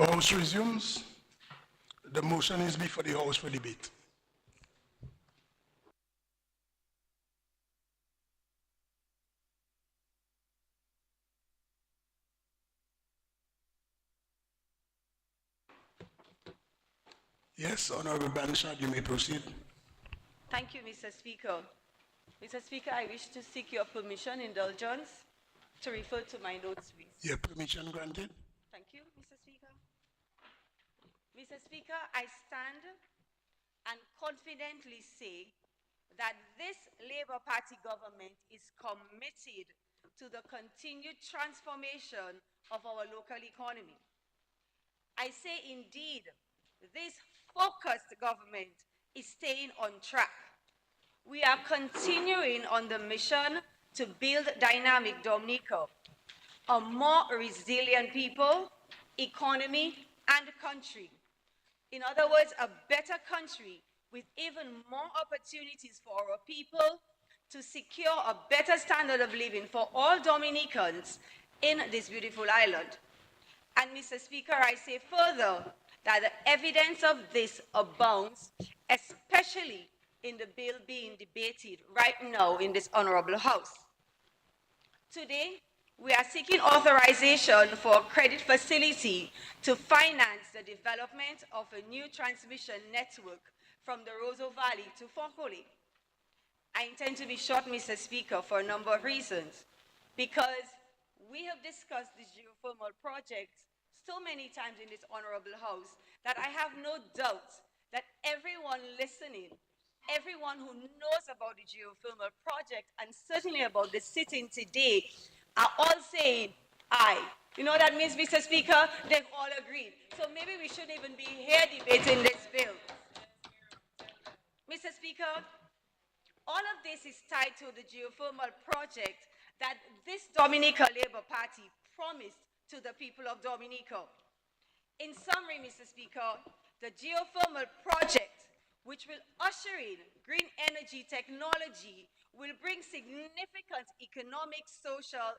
House resumes. The motion is before the House for debate. Yes, Honorable Banshad, you may proceed. Thank you, Mr. Speaker. Mr. Speaker, I wish to seek your permission, indulgence, to refer to my notes, please. Your permission granted. Thank you, Mr. Speaker. Mr. Speaker, I stand and confidently say that this Labour Party government is committed to the continued transformation of our local economy. I say indeed, this focused government is staying on track. We are continuing on the mission to build dynamic Dominica, a more resilient people, economy, and country. In other words, a better country with even more opportunities for our people to secure a better standard of living for all Dominicans in this beautiful island. And Mr. Speaker, I say further that the evidence of this abounds, especially in the bill being debated right now in this honorable House. Today, we are seeking authorization for a credit facility to finance the development of a new transmission network from the Roseau Valley to Foncolé. I intend to be short, Mr. Speaker, for a number of reasons. Because we have discussed this geothermal project so many times in this honorable House that I have no doubt that everyone listening, everyone who knows about the geothermal project and certainly about the sitting today are all saying aye. You know what that means, Mr. Speaker? They've all agreed. So maybe we shouldn't even be here debating this bill. Mr. Speaker, all of this is tied to the geothermal project that this Dominica Labour Party promised to the people of Dominica. In summary, Mr. Speaker, the geothermal project, which will usher in green energy technology, will bring significant economic, social,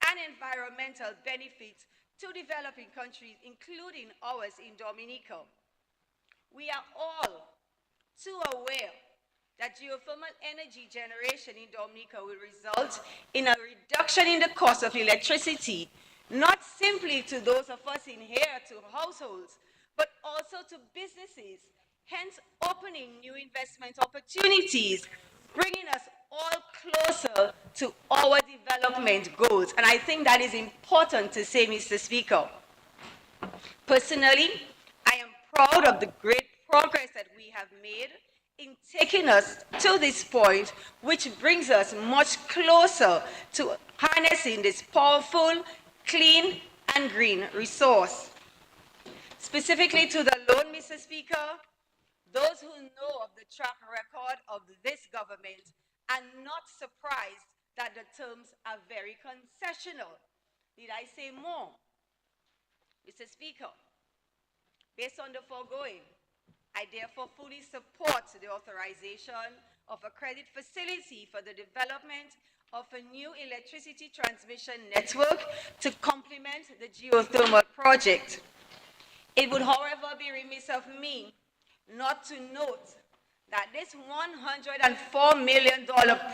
and environmental benefits to developing countries, including ours in Dominica. We are all too aware that geothermal energy generation in Dominica will result in a reduction in the cost of electricity, not simply to those of us in here, to households, but also to businesses, hence opening new investment opportunities, bringing us all closer to our development goals. And I think that is important to say, Mr. Speaker. Personally, I am proud of the great progress that we have made in taking us to this point, which brings us much closer to harnessing this powerful, clean, and green resource. Specifically to the loan, Mr. Speaker, those who know of the track record of this government are not surprised that the terms are very concessional. Did I say more? Mr. Speaker, based on the foregoing, I therefore fully support the authorization of a credit facility for the development of a new electricity transmission network to complement the geothermal project. It would, however, be remiss of me not to note that this $104 million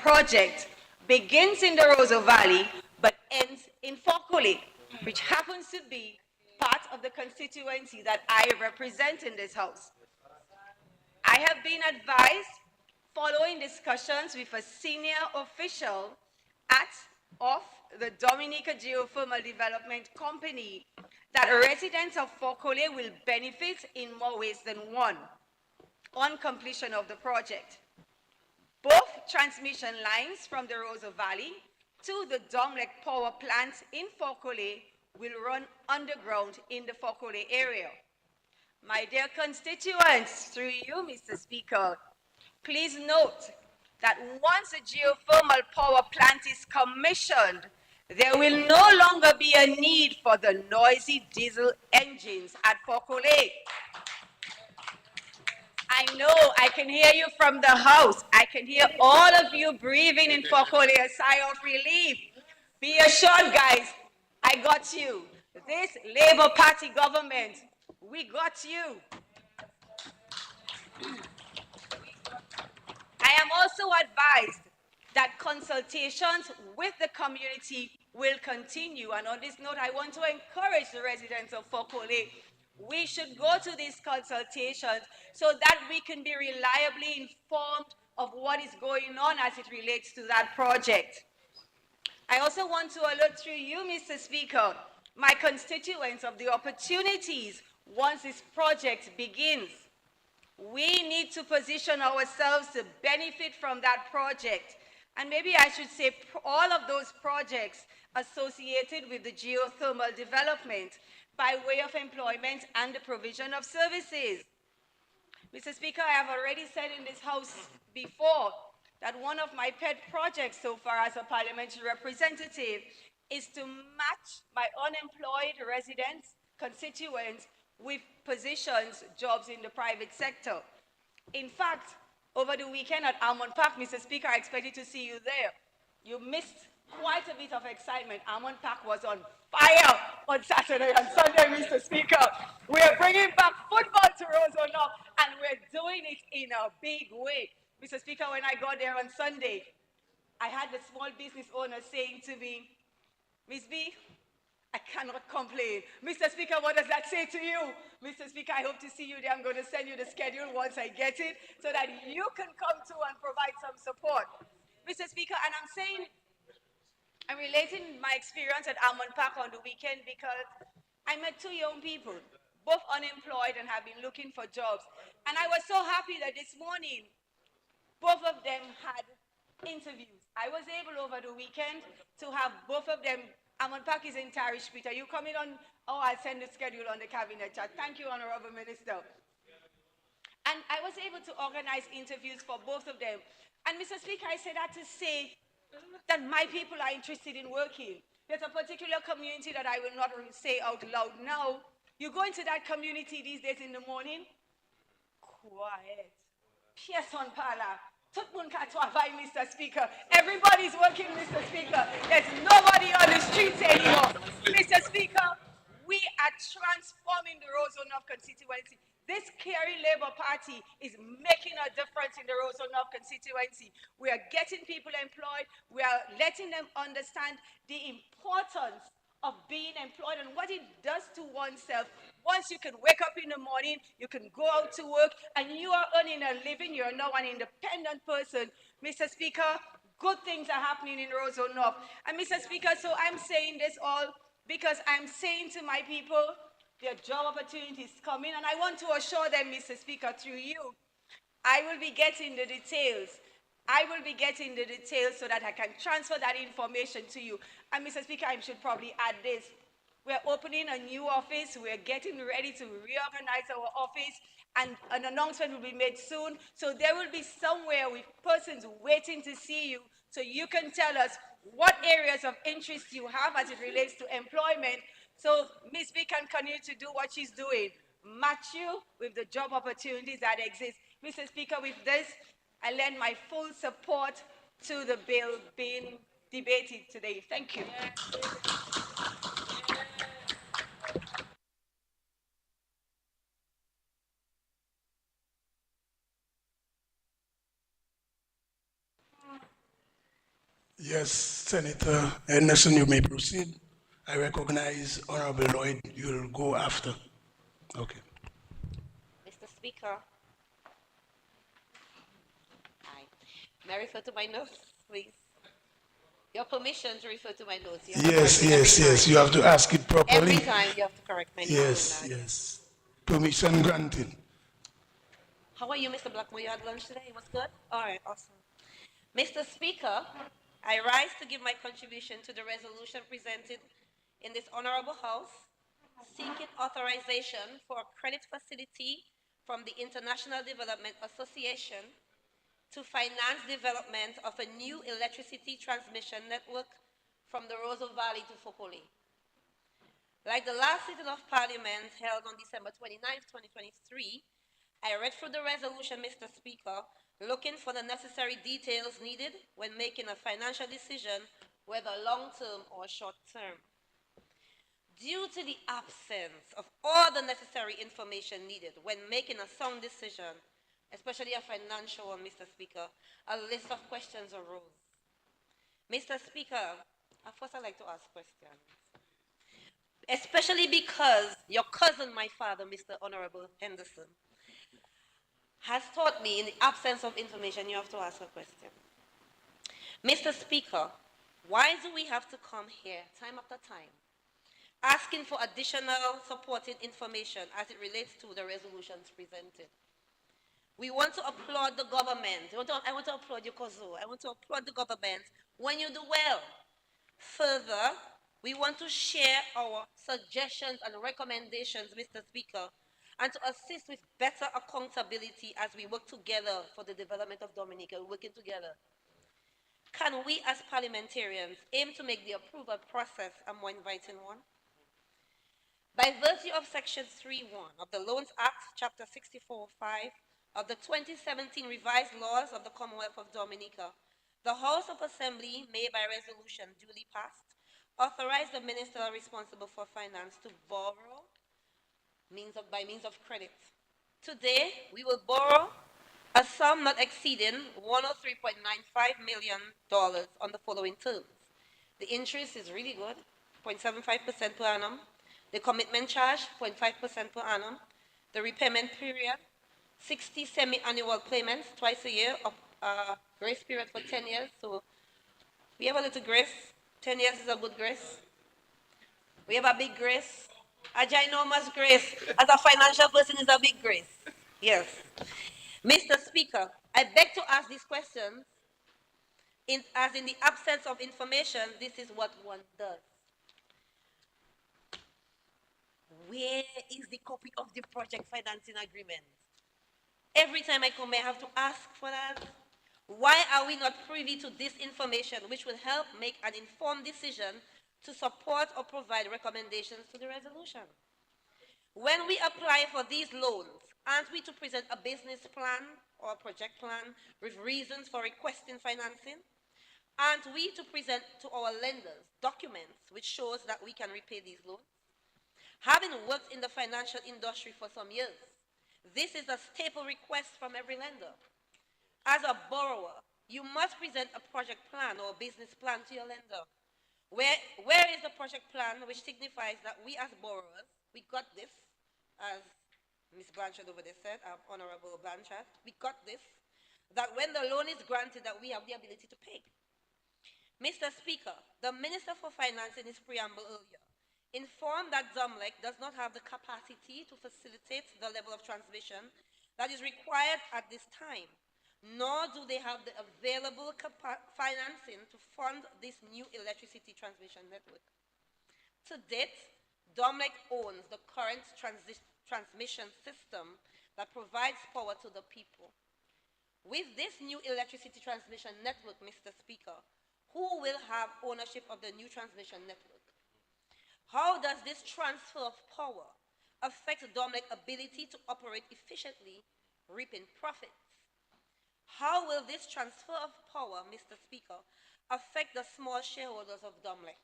project begins in the Roseau Valley but ends in Foncolé, which happens to be part of the constituency that I represent in this House. I have been advised, following discussions with a senior official of the Dominica Geothermal Development Company, that residents of Foncolé will benefit in more ways than one on completion of the project. Both transmission lines from the Roseau Valley to the Domlec power plant in Foncolé will run underground in the Foncolé area. My dear constituents, through you, Mr. Speaker, please note that once the geothermal power plant is commissioned, there will no longer be a need for the noisy diesel engines at Foncolé. I know, I can hear you from the House. I can hear all of you breathing in Foncolé, a sigh of relief. Be assured, guys, I got you. This Labour Party government We got you. I am also advised that consultations with the community will continue. And on this note, I want to encourage the residents of Fokole. We should go to these consultations so that we can be reliably informed of what is going on as it relates to that project. I also want to alert through you, Mr. Speaker, my constituents of the opportunities once this project begins. We need to position ourselves to benefit from that project. And maybe I should say all of those projects associated with the geothermal development by way of employment and the provision of services. Mr. Speaker, I have already said in this House before that one of my pet projects so far as a parliamentary representative is to match my unemployed residents, constituents, with positions, jobs in the private sector. In fact, over the weekend at Almond Park, Mr. Speaker, I expected to see you there. You missed quite a bit of excitement. Almond Park was on fire on Saturday and Sunday, Mr. Speaker. We're bringing back football to Roanoke, and we're doing it in a big way. Mr. Speaker, when I got there on Sunday, I had the small business owner saying to me, Miss B, I cannot complain. Mr. Speaker, what does that say to you? Mr. Speaker, I hope to see you there. I'm going to send you the schedule once I get it so that you can come too and provide some support. Mr. Speaker, and I'm relating my experience at Almond Park on the weekend because I met two young people, both unemployed and have been looking for jobs. And I was so happy that this morning, both of them had interviews. I was able over the weekend to have both of them. Almond Park is in Tarish Street. Are you coming on? Oh, I'll send the schedule on the cabinet chat. Thank you, Honorable Minister. And I was able to organize interviews for both of them. And Mr. Speaker, I said that to say that my people are interested in working. There's a particular community that I will not say out loud now. You go into that community these days in the morning, quiet. Pearson Pala. Mr. Speaker. Everybody's working, Mr. Speaker. There's nobody on the streets anymore. Mr. Speaker, we are transforming the Roanoke constituency. This Kerry Labour Party is making a difference in the Roanoke constituency. We are getting people employed. We are letting them understand the importance of being employed and what it does to oneself. Once you can wake up in the morning, you can go out to work, and you are earning a living. You're now an independent person. Mr. Speaker, good things are happening in Roanoke. And Mr. Speaker, so I'm saying this all because I'm saying to my people, their job opportunities coming, and I want to assure them, Mr. Speaker, through you, I will be getting the details. I will be getting the details so that I can transfer that information to you. And Mr. Speaker, I should probably add this. We're opening a new office. We're getting ready to reorganize our office, and an announcement will be made soon. So there will be somewhere with persons waiting to see you so you can tell us what areas of interest you have as it relates to employment. So Ms. B can continue to do what she's doing, match you with the job opportunities that exist. Mr. Speaker, with this, I lend my full support to the bill being debated today. Thank you. Yes, Senator Anderson, you may proceed. I recognize Honorable Lloyd. You'll go after. Okay. Mr. Speaker, I may I refer to my notes, please. Your permission to refer to my notes. You have to Yes, correct me every yes, yes. time. You have to ask it Every properly. time you have to correct my notes. Yes, on that. yes. Permission granted. How are you, Mr. Blackmore? You had lunch today? It was good? All right, awesome. Mr. Speaker, I rise to give my contribution to the resolution presented in this honorable house, seeking authorization for a credit facility from the International Development Association to finance development of a new electricity transmission network from the Roseau Valley to Fokole. Like the last sitting of Parliament held on December 29, 2023, I read through the resolution, Mr. Speaker, looking for the necessary details needed when making a financial decision, whether long-term or short-term. Due to the absence of all the necessary information needed when making a sound decision, especially a financial one, Mr. Speaker, a list of questions arose. Mr. Speaker, at first I'd like to ask questions, especially because your cousin, my father, Mr. Honorable Henderson, has taught me in the absence of information, you have to ask a question. Mr. Speaker, why do we have to come here time after time asking for additional supporting information as it relates to the resolutions presented? We want to applaud the government. I want to applaud you, Kozo. I want to applaud the government when you do well. Further, we want to share our suggestions and recommendations, Mr. Speaker, and to assist with better accountability as we work together for the development of Dominica. We're working together. Can we as parliamentarians aim to make the approval process a more inviting one? By virtue of Section 3.1 of the Loans Act, Chapter 64.5 of the 2017 revised laws of the Commonwealth of Dominica, the House of Assembly may by resolution duly passed authorize the minister responsible for finance to borrow by means of credit. Today, we will borrow a sum not exceeding $103.95 million on the following terms. The interest is really good, 0.75% per annum. The commitment charge, 0.5% per annum. The repayment period, 60 semi-annual payments twice a year, grace period for 10 years. So we have a little grace. 10 years is a good grace. We have a big grace. A ginormous grace. As a financial person, is a big grace. Yes. Mr. Speaker, I beg to ask these questions as in the absence of information, this is what one does. Where is the copy of the project financing agreement? Every time I come, I have to ask for that. Why are we not privy to this information, which will help make an informed decision to support or provide recommendations to the resolution? When we apply for these loans, aren't we to present a business plan or a project plan with reasons for requesting financing? Aren't we to present to our lenders documents which shows that we can repay these loans? Having worked in the financial industry for some years, this is a staple request from every lender. As a borrower, you must present a project plan or a business plan to your lender. Where is the project plan which signifies that we as borrowers, we got this, as Ms. Blanchard over there said, Honorable Blanchard, we got this, that when the loan is granted that we have the ability to pay. Mr. Speaker, the Minister for Finance in his preamble earlier informed that DOMLEC does not have the capacity to facilitate the level of transmission that is required at this time, nor do they have the available financing to fund this new electricity transmission network. To date, DOMLEC owns the current transmission system that provides power to the people. With this new electricity transmission network, Mr. Speaker, who will have ownership of the new transmission network? How does this transfer of power affect DOMLEC's ability to operate efficiently, reaping profits? How will this transfer of power, Mr. Speaker, affect the small shareholders of DOMLEC?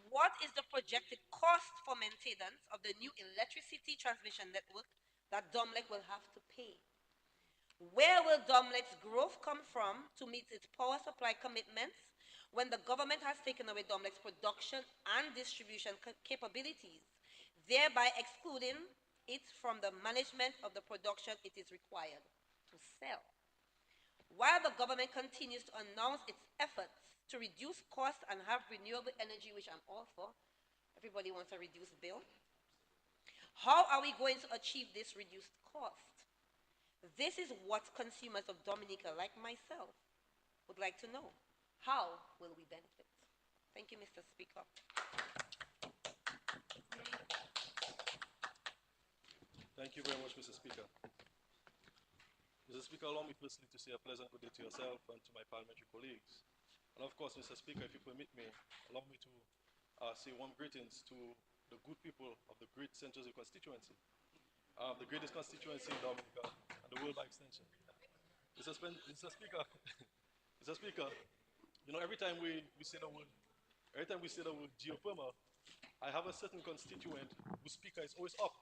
What is the projected cost for maintenance of the new electricity transmission network that DOMLEC will have to pay? Where will DOMLEC's growth come from to meet its power supply commitments when the government has taken away DOMLEC's production and distribution capabilities, thereby excluding it from the management of the production it is required to sell? While the government continues to announce its efforts to reduce costs and have renewable energy, which I'm all for, everybody wants a reduced bill, how are we going to achieve this reduced cost? This is what consumers of Dominica, like myself, would like to know. How will we benefit? Thank you, Mr. Speaker. Thank you very much, Mr. Speaker. Mr. Speaker, allow me firstly to say a pleasant good day to yourself and to my parliamentary colleagues. And of course, Mr. Speaker, if you permit me, allow me to say warm greetings to the good people of the great St. Joseph constituency, the greatest constituency in Dominica and the world by extension. Mr. Speaker, Mr. Speaker, you know, every time we say the word geothermal, I have a certain constituent whose speaker is always up,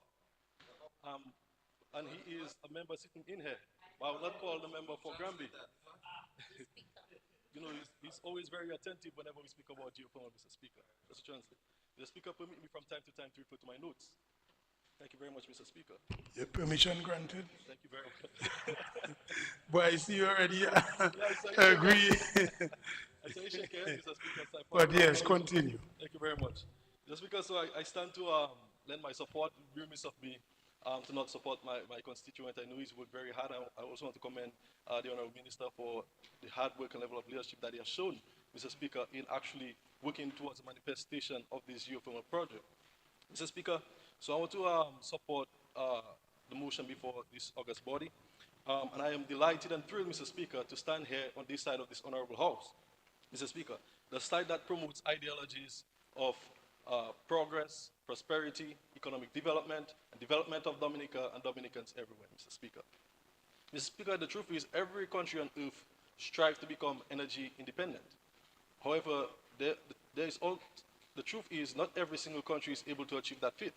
um, and he is a member sitting in here. But I will not call the member for Granby. You know, he's always very attentive whenever we speak about geothermal, Mr. Speaker. Let's translate. The Speaker permit me from time to time to refer to my notes. Thank you very much, Mr. Speaker. Your permission granted. Thank you very much. But I see you already Yeah, I saw you shake agree. hand. I saw you shake hand, Mr. Speaker. So I But probably yes, acknowledge you. continue. Thank you very much. Just because I stand to lend my support, remiss of me to not support my constituent. I know he's worked very hard. I also want to commend the Honourable Minister for the hard work and level of leadership that he has shown, Mr. Speaker, in actually working towards the manifestation of this geothermal project. Mr. Speaker, so I want to support the motion before this August body. And I am delighted and thrilled, Mr. Speaker, to stand here on this side of this honorable house. Mr. Speaker, the side that promotes ideologies of progress, prosperity, economic development, and development of Dominica and Dominicans everywhere, Mr. Speaker. Mr. Speaker, the truth is every country on earth strives to become energy independent. However, the truth is not every single country is able to achieve that feat.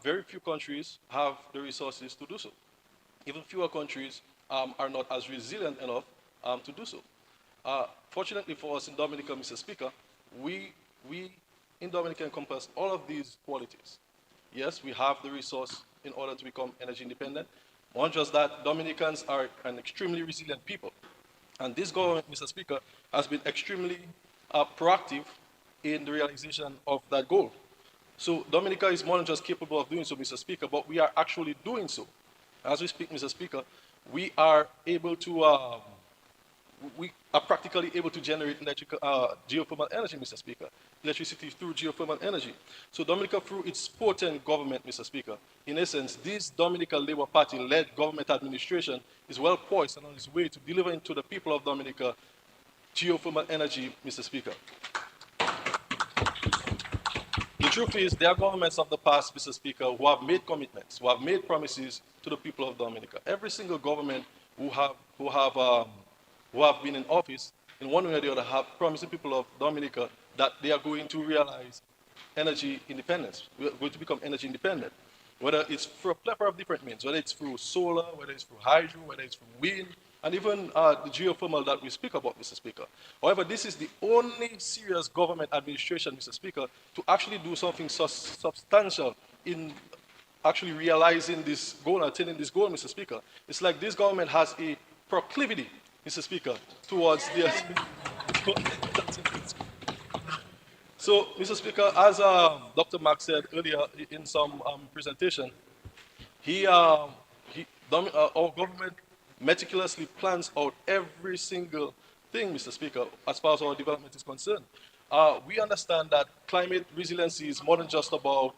Very few countries have the resources to do so. Even fewer countries are not as resilient enough to do so. Fortunately for us in Dominica, Mr. Speaker, we in Dominica encompass all of these qualities. Yes, we have the resource in order to become energy independent. Not just that, Dominicans are an extremely resilient people. And this government, Mr. Speaker, has been extremely proactive in the realization of that goal. So Dominica is more than just capable of doing so, Mr. Speaker, but we are actually doing so. As we speak, Mr. Speaker, we are able to, we are practically able to generate geothermal energy, Mr. Speaker, electricity through geothermal energy. So Dominica, through its potent government, Mr. Speaker, in essence, this Dominica Labour Party-led government administration is well poised and on its way to delivering to the people of Dominica geothermal energy, Mr. Speaker. The truth is, there are governments of the past, Mr. Speaker, who have made commitments, who have made promises to the people of Dominica. Every single government who have been in office, in one way or the other, have promised the people of Dominica that they are going to realize energy independence. We are going to become energy independent. Whether it's through a plethora of different means, whether it's through solar, whether it's through hydro, whether it's through wind, and even the geothermal that we speak about, Mr. Speaker. However, this is the only serious government administration, Mr. Speaker, to actually do something substantial in actually realizing this goal, attaining this goal, Mr. Speaker. It's like this government has a proclivity, Mr. Speaker, towards the... So, Mr. Speaker, as Dr. Mark said earlier in some presentation, our government meticulously plans out every single thing, Mr. Speaker, as far as our development is concerned. We understand that climate resiliency is more than just about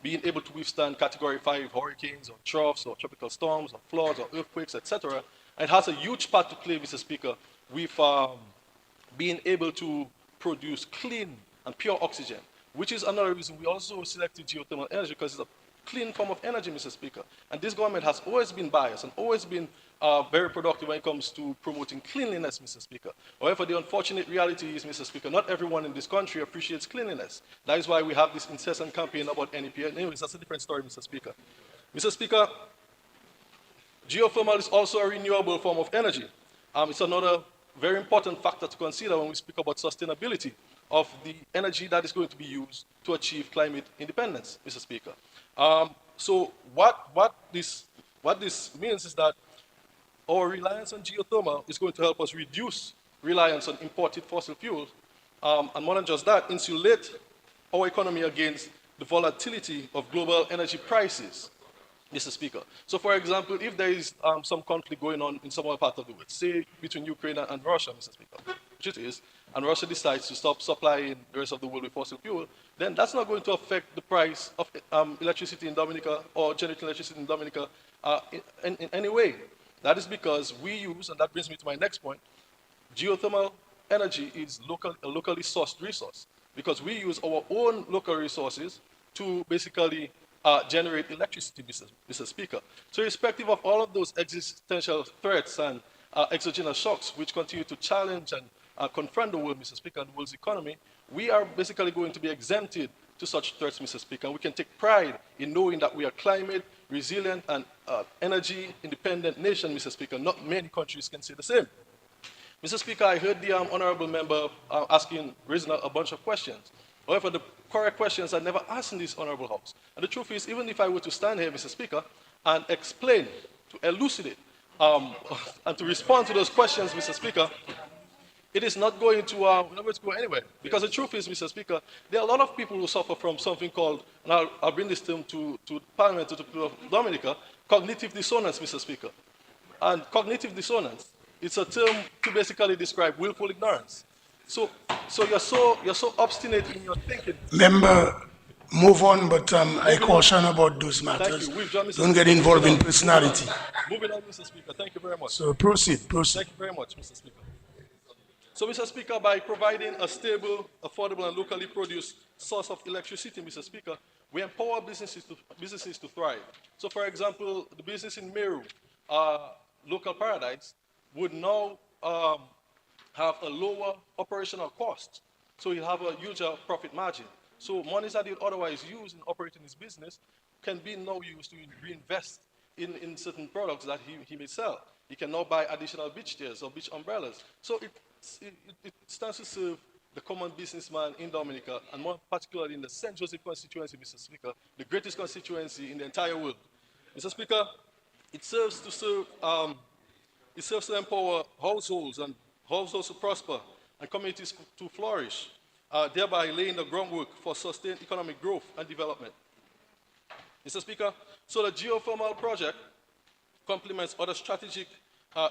being able to withstand Category 5 hurricanes or troughs or tropical storms or floods or earthquakes, etc. It has a huge part to play, Mr. Speaker, with being able to produce clean and pure oxygen, which is another reason we also selected geothermal energy, because it's a clean form of energy, Mr. Speaker. And this government has always been biased and always been very productive when it comes to promoting cleanliness, Mr. Speaker. However, the unfortunate reality is, Mr. Speaker, not everyone in this country appreciates cleanliness. That is why we have this incessant campaign about NEP. Anyways, that's a different story, Mr. Speaker. Mr. Speaker, geothermal is also a renewable form of energy. It's another very important factor to consider when we speak about sustainability of the energy that is going to be used to achieve climate independence, Mr. Speaker. So what this means is that our reliance on geothermal is going to help us reduce reliance on imported fossil fuels, and more than just that, insulate our economy against the volatility of global energy prices, Mr. Speaker. So, for example, if there is some conflict going on in some other part of the world, say between Ukraine and Russia, Mr. Speaker, which it is, and Russia decides to stop supplying the rest of the world with fossil fuel, then that's not going to affect the price of electricity in Dominica or generating electricity in Dominica in any way. That is because we use, and that brings me to my next point, geothermal energy is a locally sourced resource, because we use our own local resources to basically generate electricity, Mr. Speaker. So irrespective of all of those existential threats and exogenous shocks which continue to challenge and confront the world, Mr. Speaker, and the world's economy, we are basically going to be exempted to such threats, Mr. Speaker. And we can take pride in knowing that we are climate resilient and energy independent nation, Mr. Speaker. Not many countries can say the same. Mr. Speaker, I heard the honorable member raising a bunch of questions. However, the correct questions are never asked in this honorable house. And the truth is, even if I were to stand here, Mr. Speaker, and explain, to elucidate, and to respond to those questions, Mr. Speaker, it is not going to, not going to go anywhere. Because the truth is, Mr. Speaker, there are a lot of people who suffer from something called, and I'll bring this term to Parliament, to the people of Dominica, cognitive dissonance, Mr. Speaker. And cognitive dissonance, it's a term to basically describe willful ignorance. So you're so obstinate in your thinking. Member, move on, but I caution about those Thank matters. you. We've done, Mr. Don't get Speaker. involved in Moving on. personality. Moving on, Mr. Speaker. Thank you very much. So proceed. Thank you very much, Mr. Speaker. So, Mr. Speaker, by providing a stable, affordable, and locally produced source of electricity, Mr. Speaker, we empower businesses to thrive. So, for example, the business in Meru, local paradise, would now have a lower operational cost. So he'll have a huger profit margin. So monies that he'd otherwise use in operating his business can be now used to reinvest in certain products that he may sell. He can now buy additional beach chairs or beach umbrellas. So it stands to serve the common businessman in Dominica, and more particularly in the St. Joseph constituency, Mr. Speaker, the greatest constituency in the entire world. Mr. Speaker, it serves to empower households to prosper and communities to flourish, thereby laying the groundwork for sustained economic growth and development. Mr. Speaker, so the geothermal project complements other strategic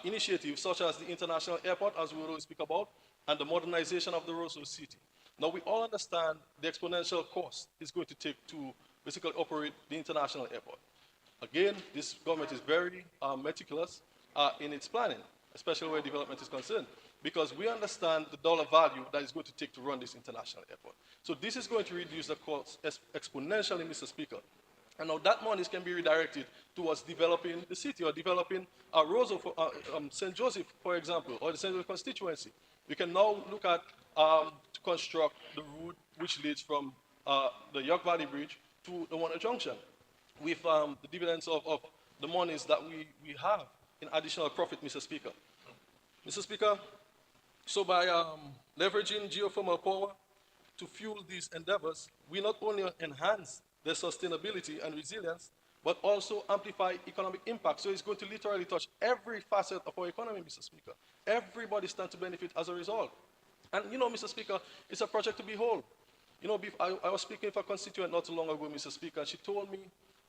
initiatives such as the international airport, as we will speak about, and the modernization of the roads of the city. Now, we all understand the exponential cost it's going to take to basically operate the international airport. Again, this government is very meticulous in its planning, especially where development is concerned, because we understand the dollar value that it's going to take to run this international airport. So this is going to reduce the cost exponentially, Mr. Speaker. And now that money can be redirected towards developing the city or developing roads of St. Joseph, for example, or the St. Joseph constituency. We can now look at to construct the route which leads from the York Valley Bridge to the Warner Junction with the dividends of the monies that we have in additional profit, Mr. Speaker. Mr. Speaker, so by leveraging geothermal power to fuel these endeavors, we not only enhance their sustainability and resilience, but also amplify economic impact. So it's going to literally touch every facet of our economy, Mr. Speaker. Everybody stands to benefit as a result. And you know, Mr. Speaker, it's a project to behold. You know, I was speaking with a constituent not too long ago, Mr. Speaker, and she told me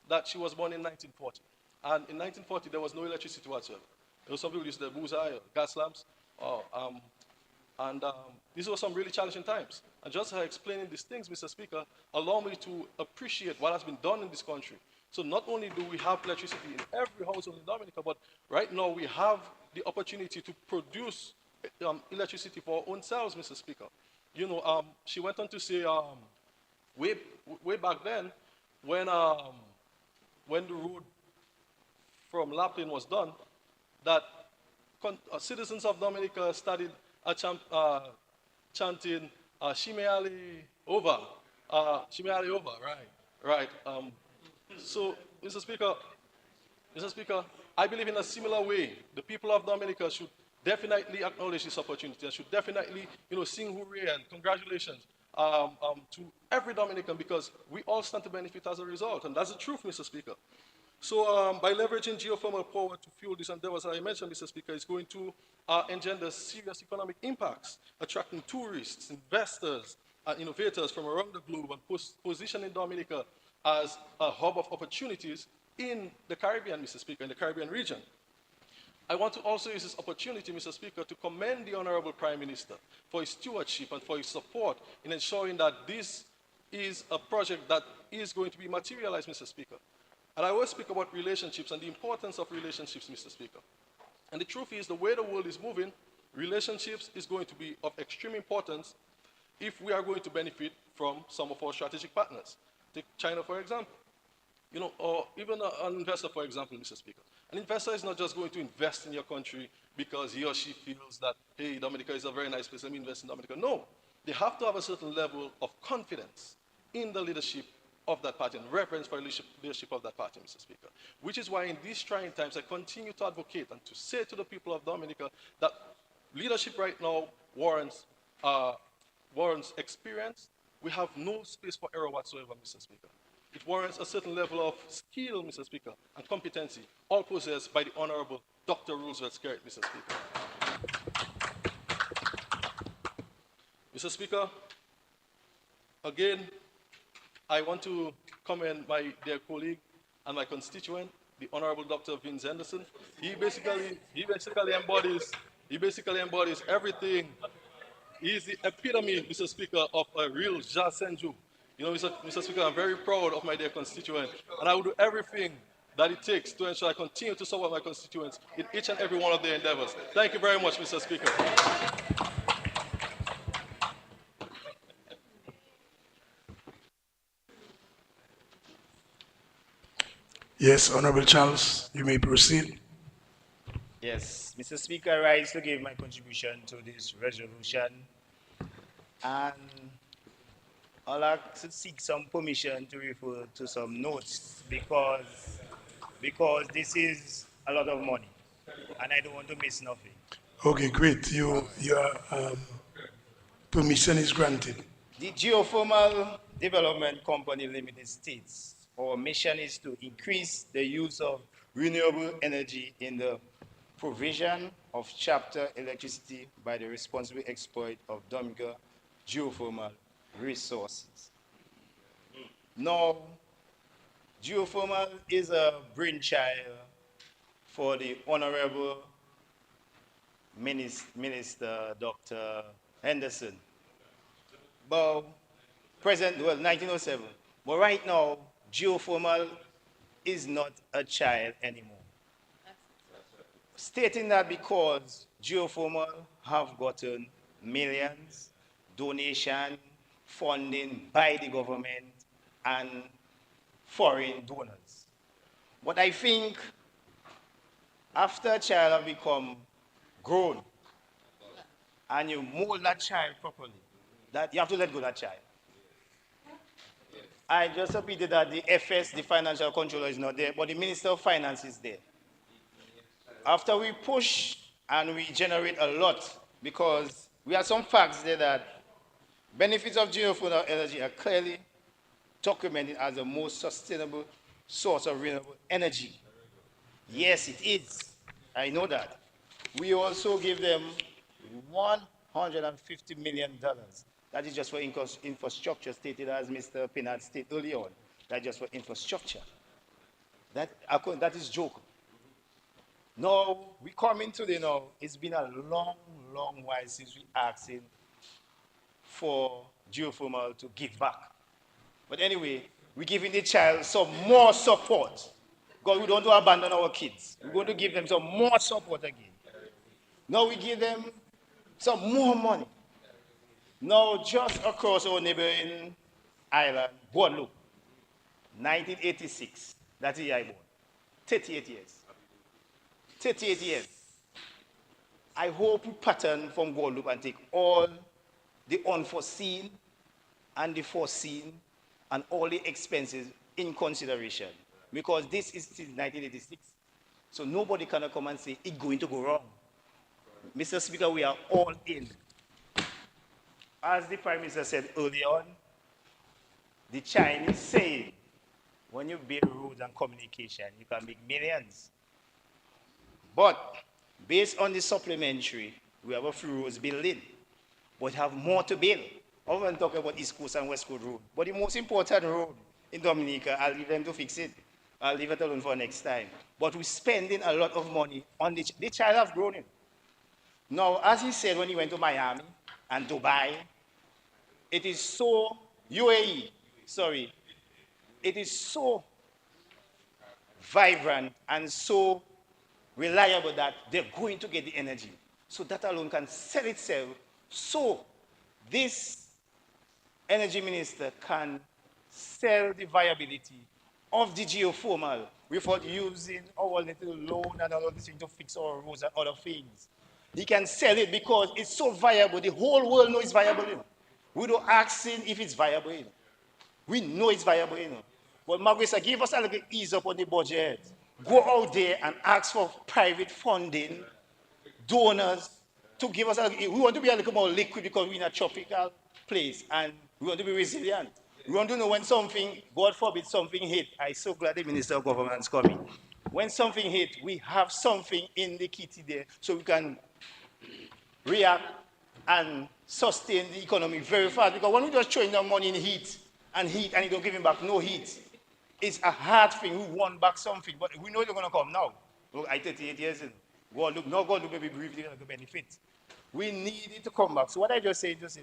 that she was born in 1940. And in 1940, there was no electricity whatsoever. There was some people used the bullseye, gas lamps, these were some really challenging times. And just her explaining these things, Mr. Speaker, allow me to appreciate what has been done in this country. So not only do we have electricity in every household in Dominica, but right now we have the opportunity to produce electricity for our own selves, Mr. Speaker. You know, she went on to say, way back then, when the road from Laplin was done, that citizens of Dominica started chanting Shimeali over, right. So, Mr. Speaker, I believe in a similar way, the people of Dominica should definitely acknowledge this opportunity and should definitely, you know, sing hooray and congratulations to every Dominican, because we all stand to benefit as a result, and that's the truth, Mr. Speaker. So by leveraging geothermal power to fuel these endeavors, as I mentioned, Mr. Speaker, is going to engender serious economic impacts, attracting tourists, investors, and innovators from around the globe, and positioning Dominica as a hub of opportunities in the Caribbean, Mr. Speaker, in the Caribbean region. I want to also use this opportunity, Mr. Speaker, to commend the Honorable Prime Minister for his stewardship and for his support in ensuring that this is a project that is going to be materialized, Mr. Speaker. And I will speak about relationships and the importance of relationships, Mr. Speaker. And the truth is, the way the world is moving, relationships is going to be of extreme importance if we are going to benefit from some of our strategic partners. Take China, for example. You know, or even an investor, for example, Mr. Speaker. An investor is not just going to invest in your country because he or she feels that, hey, Dominica is a very nice place, let me invest in Dominica. No, they have to have a certain level of confidence in the leadership of that party and reverence for leadership of that party, Mr. Speaker. Which is why in these trying times, I continue to advocate and to say to the people of Dominica that leadership right now uh, warrants experience. We have no space for error whatsoever, Mr. Speaker. It warrants a certain level of skill, Mr. Speaker, and competency, all possessed by the Honorable Dr. Roosevelt Skerrit, Mr. Speaker. Mr. Speaker, again, I want to commend my dear colleague and my constituent, the Honorable Dr. Vince Henderson. He basically embodies everything. He is the epitome, Mr. Speaker, of a real Jasenju. You know, Mr. Speaker, I'm very proud of my dear constituent, and I will do everything that it takes to ensure I continue to support my constituents in each and every one of their endeavors. Thank you very much, Mr. Speaker. Yes, Honorable Charles, you may proceed. Yes, Mr. Speaker, I rise to give my contribution to this resolution, and I'd like to seek some permission to refer to some notes because this is a lot of money, and I don't want to miss nothing. Okay, great. Your permission is granted. The Geothermal Development Company Limited states our mission is to increase the use of renewable energy in the provision of chapter electricity by the responsible exploit of Dominica geothermal resources. Now, geothermal is a brainchild for the Honorable Minister Dr. Henderson. But 1907. But right now, geothermal is not a child anymore. Stating that because geothermal have gotten millions, donation, funding by the government and foreign donors. But I think after a child have become grown and you mold that child properly, that you have to let go of that child. I just repeated that the FS, the financial controller, is not there, but the Minister of Finance is there. After we push and we generate a lot, because we have some facts there that benefits of geothermal energy are clearly documented as the most sustainable source of renewable energy. Yes, it is. I know that. We also give them $150 million. That is just for infrastructure, stated as Mr. Pinard stated earlier on. That's just for infrastructure. That is joke. Now, we come in today now, it's been a long, long while since we asking for geothermal to give back. But anyway, we're giving the child some more support. God, we don't want to abandon our kids. We're going to give them some more support again. Now we give them some more money. Now, just across our neighboring island, Guadeloupe, 1986, that's the year I born. 38 years. 38 years. I hope we pattern from Guadeloupe and take all the unforeseen and the foreseen and all the expenses in consideration. Because this is still 1986. So nobody can come and say it's going to go wrong. Mr. Speaker, we are all in. As the Prime Minister said earlier on, the Chinese say when you build roads and communication, you can make millions. But based on the supplementary, we have a few roads building, but have more to build. Other than talking about East Coast and West Coast road. But the most important road in Dominica, I'll leave them to fix it. I'll leave it alone for next time. But we're spending a lot of money on the child have grown in. Now, as he said when he went to Miami and Dubai, it is so, UAE, sorry, it is so vibrant and so reliable that they're going to get the energy. So that alone can sell itself. So this energy minister can sell the viability of the geothermal without using our little loan and all of this thing to fix our roads and other things. He can sell it because it's so viable. The whole world knows it's viable. We don't ask him if it's viable. We know it's viable. But Margaret, give us a little ease up on the budget. Go out there and ask for private funding, donors, to give us we want to be a little more liquid because we're in a tropical place and we want to be resilient. We want to know when something, God forbid, something hit. I'm so glad the Minister of Government's coming. When something hit, we have something in the kitty there so we can react and sustain the economy very fast. Because when we just throwing down money in heat and you don't give him back no heat, it's a hard thing. We want back something, but we know it's going to come now. Look, I 38 years in. God look, no God look maybe briefly going to benefit. We need it to come back. So what I just said just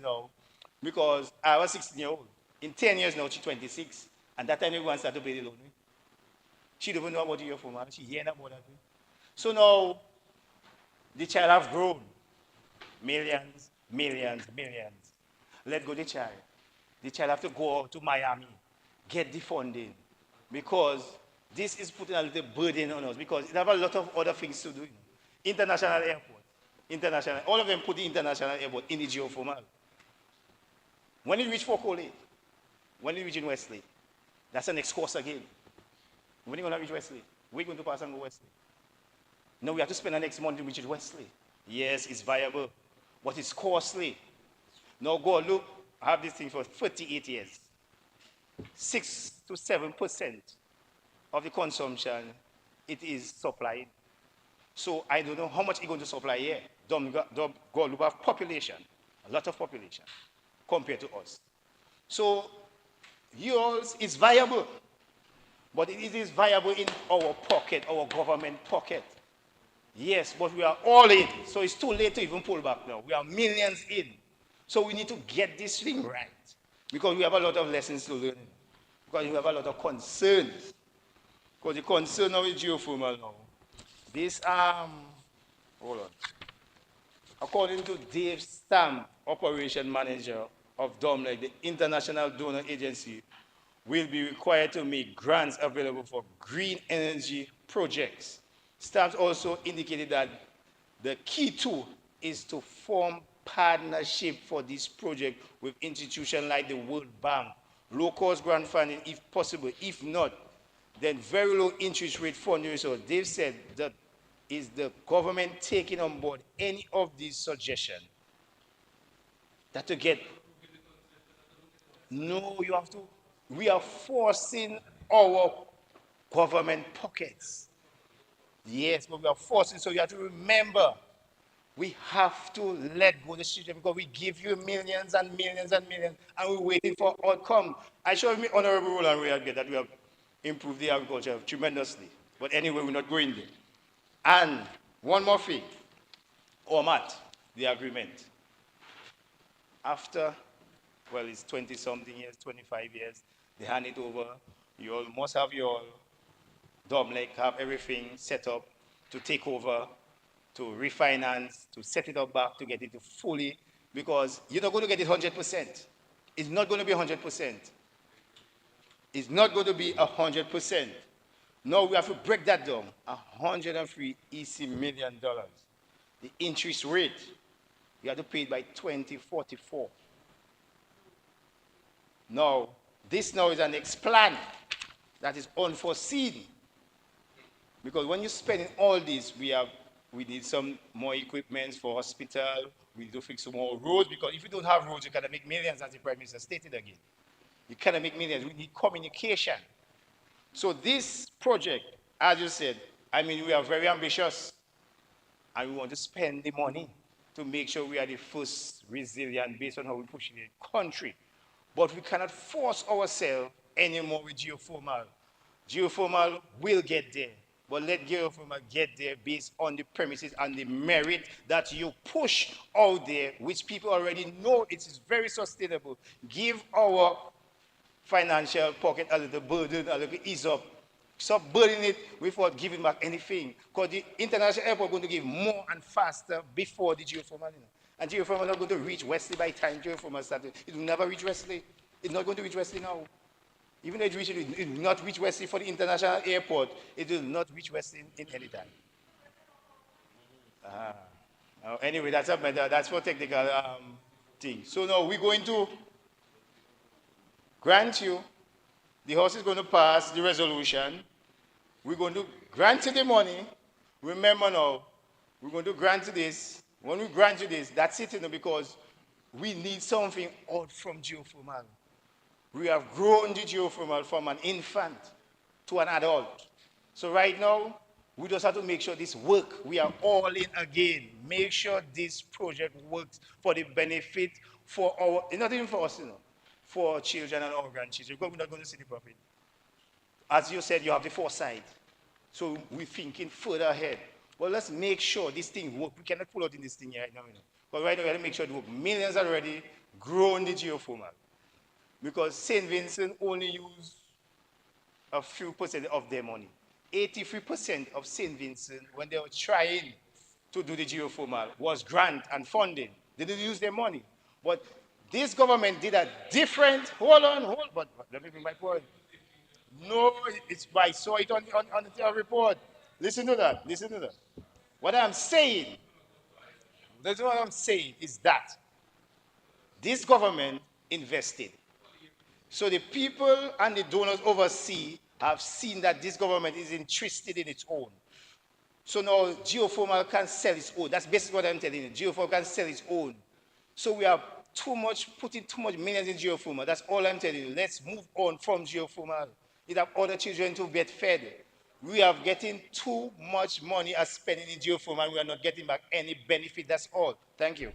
because I was 16-year-old. In 10 years now, she's 26. And that time everyone started to pay the loan. She don't even know about the year for man. She hearing about that. So now the child have grown. Millions, millions, millions. Let go the child. The child have to go out to Miami, get the funding. Because this is putting a little burden on us because it have a lot of other things to do. International airport, all of them put the international airport in the geothermal. When it reach Fokole, when it reach in Wesley, that's the next course again. When you going to reach Wesley? We're going to pass and go Wesley. Now we have to spend the next month to reach Wesley. Yes, it's viable, but it's costly. Now go look, I have this thing for 38 years. 6 to 7% of the consumption, it is supplied. So I don't know how much it's going to supply here. Dominica have population, a lot of population compared to us. So yours is viable, but it is viable in our pocket, our government pocket. Yes, but we are all in, so it's too late to even pull back now. We are millions in. So we need to get this thing right because we have a lot of lessons to learn. Because we have a lot of concerns. Because the concern now is geothermal now. This, hold on. According to Dave Stamp, operation manager of Dominica, the International Donor Agency will be required to make grants available for green energy projects. Stamp also indicated that the key tool is to form partnership for this project with institutions like the World Bank, low-cost grant funding if possible. If not, then very low interest rate funding. So they've said that is the government taking on board any of these suggestions? That to get, no, you have to, we are forcing our government pockets. Yes, but we are forcing, so you have to remember, we have to let go of the system because we give you millions and millions and millions and we're waiting for outcome. I showed me Honorable Roland Reagan that we have improved the agriculture tremendously. But anyway, we're not going there. And one more thing, OMAT, the agreement. After, well, it's 20-something years, 25 years, they hand it over. You all must have your Domlec, have everything set up to take over, to refinance, to set it up back, to get it to fully, because you're not going to get it 100%. It's not going to be 100%. It's not going to be 100%. Now we have to break that down. $103 million. The interest rate, you have to pay it by 2044. Now, this now is an next plan that is unforeseen. Because when you're spending all this, we need some more equipment for hospital, we need to fix some more roads, because if you don't have roads, you cannot make millions, as the Prime Minister stated again. You cannot make millions, we need communication. So this project, as you said, I mean, we are very ambitious, and we want to spend the money to make sure we are the first resilient based on how we push the country. But we cannot force ourselves anymore with geothermal. Geothermal will get there, but let geothermal get there based on the premises and the merit that you push out there, which people already know it is very sustainable. Give our financial pocket a little burden, a little ease up. Stop burdening it without giving back anything. Because the international airport is going to give more and faster before the geothermal. And geothermal is not going to reach Wesley by the time geothermal started. It will never reach Wesley. It's not going to reach Wesley now. Even though it will not reach West for the international airport, it will not reach West in any time. Anyway, that's a matter, that's for technical thing. So now we're going to grant you, the House is going to pass the resolution. We're going to grant you the money. Remember now, we're going to grant you this. When we grant you this, that's it, because we need something out from geothermal. We have grown the geothermal from an infant to an adult. So right now, we just have to make sure this works. We are all in again. Make sure this project works for the benefit for our, not even for us, for our children and our grandchildren, because we're not going to see the profit. As you said, you have the foresight. So we're thinking further ahead. Well, let's make sure this thing works. We cannot pull out in this thing right now. But right now, we have to make sure it works. Millions already grown the geothermal. Because St. Vincent only use a few percent of their money. 83% of St. Vincent, when they were trying to do the geothermal, was grant and funding. They didn't use their money. But this government did a different, but let me bring my point. No, I saw it on the report. Listen to that, listen to that. What I'm saying, that's what I'm saying is that this government invested. So the people and the donors overseas have seen that this government is interested in its own. So now geothermal can sell its own. That's basically what I'm telling you. Geothermal can sell its own. So we are putting too much millions in geothermal. That's all I'm telling you. Let's move on from geothermal. We have other children to get fed. We are getting too much money as spending in geothermal. We are not getting back any benefit. That's all. Thank you.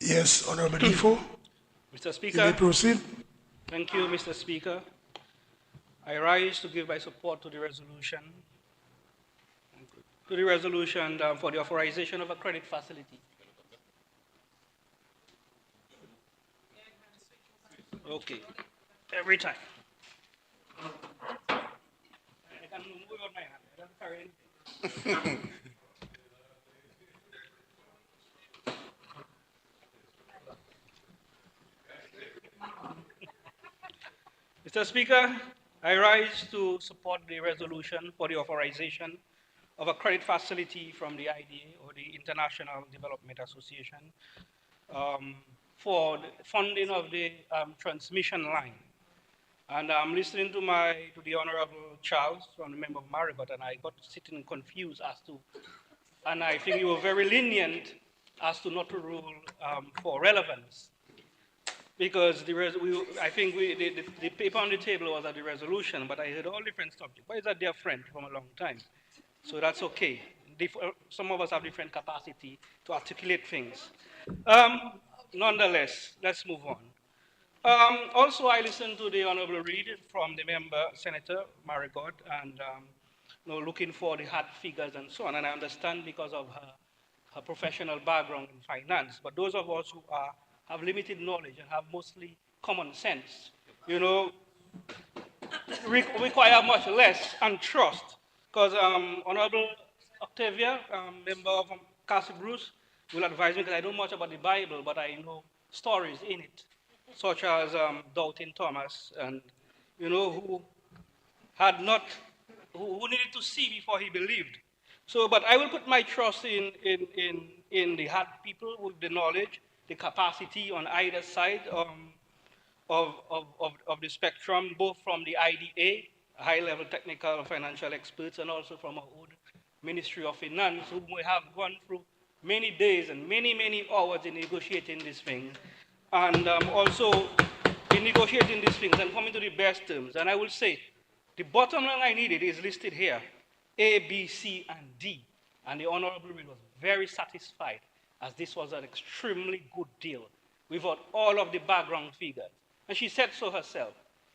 Yes, Honorable Defoe, Mr. you may Speaker, proceed. thank you, Mr. Speaker. I rise to give my support to the resolution, for the authorization of a credit facility. Okay, every time. I can move on my hand. I don't carry anything. Mr. Speaker, I rise to support the resolution for the authorization of a credit facility from the IDA, or the International Development Association, for the funding of the transmission line. And I'm listening to the Honorable Charles, from the member of Marigot, and I got sitting confused as to, and I think you were very lenient as to not to rule for relevance. Because I think the paper on the table was at the resolution, but I heard all different subjects. But it's a dear friend from a long time. So that's okay. Some of us have different capacity to articulate things. Nonetheless, let's move on. Also, I listened to the Honorable Reid from the member, Senator Marigot, and looking for the hard figures and so on. And I understand because of her professional background in finance. But those of us who have limited knowledge and have mostly common sense, require much less and trust. Because Honorable Octavia, member of Castle Bruce, will advise me, because I don't much about the Bible, but I know stories in it, such as Doubting Thomas, and who had not, who needed to see before he believed. So, but I will put my trust in the hard people with the knowledge, the capacity on either side of the spectrum, both from the IDA, high-level technical financial experts, and also from our own Ministry of Finance, who we have gone through many days and many hours in negotiating these things, and also in negotiating these things and coming to the best terms. And I will say, the bottom line I needed is listed here, A, B, C, and D. And the Honorable Reid was very satisfied, as this was an extremely good deal without all of the background figures. And she said so herself.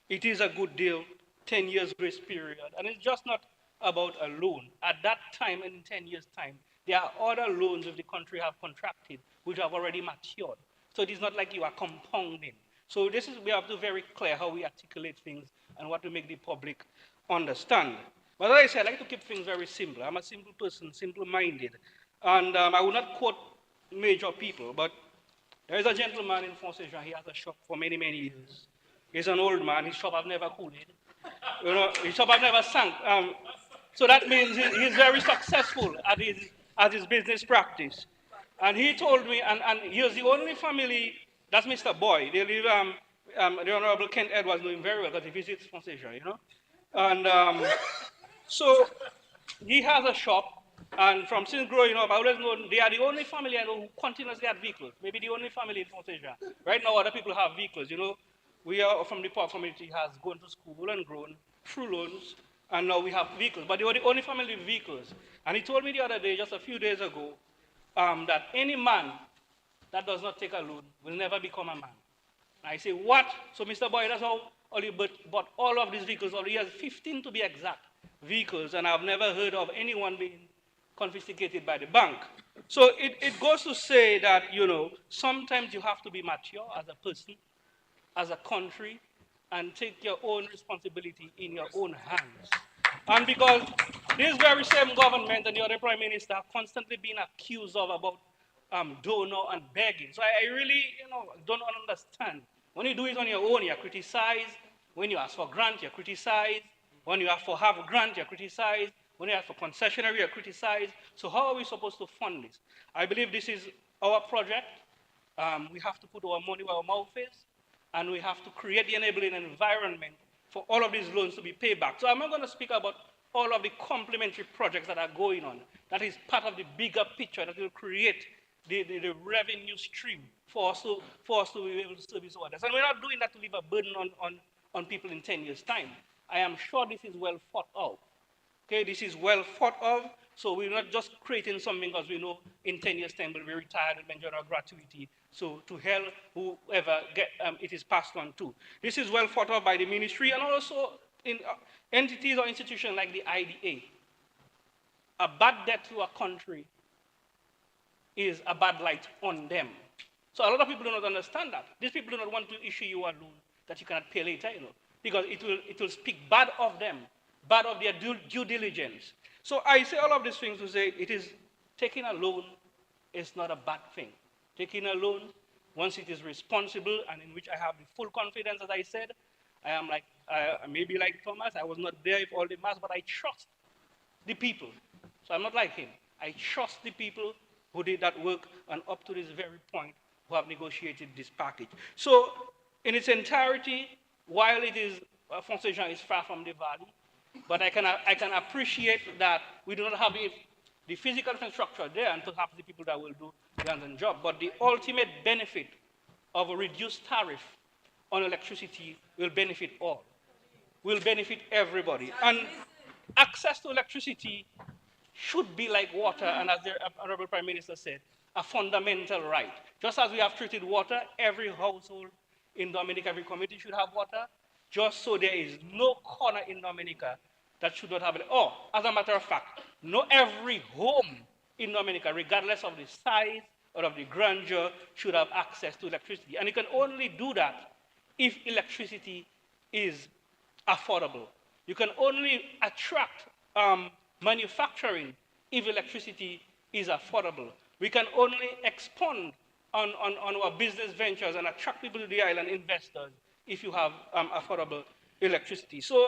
It is a good deal, 10 years grace period. And it's just not about a loan. At that time, and in 10 years' time, there are other loans that the country have contracted, which have already matured. So it is not like you are compounding. So we have to be very clear how we articulate things and what to make the public understand. But as I said, I like to keep things very simple. I'm a simple person, simple-minded. And I will not quote major people, but there is a gentleman in Fonseca. He has a shop for many, many years. He's an old man. His shop have never cooled. You know, his shop have never sunk. So that means he's very successful at his business practice. And he told me, and he was the only family, that's Mr. Boy. They live, the Honorable Kent Edwards know him very well because he visits Fonseca, you know. And so he has a shop, and from since growing up, I always know they are the only family I know who continuously had vehicles. Maybe the only family in Fonseca. Right now, other people have vehicles. You know, we are from the poor community has gone to school and grown through loans, and now we have vehicles. But they were the only family with vehicles. And he told me the other day, just a few days ago, that any man that does not take a loan will never become a man. I say, what? So Mr. Boy, that's how only bought all of these vehicles, or he has 15 to be exact vehicles, and I've never heard of anyone being confiscated by the bank. So it goes to say that, you know, sometimes you have to be mature as a person, as a country, and take your own responsibility in your own hands. And because this very same government and the other prime minister are constantly being accused of about donor and begging. So I really, you know, don't understand. When you do it on your own, you're criticized. When you ask for grant, you're criticized. When you ask for half a grant, you're criticized. When you ask for concessionary, you're criticized. So how are we supposed to fund this? I believe this is our project. We have to put our money where our mouth is, and we have to create the enabling environment for all of these loans to be paid back. So I'm not going to speak about all of the complementary projects that are going on. That is part of the bigger picture that will create the revenue stream for us to be able to service others. And we're not doing that to leave a burden on people in 10 years' time. I am sure this is well thought out. Okay, this is well thought of, so we're not just creating something because we know in 10 years' time we'll be retired and enjoy our gratuity. So to hell, whoever it is passed on to. This is well thought of by the ministry and also in entities or institutions like the IDA. A bad debt to a country is a bad light on them. So a lot of people do not understand that. These people do not want to issue you a loan that you cannot pay later, you know, because it will speak bad of them, bad of their due diligence. So I say all of these things to say it is taking a loan is not a bad thing. Taking a loan, once it is responsible and in which I have the full confidence, as I said, I am like, maybe like Thomas, I was not there for all the mass, but I trust the people. So I'm not like him. I trust the people who did that work and up to this very point who have negotiated this package. So in its entirety, while it is, Fonseca is far from the valley, but I can appreciate that we do not have the physical infrastructure there and perhaps the people that will do the hands-on job. But the ultimate benefit of a reduced tariff on electricity will benefit all, will benefit everybody. And access to electricity should be like water, and as the Honorable Prime Minister said, a fundamental right. Just as we have treated water, every household in Dominica, every community should have water, just so there is no corner in Dominica that should not have it. Or, as a matter of fact, not every home in Dominica, regardless of the size or of the grandeur, should have access to electricity. And you can only do that if electricity is affordable. You can only attract manufacturing if electricity is affordable. We can only expand on our business ventures and attract people to the island, investors, if you have affordable electricity. So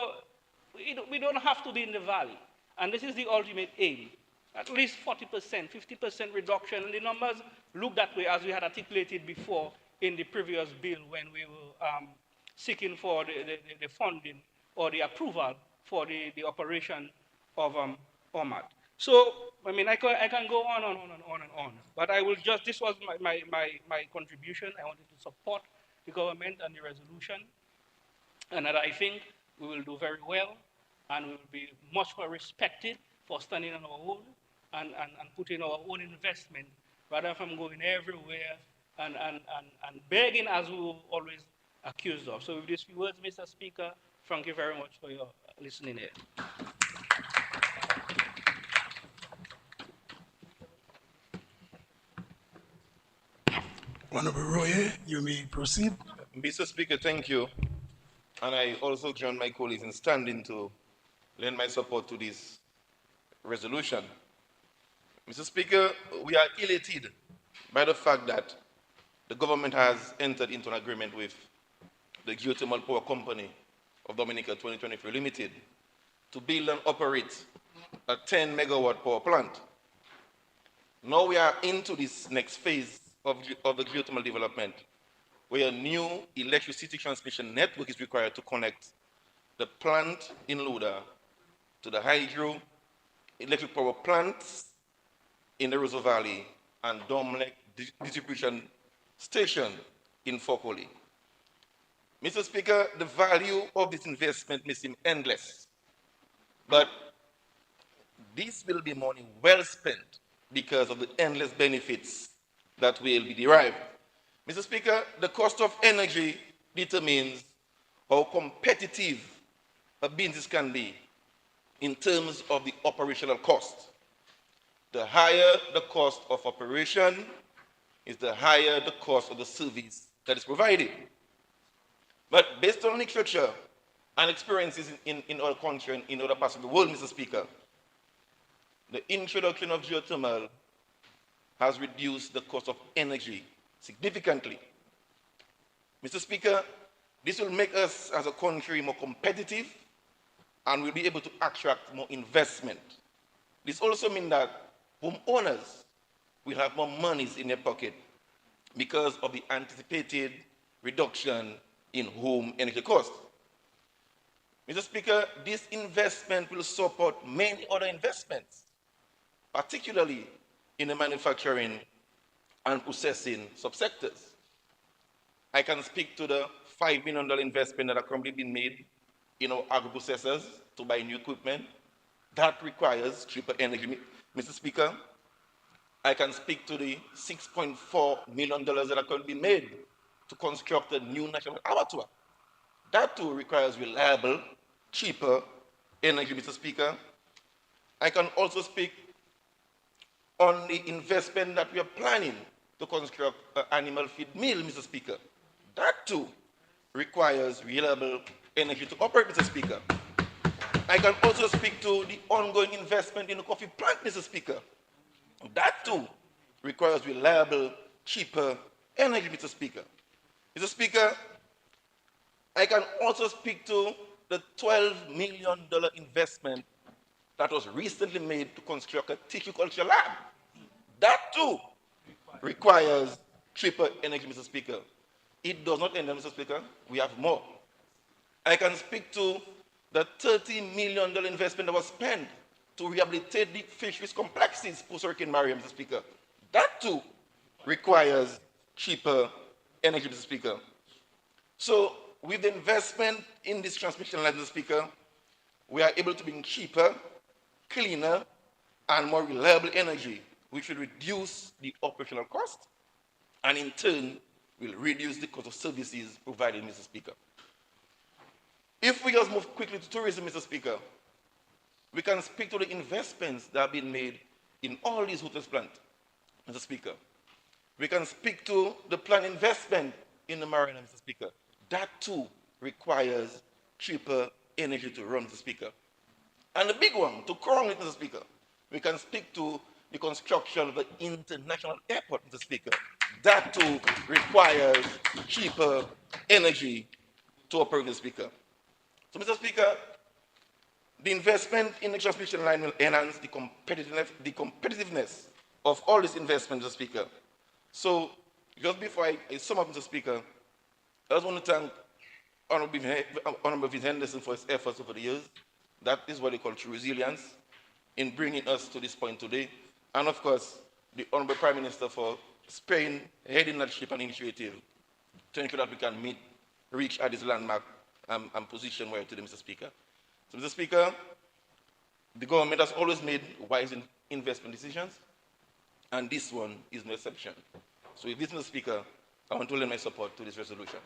we don't have to be in the valley. And this is the ultimate aim. At least 40%, 50% reduction. And the numbers look that way as we had articulated before in the previous bill when we were seeking for the funding or the approval for the operation of OMAD. So, I mean, I can go on and on and on and on. But I will just, this was my contribution. I wanted to support the government and the resolution. And that I think we will do very well and we will be much more respected for standing on our own and putting our own investment rather than going everywhere and begging as we were always accused of. So with these few words, Mr. Speaker, thank you very much for your listening here. Honorable Royer, you may proceed. Mr. Speaker, thank you. And I also join my colleagues in standing to lend my support to this resolution. Mr. Speaker, we are elated by the fact that the government has entered into an agreement with the Geothermal Power Company of Dominica 2023 Limited to build and operate a 10 megawatt power plant. Now we are into this next phase of the geothermal development, where a new electricity transmission network is required to connect the plant in Luda to the hydro electric power plants in the Roseau Valley and Domlec distribution station in Fokoli. Mr. Speaker, the value of this investment may seem endless, but this will be money well spent because of the endless benefits that will be derived. Mr. Speaker, the cost of energy determines how competitive a business can be in terms of the operational cost. The higher the cost of operation is the higher the cost of the service that is provided. But based on literature and experiences in our country and in other parts of the world, Mr. Speaker, the introduction of geothermal has reduced the cost of energy significantly. Mr. Speaker, this will make us as a country more competitive and we'll be able to attract more investment. This also means that homeowners will have more monies in their pocket because of the anticipated reduction in home energy costs. Mr. Speaker, this investment will support many other investments, particularly in the manufacturing and processing subsectors. I can speak to the $5 million investment that are currently being made in our agro-processors to buy new equipment. That requires cheaper energy, Mr. Speaker. I can speak to the $6.4 million that are currently being made to construct a new national abattoir. That too requires reliable, cheaper energy, Mr. Speaker. I can also speak on the investment that we are planning to construct an animal feed mill, Mr. Speaker. That too requires reliable energy to operate, Mr. Speaker. I can also speak to the ongoing investment in the coffee plant, Mr. Speaker. That too requires reliable, cheaper energy, Mr. Speaker. Mr. Speaker, I can also speak to the $12 million investment that was recently made to construct a tissue culture lab. That too requires cheaper energy, Mr. Speaker. It does not end there, Mr. Speaker. We have more. I can speak to the $30 million investment that was spent to rehabilitate the fisheries complexes post-Hurricane Maria, Mr. Speaker. That too requires cheaper energy, Mr. Speaker. So with the investment in this transmission line, Mr. Speaker, we are able to bring cheaper, cleaner, and more reliable energy, which will reduce the operational cost, and in turn, will reduce the cost of services provided, Mr. Speaker. If we just move quickly to tourism, Mr. Speaker, we can speak to the investments that have been made in all these hotels plants, Mr. Speaker. We can speak to the planned investment in the marina, Mr. Speaker. That too requires cheaper energy to run, Mr. Speaker. And the big one, to crown it, Mr. Speaker, we can speak to the construction of the international airport, Mr. Speaker. That too requires cheaper energy to operate, Mr. Speaker. So, Mr. Speaker, the investment in the transmission line will enhance the competitiveness of all this investment, Mr. Speaker. So, just before I sum up, Mr. Speaker, I just want to thank Honorable Vince Henderson for his efforts over the years. That is what they call true resilience in bringing us to this point today. And of course, the Honorable Prime Minister for Spain heading that ship and initiative to ensure that we can reach at this landmark and position where today, Mr. Speaker. So, Mr. Speaker, the government has always made wise investment decisions, and this one is no exception. So with this, Mr. Speaker, I want to lend my support to this resolution.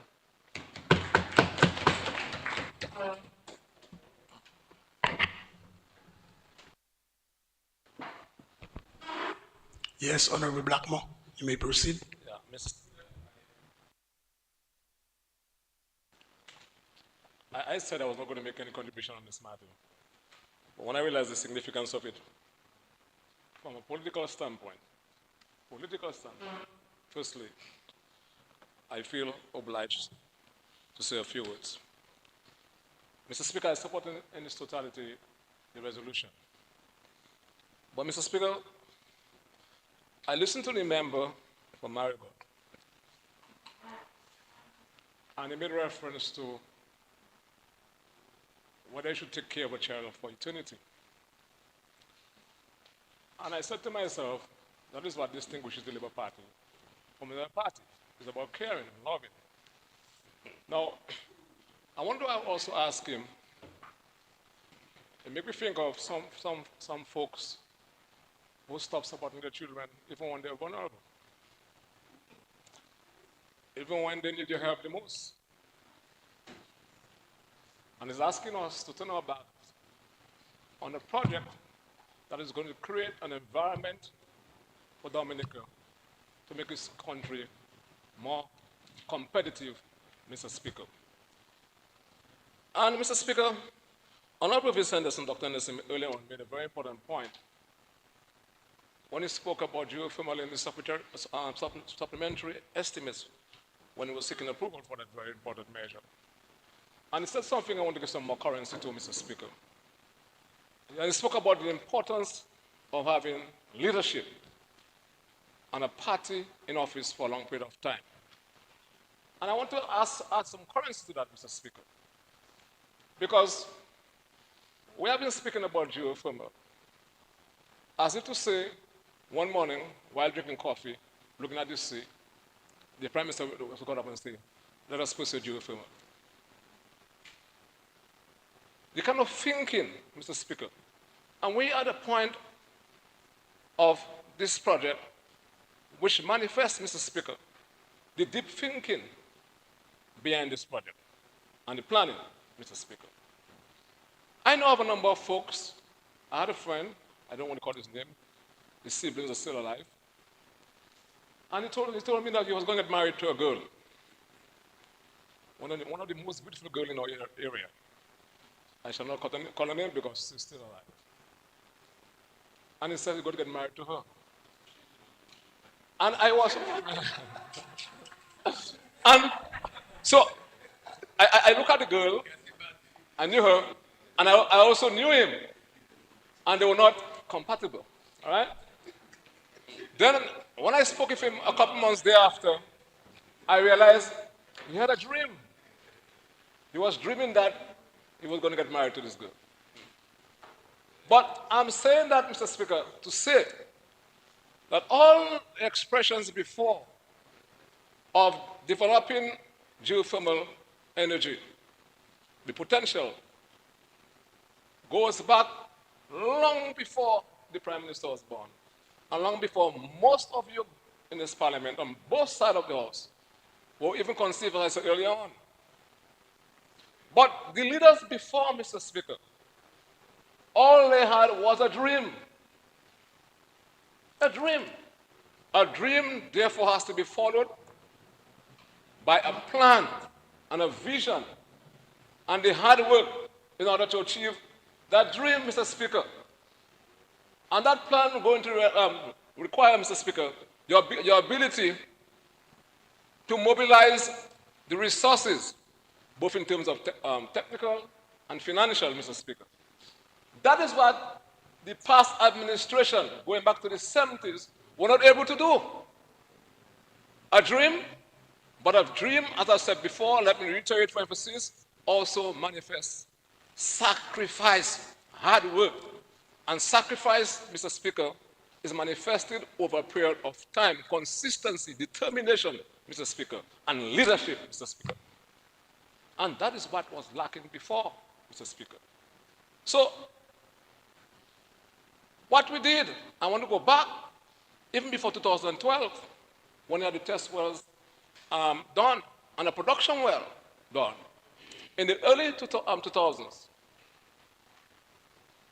Yes, Honorable Blackmore, you may proceed. Yeah, Mr. I said I was not going to make any contribution on this matter. But when I realized the significance of it from a political standpoint, firstly, I feel obliged to say a few words. Mr. Speaker, I support in its totality the resolution. But Mr. Speaker, I listened to the member from Marigot, and he made reference to whether I should take care of a child for eternity. And I said to myself, that is what distinguishes the Labour Party from the other parties. It's about caring and loving. Now, I want to also ask him, it made me think of some folks who stop supporting their children even when they're vulnerable, even when they need your help the most. And he's asking us to turn our backs on a project that is going to create an environment for Dominica to make this country more competitive, Mr. Speaker. And Mr. Speaker, Honorable Professor Anderson, Dr. Anderson earlier on made a very important point when he spoke about geothermal in the supplementary estimates when he was seeking approval for that very important measure. And he said something I want to give some more currency to, Mr. Speaker. And he spoke about the importance of having leadership and a party in office for a long period of time. And I want to add some currency to that, Mr. Speaker. Because we have been speaking about geothermal, as if to say, one morning, while drinking coffee, looking at the sea, the Prime Minister got up and said, let us pursue geothermal. The kind of thinking, Mr. Speaker, and we are at the point of this project which manifests, Mr. Speaker, the deep thinking behind this project and the planning, Mr. Speaker. I know of a number of folks. I had a friend, I don't want to call his name, his siblings are still alive, and he told me that he was going to get married to a girl, one of the most beautiful girls in our area. I shall not call her name because she's still alive. And he said he's going to get married to her. And I was, and so I look at the girl, I knew her, and I also knew him, and they were not compatible, all right? Then when I spoke with him a couple months thereafter, I realized he had a dream. He was dreaming that he was going to get married to this girl. But I'm saying that, Mr. Speaker, to say that all expressions before of developing geothermal energy, the potential, goes back long before the Prime Minister was born, and long before most of you in this Parliament, on both sides of the House, were even conceived, as I said earlier on. But the leaders before, Mr. Speaker, all they had was a dream. A dream. A dream, therefore, has to be followed by a plan and a vision and the hard work in order to achieve that dream, Mr. Speaker. And that plan is going to require, Mr. Speaker, your ability to mobilize the resources, both in terms of technical and financial, Mr. Speaker. That is what the past administration, going back to the 70s, were not able to do. A dream, but a dream, as I said before, let me reiterate for emphasis, also manifests sacrifice, hard work. And sacrifice, Mr. Speaker, is manifested over a period of time, consistency, determination, Mr. Speaker, and leadership, Mr. Speaker. And that is what was lacking before, Mr. Speaker. So, what we did, I want to go back, even before 2012, when we had the test wells done and a production well done. In the early 2000s,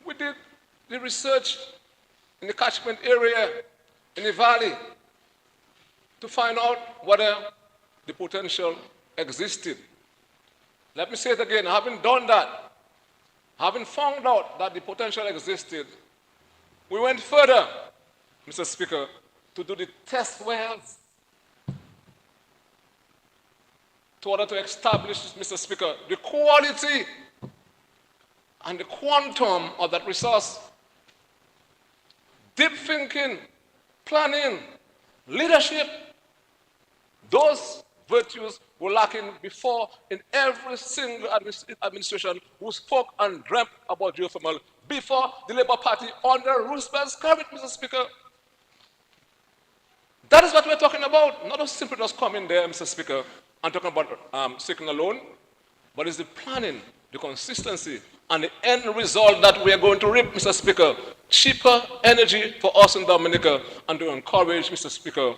we did the research in the catchment area, in the valley, to find out whether the potential existed. Let me say it again, having done that, having found out that the potential existed, we went further, Mr. Speaker, to do the test wells in order to establish, Mr. Speaker, the quality and the quantum of that resource. Deep thinking, planning, leadership, those virtues were lacking before in every single administration who spoke and dreamt about geothermal before the Labour Party under Roosevelt's cabinet, Mr. Speaker. That is what we're talking about. Not just simply just coming there, Mr. Speaker, and talking about seeking a loan, but it's the planning, the consistency, and the end result that we are going to reap, Mr. Speaker. Cheaper energy for us in Dominica, and to encourage, Mr. Speaker,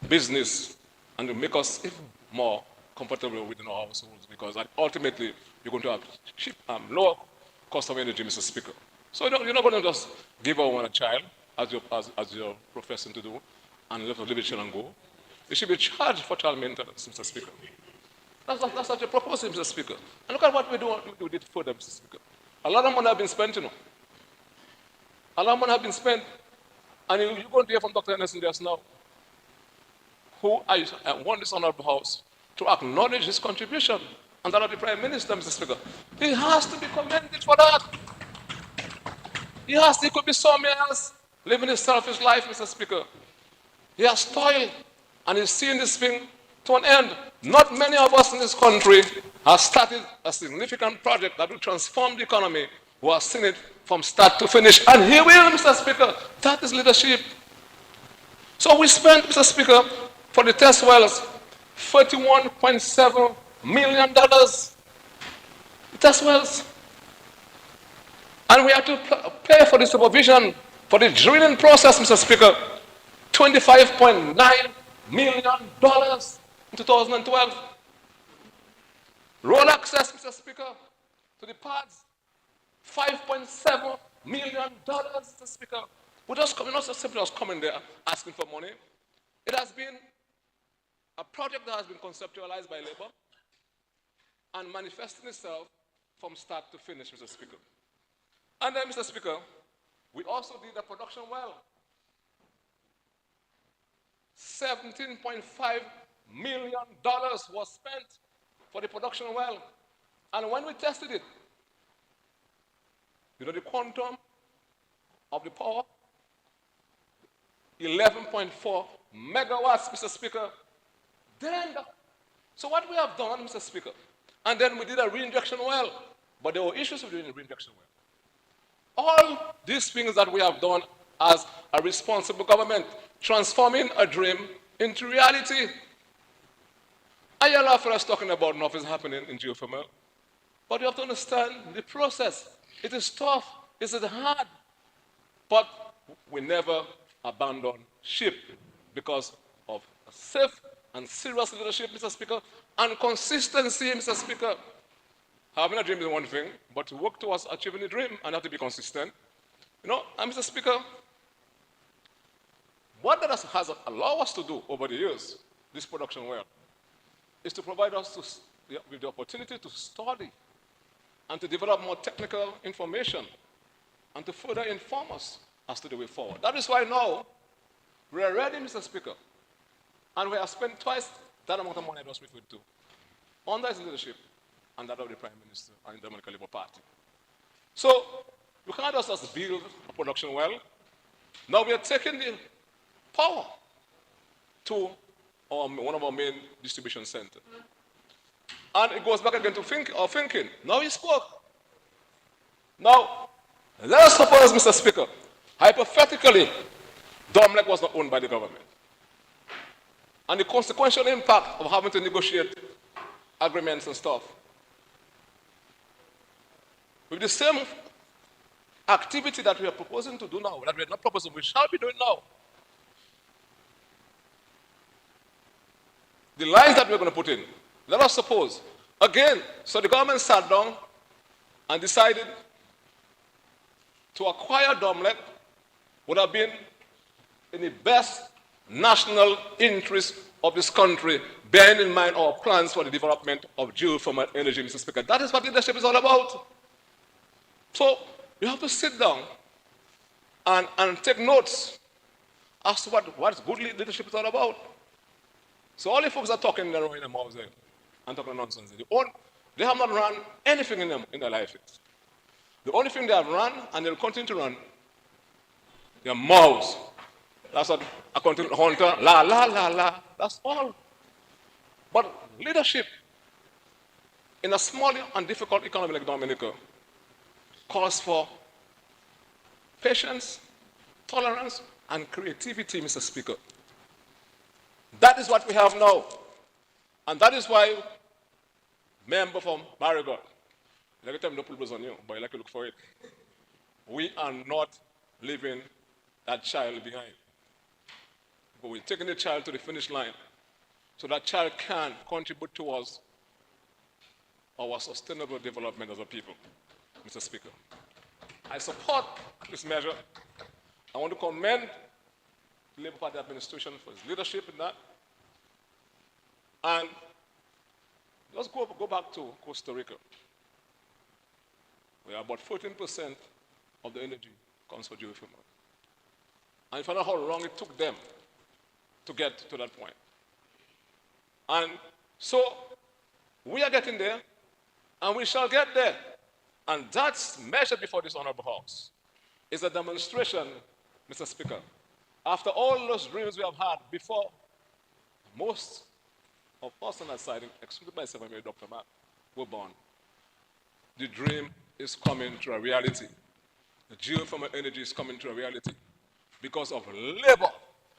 business, and to make us even more comfortable within our households, because ultimately you're going to have cheap, lower cost of energy, Mr. Speaker. So you're not going to just give our one a child, as you're professing to do, and let leave it and go. You should be charged for child maintenance, Mr. Speaker. That's what you're proposing, Mr. Speaker. And look at what we did further, Mr. Speaker. A lot of money have been spent, you know. A lot of money have been spent. And you're going to hear from Dr. Anderson just now, who I want this honorable House to acknowledge his contribution, and that of the Prime Minister, Mr. Speaker. He has to be commended for that. He could be somewhere else, living his selfish life, Mr. Speaker. He has toiled, and he's seen this thing to an end. Not many of us in this country have started a significant project that will transform the economy, who have seen it from start to finish. And he will, Mr. Speaker. That is leadership. So we spent, Mr. Speaker, for the test wells, $31.7 million. The test wells. And we had to pay for the supervision, for the drilling process, Mr. Speaker, $25.9 million in 2012. Road access, Mr. Speaker, to the pads, $5.7 million, Mr. Speaker. We're not so simply just coming there asking for money. It has been a project that has been conceptualized by Labour and manifesting itself from start to finish, Mr. Speaker. And then, Mr. Speaker, we also did a production well. $17.5 million was spent for the production well. And when we tested it, you know the quantum of the power? 11.4 megawatts, Mr. Speaker. So what we have done, Mr. Speaker, and then we did a reinjection well, but there were issues with doing a reinjection well. All these things that we have done as a responsible government, transforming a dream into reality. I hear a lot of us talking about nothing is happening in geothermal, but you have to understand the process. It is tough, it is hard, but we never abandon ship because of a safe and serious leadership, Mr. Speaker, and consistency, Mr. Speaker. Having a dream is one thing, but to work towards achieving the dream and have to be consistent. You know, and Mr. Speaker, what that has allowed us to do over the years, this production well, is to provide us with the opportunity to study and to develop more technical information and to further inform us as to the way forward. That is why now we are ready, Mr. Speaker, and we have spent twice that amount of money that was with to under his leadership and that of the Prime Minister and the Dominican Labour Party. So we can't just build a production well. Now we are taking the power to one of our main distribution centers. And it goes back again to thinking. Now he spoke. Now, let us suppose, Mr. Speaker, hypothetically, Dominica was not owned by the government. And the consequential impact of having to negotiate agreements and stuff. With the same activity that we are proposing to do now, that we are not proposing, we shall be doing now. The lines that we're going to put in, let us suppose, again, so the government sat down and decided to acquire Domlec would have been in the best national interest of this country, bearing in mind our plans for the development of geothermal energy, Mr. Speaker. That is what leadership is all about. So you have to sit down and take notes as to what good leadership is all about. So all the folks are talking there in their mouths there and talking nonsense. They have not run anything in their life. The only thing they have run and they'll continue to run, their mouths. That's what according to Hunter, la la la la. That's all. But leadership in a small and difficult economy like Dominica calls for patience, tolerance, and creativity, Mr. Speaker. That is what we have now. And that is why member from Marigot, every time no pull was on you, but you like to look for it. We are not leaving that child behind. But we're taking the child to the finish line so that child can contribute towards our sustainable development as a people, Mr. Speaker. I support this measure. I want to commend the Labour Party administration for its leadership in that. And let's go back to Costa Rica, where about 14% of the energy comes from geothermal. And find out how long it took them to get to that point. And so we are getting there, and we shall get there. And that's measured before this honorable House. Is a demonstration, Mr. Speaker. After all those dreams we have had before, most of us on that side, excluding myself and Dr. Matt, were born. The dream is coming to a reality. The geothermal energy is coming to a reality because of labor,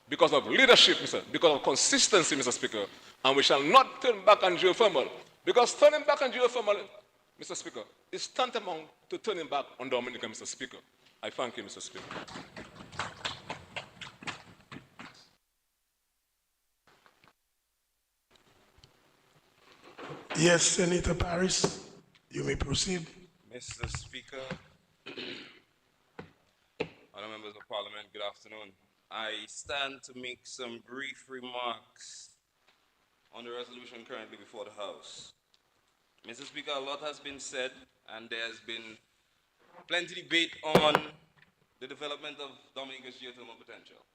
because of leadership, because of consistency, Mr. Speaker. And we shall not turn back on geothermal, because turning back on geothermal, Mr. Speaker, is tantamount to turning back on Dominica, Mr. Speaker. I thank you, Mr. Speaker. Yes, Senator Paris, you may proceed. Mr. Speaker, other members of Parliament, good afternoon. I stand to make some brief remarks on the resolution currently before the House. Mr. Speaker, a lot has been said, and there's been plenty debate on the development of Dominica's geothermal potential.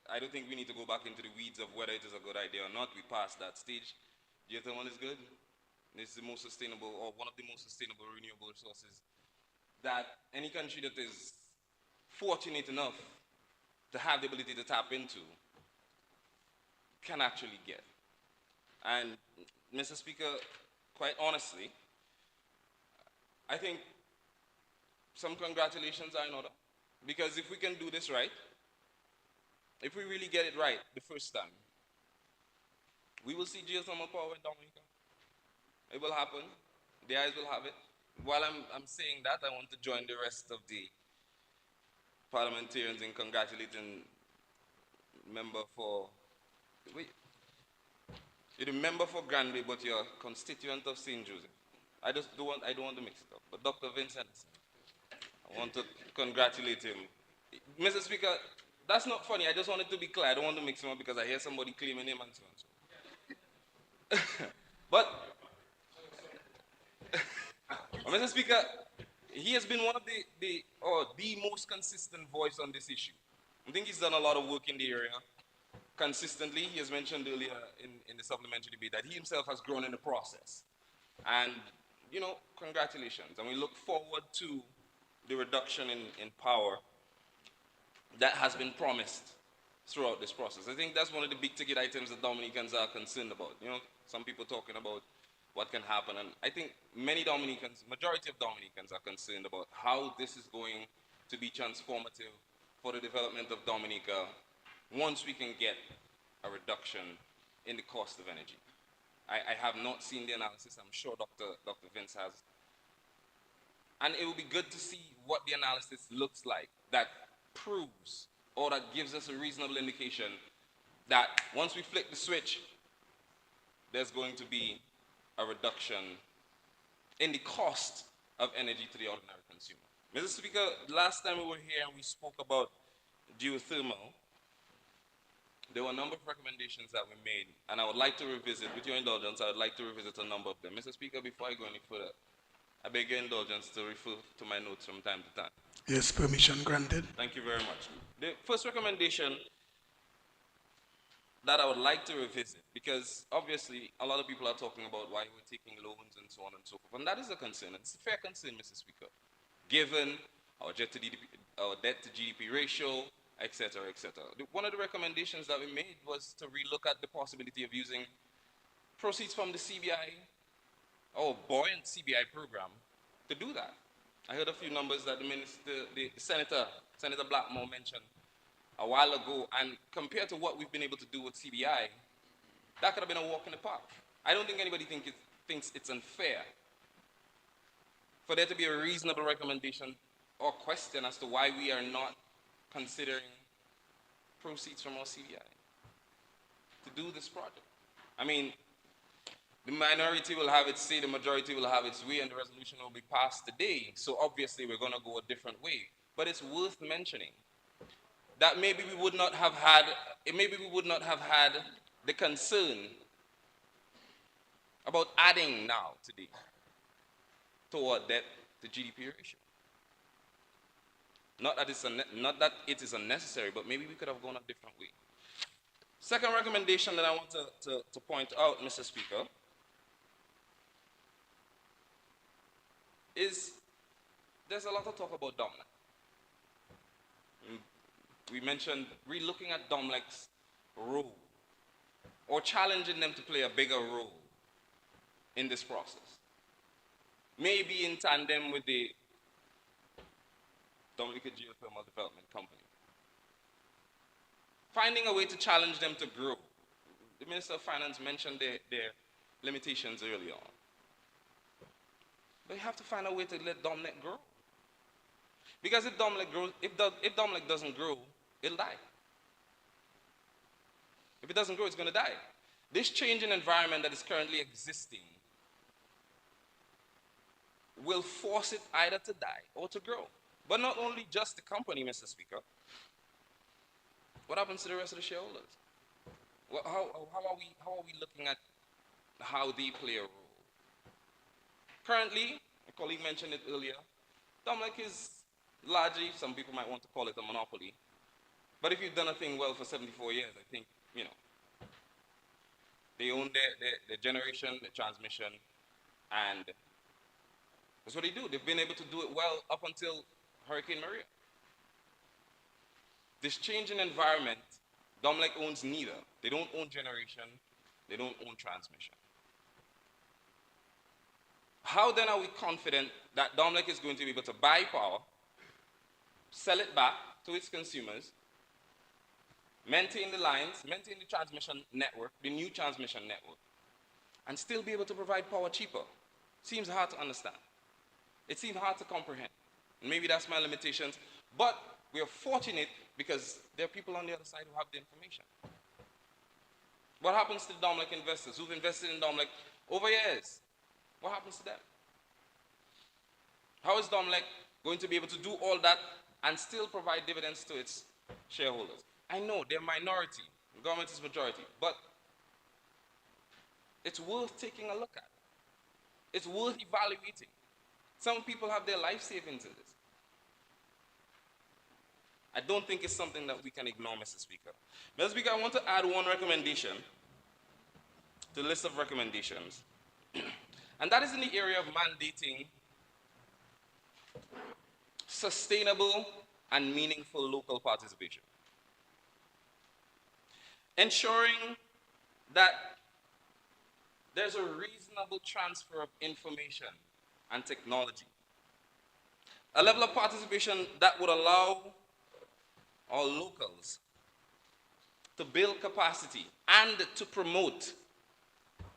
I don't think we need to go back into the weeds of whether it is a good idea or not. We passed that stage. Geothermal is good. This is the most sustainable, or one of the most sustainable renewable resources that any country that is fortunate enough to have the ability to tap into can actually get. And Mr. Speaker, quite honestly, I think some congratulations are in order. Because if we can do this right, if we really get it right the first time, we will see geothermal power in Dominica. It will happen. The eyes will have it. While I'm saying that, I want to join the rest of the parliamentarians in congratulating member for, wait, you're the member for Granby, but you're a constituent of St. Joseph. I don't want to mix it up. But Dr. Vincent, I want to congratulate him. Mr. Speaker, that's not funny. I just wanted to be clear. I don't want to mix him up because I hear somebody claiming him and so on. But, Mr. Speaker, he has been one of the most consistent voice on this issue. I think he's done a lot of work in the area. Consistently, he has mentioned earlier in the supplementary debate that he himself has grown in the process. And, you know, congratulations. And we look forward to the reduction in power that has been promised throughout this process. I think that's one of the big ticket items that Dominicans are concerned about. You know, some people talking about what can happen. And I think many Dominicans, majority of Dominicans are concerned about how this is going to be transformative for the development of Dominica once we can get a reduction in the cost of energy. I have not seen the analysis. I'm sure Dr. Vince has. And it will be good to see what the analysis looks like that proves or that gives us a reasonable indication that once we flick the switch, there's going to be a reduction in the cost of energy to the ordinary consumer. Mr. Speaker, last time we were here and we spoke about geothermal, there were a number of recommendations that we made, and I would like to revisit, with your indulgence, I would like to revisit a number of them. Mr. Speaker, before I go any further, I beg your indulgence to refer to my notes from time to time. Yes, permission granted. Thank you very much. The first recommendation that I would like to revisit, because obviously a lot of people are talking about why we're taking loans and so on and so forth, and that is a concern. It's a fair concern, Mr. Speaker, given our debt to GDP ratio, etc., etc. One of the recommendations that we made was to relook at the possibility of using proceeds from the CBI or buoyant CBI program to do that. I heard a few numbers that the Senator Blackmore mentioned a while ago, and compared to what we've been able to do with CBI, that could have been a walk in the park. I don't think anybody thinks it's unfair for there to be a reasonable recommendation or question as to why we are not considering proceeds from our CBI to do this project. I mean, the minority will have its say, the majority will have its way, and the resolution will be passed today. So obviously we're going to go a different way. But it's worth mentioning that maybe we would not have had the concern about adding now today to our debt to GDP ratio. Not that it is unnecessary, but maybe we could have gone a different way. Second recommendation that I want to point out, Mr. Speaker, is there's a lot of talk about Dominic. We mentioned relooking at Dominic's role or challenging them to play a bigger role in this process. Maybe in tandem with the Dominica Geothermal Development Company. Finding a way to challenge them to grow. The Minister of Finance mentioned their limitations early on. But you have to find a way to let Dominic grow. Because if Dominic doesn't grow, it'll die. If it doesn't grow, it's going to die. This changing environment that is currently existing will force it either to die or to grow. But not only just the company, Mr. Speaker. What happens to the rest of the shareholders? How are we looking at how they play a role? Currently, a colleague mentioned it earlier, Dominic is largely, some people might want to call it a monopoly. But if you've done a thing well for 74 years, I think, they own their generation, their transmission, and that's what they do. They've been able to do it well up until Hurricane Maria. This changing environment, Dominic owns neither. They don't own generation, they don't own transmission. How then are we confident that Dominic is going to be able to buy power, sell it back to its consumers, maintain the lines, maintain the transmission network, the new transmission network, and still be able to provide power cheaper? Seems hard to understand. It seems hard to comprehend. And maybe that's my limitations, but we are fortunate because there are people on the other side who have the information. What happens to the Dominic investors who've invested in Dominic over years? What happens to them? How is Dominic going to be able to do all that and still provide dividends to its shareholders? I know they're minority, the government is majority, but it's worth taking a look at. It's worth evaluating. Some people have their life savings in this. I don't think it's something that we can ignore, Mr. Speaker. Mr. Speaker, I want to add one recommendation to the list of recommendations, and that is in the area of mandating sustainable and meaningful local participation. Ensuring that there's a reasonable transfer of information and technology. A level of participation that would allow our locals to build capacity and to promote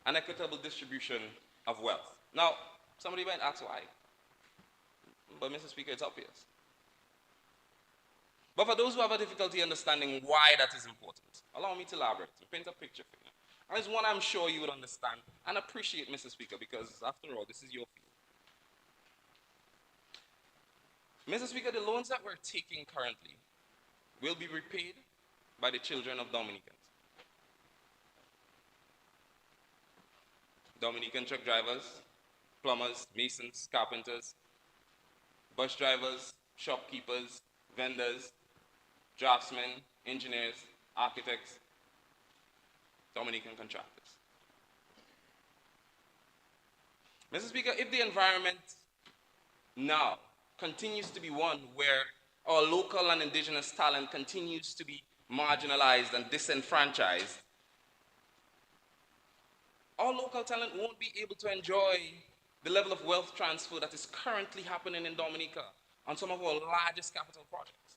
an equitable distribution of wealth. Now, somebody might ask why, but Mr. Speaker, it's obvious. But for those who have a difficulty understanding why that is important, allow me to elaborate and paint a picture for you. And it's one I'm sure you would understand and appreciate, Mr. Speaker, because after all, this is your field. Mr. Speaker, the loans that we're taking currently will be repaid by the children of Dominicans. Dominican truck drivers, plumbers, masons, carpenters, bus drivers, shopkeepers, vendors, draftsmen, engineers, architects, Dominican contractors. Mr. Speaker, if the environment now continues to be one where our local and indigenous talent continues to be marginalized and disenfranchised, our local talent won't be able to enjoy the level of wealth transfer that is currently happening in Dominica on some of our largest capital projects.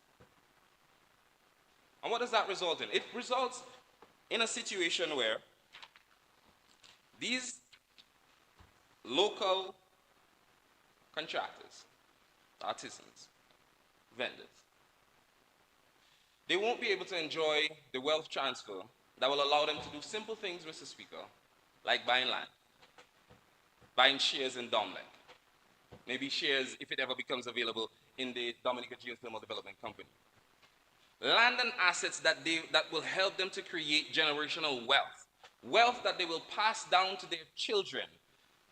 And what does that result in? It results in a situation where these local contractors, artisans, vendors, they won't be able to enjoy the wealth transfer that will allow them to do simple things, Mr. Speaker, like buying land, buying shares in Domlec, maybe shares, if it ever becomes available, in the Dominica Geothermal Development Company. Land and assets that will help them to create generational wealth, wealth that they will pass down to their children,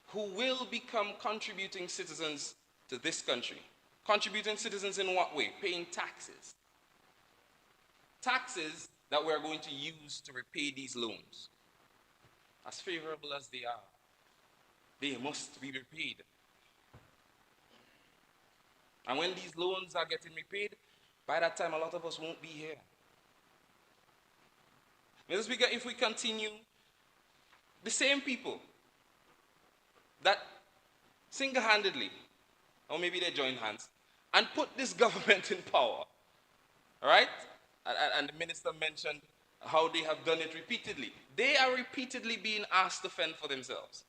who will become contributing citizens to this country. Contributing citizens in what way? Paying taxes. Taxes that we're going to use to repay these loans. As favorable as they are, they must be repaid. And when these loans are getting repaid, by that time a lot of us won't be here. Mr. Speaker, if we continue, the same people that single-handedly, or maybe they join hands, and put this government in power, all right? And the minister mentioned how they have done it repeatedly. They are repeatedly being asked to fend for themselves.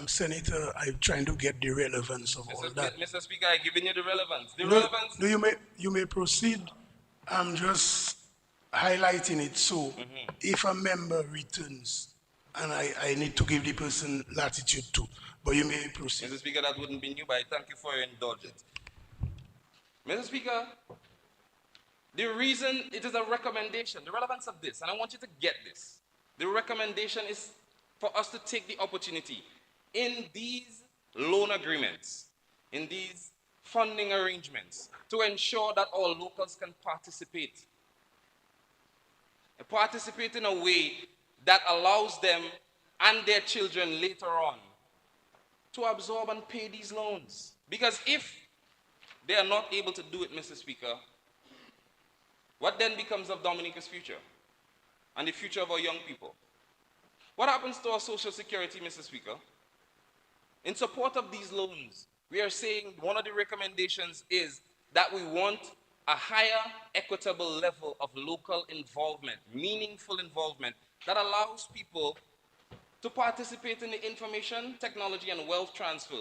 Senator, I'm trying to get the relevance of all that. Mr. Speaker, I'm giving you the relevance. No, you may proceed. I'm just highlighting it so if a member returns and I need to give the person latitude too, but you may proceed. Mr. Speaker, that wouldn't be new, but I thank you for your indulgence. Mr. Speaker, the reason it is a recommendation, the relevance of this, and I want you to get this. The recommendation is for us to take the opportunity in these loan agreements, in these funding arrangements, to ensure that our locals can participate. Participate in a way that allows them and their children later on to absorb and pay these loans. Because if they are not able to do it, Mr. Speaker, what then becomes of Dominica's future and the future of our young people? What happens to our social security, Mr. Speaker? In support of these loans, we are saying one of the recommendations is that we want a higher equitable level of local involvement, meaningful involvement, that allows people to participate in the information, technology, and wealth transfer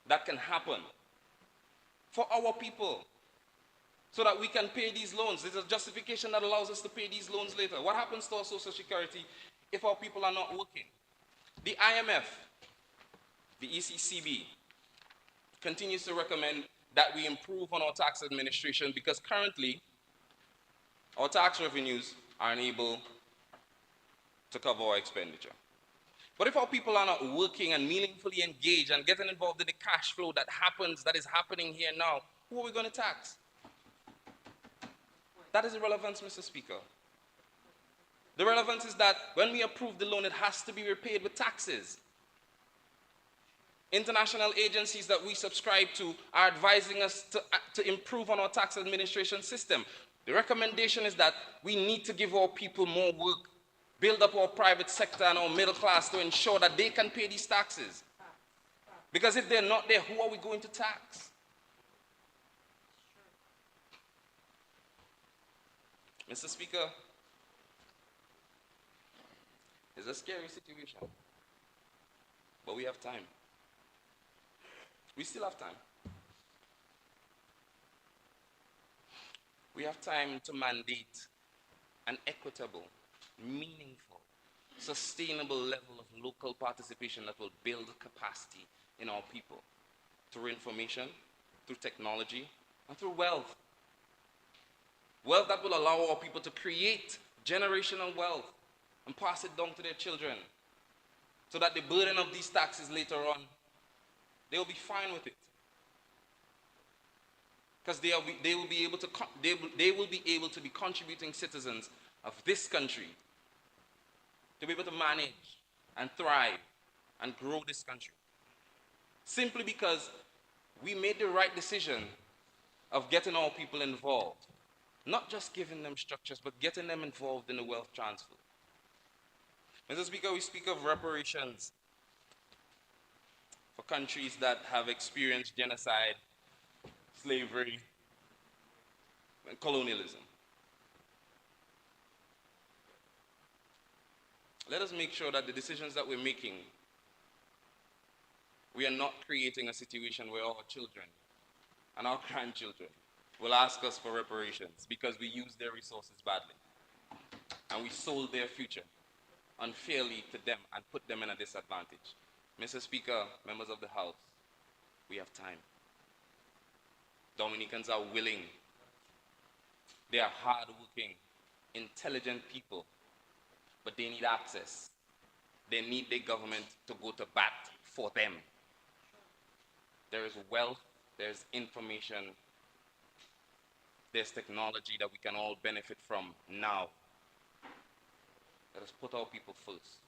that can happen for our people, so that we can pay these loans. There's a justification that allows us to pay these loans later. What happens to our social security if our people are not working? The IMF, the ECCB, continues to recommend that we improve on our tax administration, because currently our tax revenues are unable to cover our expenditure. But if our people are not working and meaningfully engaged and getting involved in the cash flow that is happening here now, who are we going to tax? That is the relevance, Mr. Speaker. The relevance is that when we approve the loan, it has to be repaid with taxes. International agencies that we subscribe to are advising us to improve on our tax administration system. The recommendation is that we need to give our people more work, build up our private sector and our middle class to ensure that they can pay these taxes. Because if they're not there, who are we going to tax? Mr. Speaker, it's a scary situation, but we have time. We still have time. We have time to mandate an equitable, meaningful, sustainable level of local participation that will build capacity in our people through information, through technology, and through wealth. Wealth that will allow our people to create generational wealth and pass it down to their children, so that the burden of these taxes later on, they'll be fine with it. Because they will be able to be contributing citizens of this country to be able to manage and thrive and grow this country. Simply because we made the right decision of getting our people involved. Not just giving them structures, but getting them involved in the wealth transfer. Mr. Speaker, we speak of reparations for countries that have experienced genocide, slavery, and colonialism. Let us make sure that the decisions that we're making, we are not creating a situation where our children and our grandchildren will ask us for reparations because we used their resources badly and we sold their future unfairly to them and put them in a disadvantage. Mr. Speaker, members of the House, we have time. Dominicans are willing. They are hardworking, intelligent people, but they need access. They need their government to go to bat for them. There is wealth, there's information, there's technology that we can all benefit from now. Let us put our people first,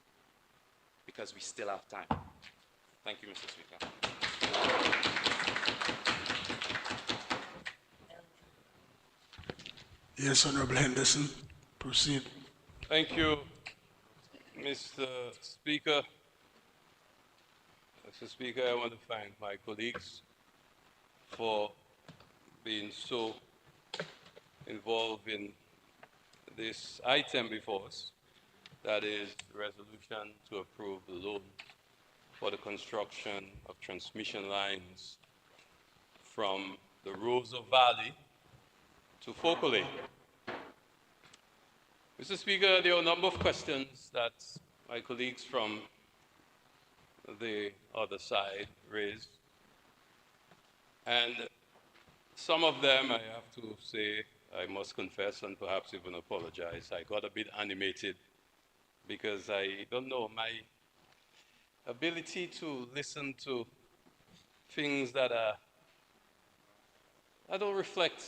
because we still have time. Thank you, Mr. Speaker. Yes, Honorable Henderson, proceed. Thank you, Mr. Speaker. Mr. Speaker, I want to thank my colleagues for being so involved in this item before us, that is the resolution to approve the loan for the construction of transmission lines from the Rosa Valley to Focally. Mr. Speaker, there are a number of questions that my colleagues from the other side raised. And some of them, I have to say, I must confess and perhaps even apologize, I got a bit animated because I don't know, my ability to listen to things that don't reflect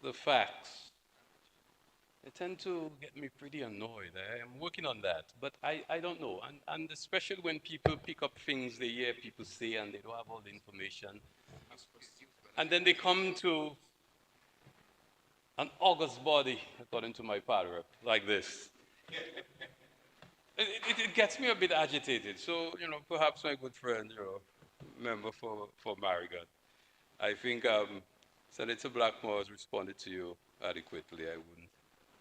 the facts, they tend to get me pretty annoyed. I'm working on that, but I don't know. And especially when people pick up things they hear people say and they don't have all the information. And then they come to an august body, according to my power, like this. It gets me a bit agitated. So, perhaps my good friend, member for Marigot, I think Senator Blackmore has responded to you adequately.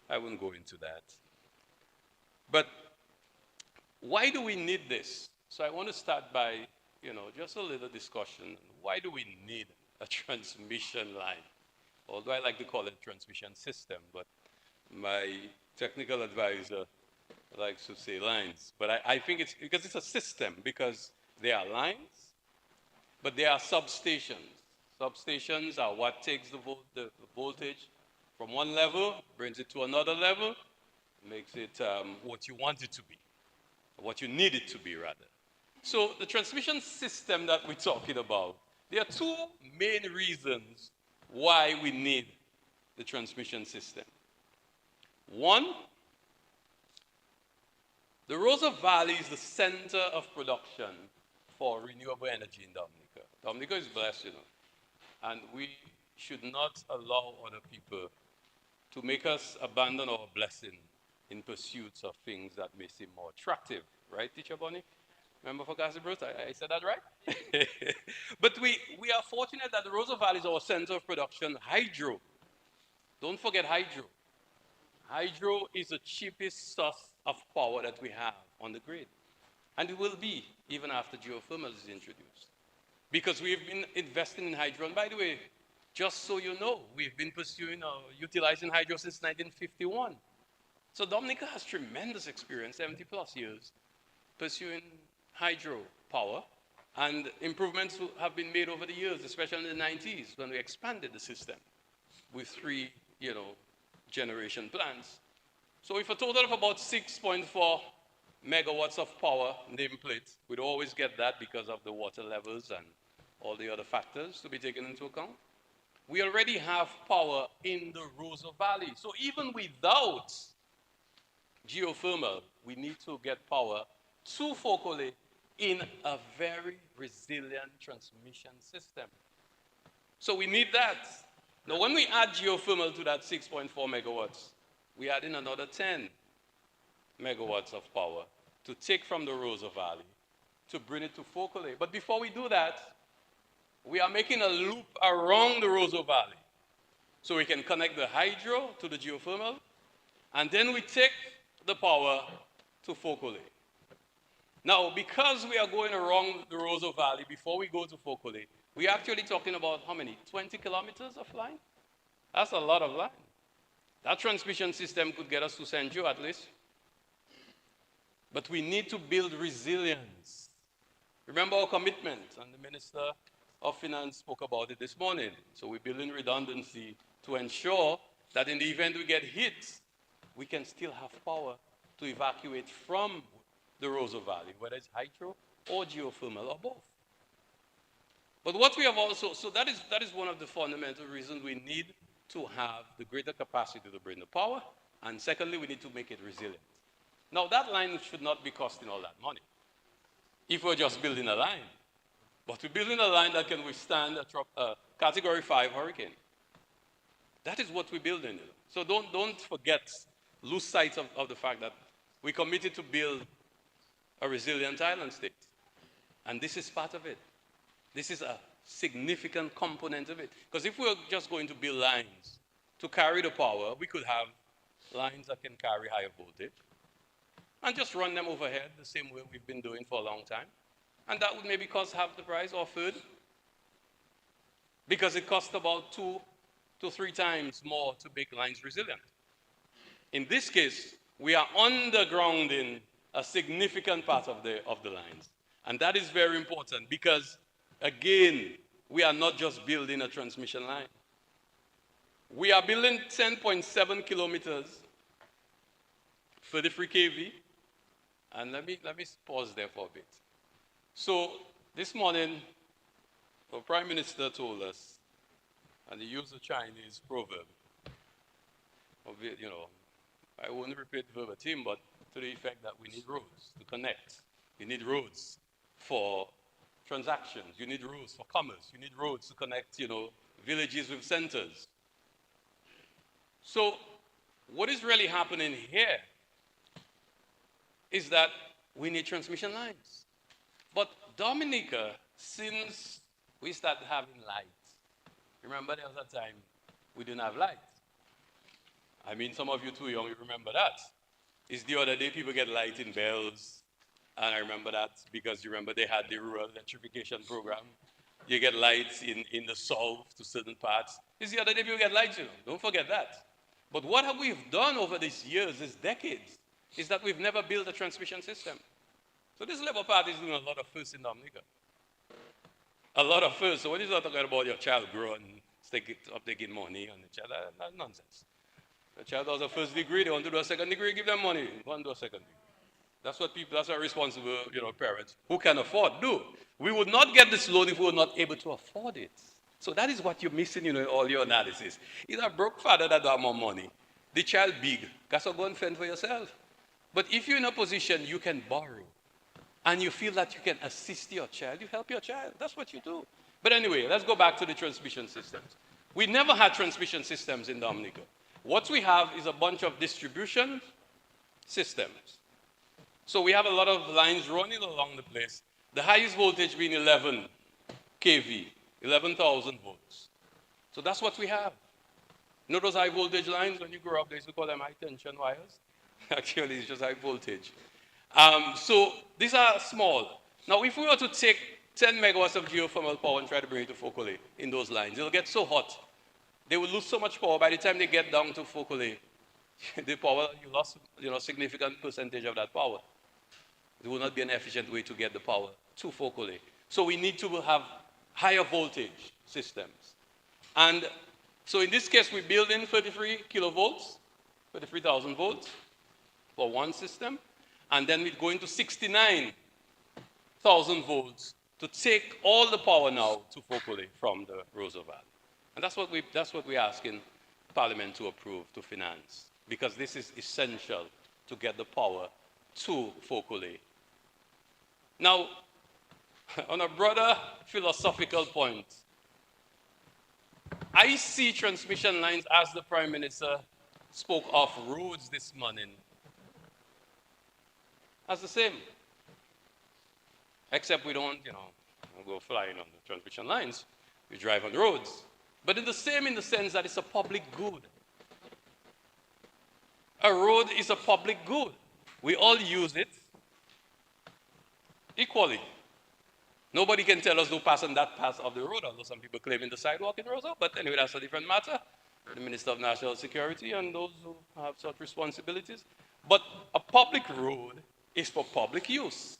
I wouldn't go into that. But why do we need this? So I want to start by, just a little discussion. Why do we need a transmission line? Although I like to call it a transmission system, but my technical advisor likes to say lines. But I think it's because it's a system, because there are lines, but there are substations. Substations are what takes the voltage from one level, brings it to another level, makes it what you want it to be, what you need it to be, rather. So the transmission system that we're talking about, there are two main reasons why we need the transmission system. One, the Rosa Valley is the center of production for renewable energy in Dominica. Dominica is blessed, and we should not allow other people to make us abandon our blessing in pursuits of things that may seem more attractive. Right, Teacher Bonnie? Remember for Gassy Bruce? I said that right? But we are fortunate that the Rosa Valley is our center of production. Hydro. Don't forget hydro. Hydro is the cheapest source of power that we have on the grid. And it will be, even after geothermal is introduced. Because we've been investing in hydro. And by the way, just so you know, we've been pursuing utilizing hydro since 1951. So Dominica has tremendous experience, 70 plus years, pursuing hydro power. And improvements have been made over the years, especially in the 90s, when we expanded the system with 3, generation plants. So with a total of about 6.4 megawatts of power nameplate. We'd always get that because of the water levels and all the other factors to be taken into account. We already have power in the Rosa Valley. So even without geothermal, we need to get power to Focole in a very resilient transmission system. So we need that. Now, when we add geothermal to that 6.4 megawatts, we add in another 10 megawatts of power to take from the Rosa Valley to bring it to Focole. But before we do that, we are making a loop around the Rosa Valley. So we can connect the hydro to the geothermal, and then we take the power to Focole. Now, because we are going around the Rosa Valley before we go to Focole, we're actually talking about how many? 20 kilometers of line? That's a lot of line. That transmission system could get us to St. Joe at least. But we need to build resilience. Remember our commitment, and the Minister of Finance spoke about it this morning. So we're building redundancy to ensure that in the event we get hit, we can still have power to evacuate from the Rosa Valley, whether it's hydro or geothermal or both. But what we have also, so that is one of the fundamental reasons we need to have the greater capacity to bring the power, and secondly, we need to make it resilient. Now, that line should not be costing all that money if we're just building a line. But we're building a line that can withstand a Category 5 hurricane. That is what we're building. So don't forget, lose sight of the fact that we committed to build a resilient island state. And this is part of it. This is a significant component of it. Because if we're just going to build lines to carry the power, we could have lines that can carry higher voltage and just run them overhead the same way we've been doing for a long time. And that would maybe cost half the price or a third, because it costs about 2 to 3 times more to make lines resilient. In this case, we are undergrounding a significant part of the lines. And that is very important because, again, we are not just building a transmission line. We are building 10.7 kilometers, 33 kV. And let me pause there for a bit. So this morning, the Prime Minister told us, and he used a Chinese proverb, I won't repeat verbatim, but to the effect that we need roads to connect. You need roads for transactions. You need roads for commerce. You need roads to connect, villages with centers. So what is really happening here is that we need transmission lines. But Dominica, since we started having light, remember there was a time we didn't have light. I mean, some of you too young, you remember that. It's the other day people get light in Bells, and I remember that because you remember they had the rural electrification program. You get lights in the south to certain parts. It's the other day people get lights, Don't forget that. But what have we done over these years, these decades, is that we've never built a transmission system. So this Labour Party is doing a lot of firsts in Dominica. A lot of firsts. So when you start talking about your child growing, taking money on the child, that's nonsense. The child does a first degree, they want to do a second degree, give them money, go and do a second degree. That's what our responsible, parents who can afford do. We would not get this loan if we were not able to afford it. So that is what you're missing, in all your analysis. It's a broke father that has more money. The child big, so go and fend for yourself. But if you're in a position you can borrow, and you feel that you can assist your child, you help your child. That's what you do. But anyway, let's go back to the transmission systems. We never had transmission systems in Dominica. What we have is a bunch of distribution systems. So we have a lot of lines running along the place. The highest voltage being 11 kV, 11,000 volts. So that's what we have. Those high voltage lines, when you grow up, they used to call them high tension wires. Actually, it's just high voltage. So these are small. Now, if we were to take 10 megawatts of geothermal power and try to bring it to Focole in those lines, it'll get so hot. They will lose so much power. By the time they get down to Focole, the power, you lost significant percentage of that power. It will not be an efficient way to get the power to Focole. So we need to have higher voltage systems. And so in this case, we build in 33 kilovolts, 33,000 volts for one system. and then we're going to 69,000 volts to take all the power now to Focole from the Rosa Valley. And that's what we're asking Parliament to approve, to finance, because this is essential to get the power to Focole. Now, on a broader philosophical point, I see transmission lines, as the Prime Minister spoke of roads this morning, as the same. Except we don't, go flying on the transmission lines. We drive on roads. But it's the same in the sense that it's a public good. A road is a public good. We all use it equally. Nobody can tell us to pass on that part of the road, although some people claiming the sidewalk in Rosa. But anyway, that's a different matter. The Minister of National Security and those who have such responsibilities. But a public road is for public use.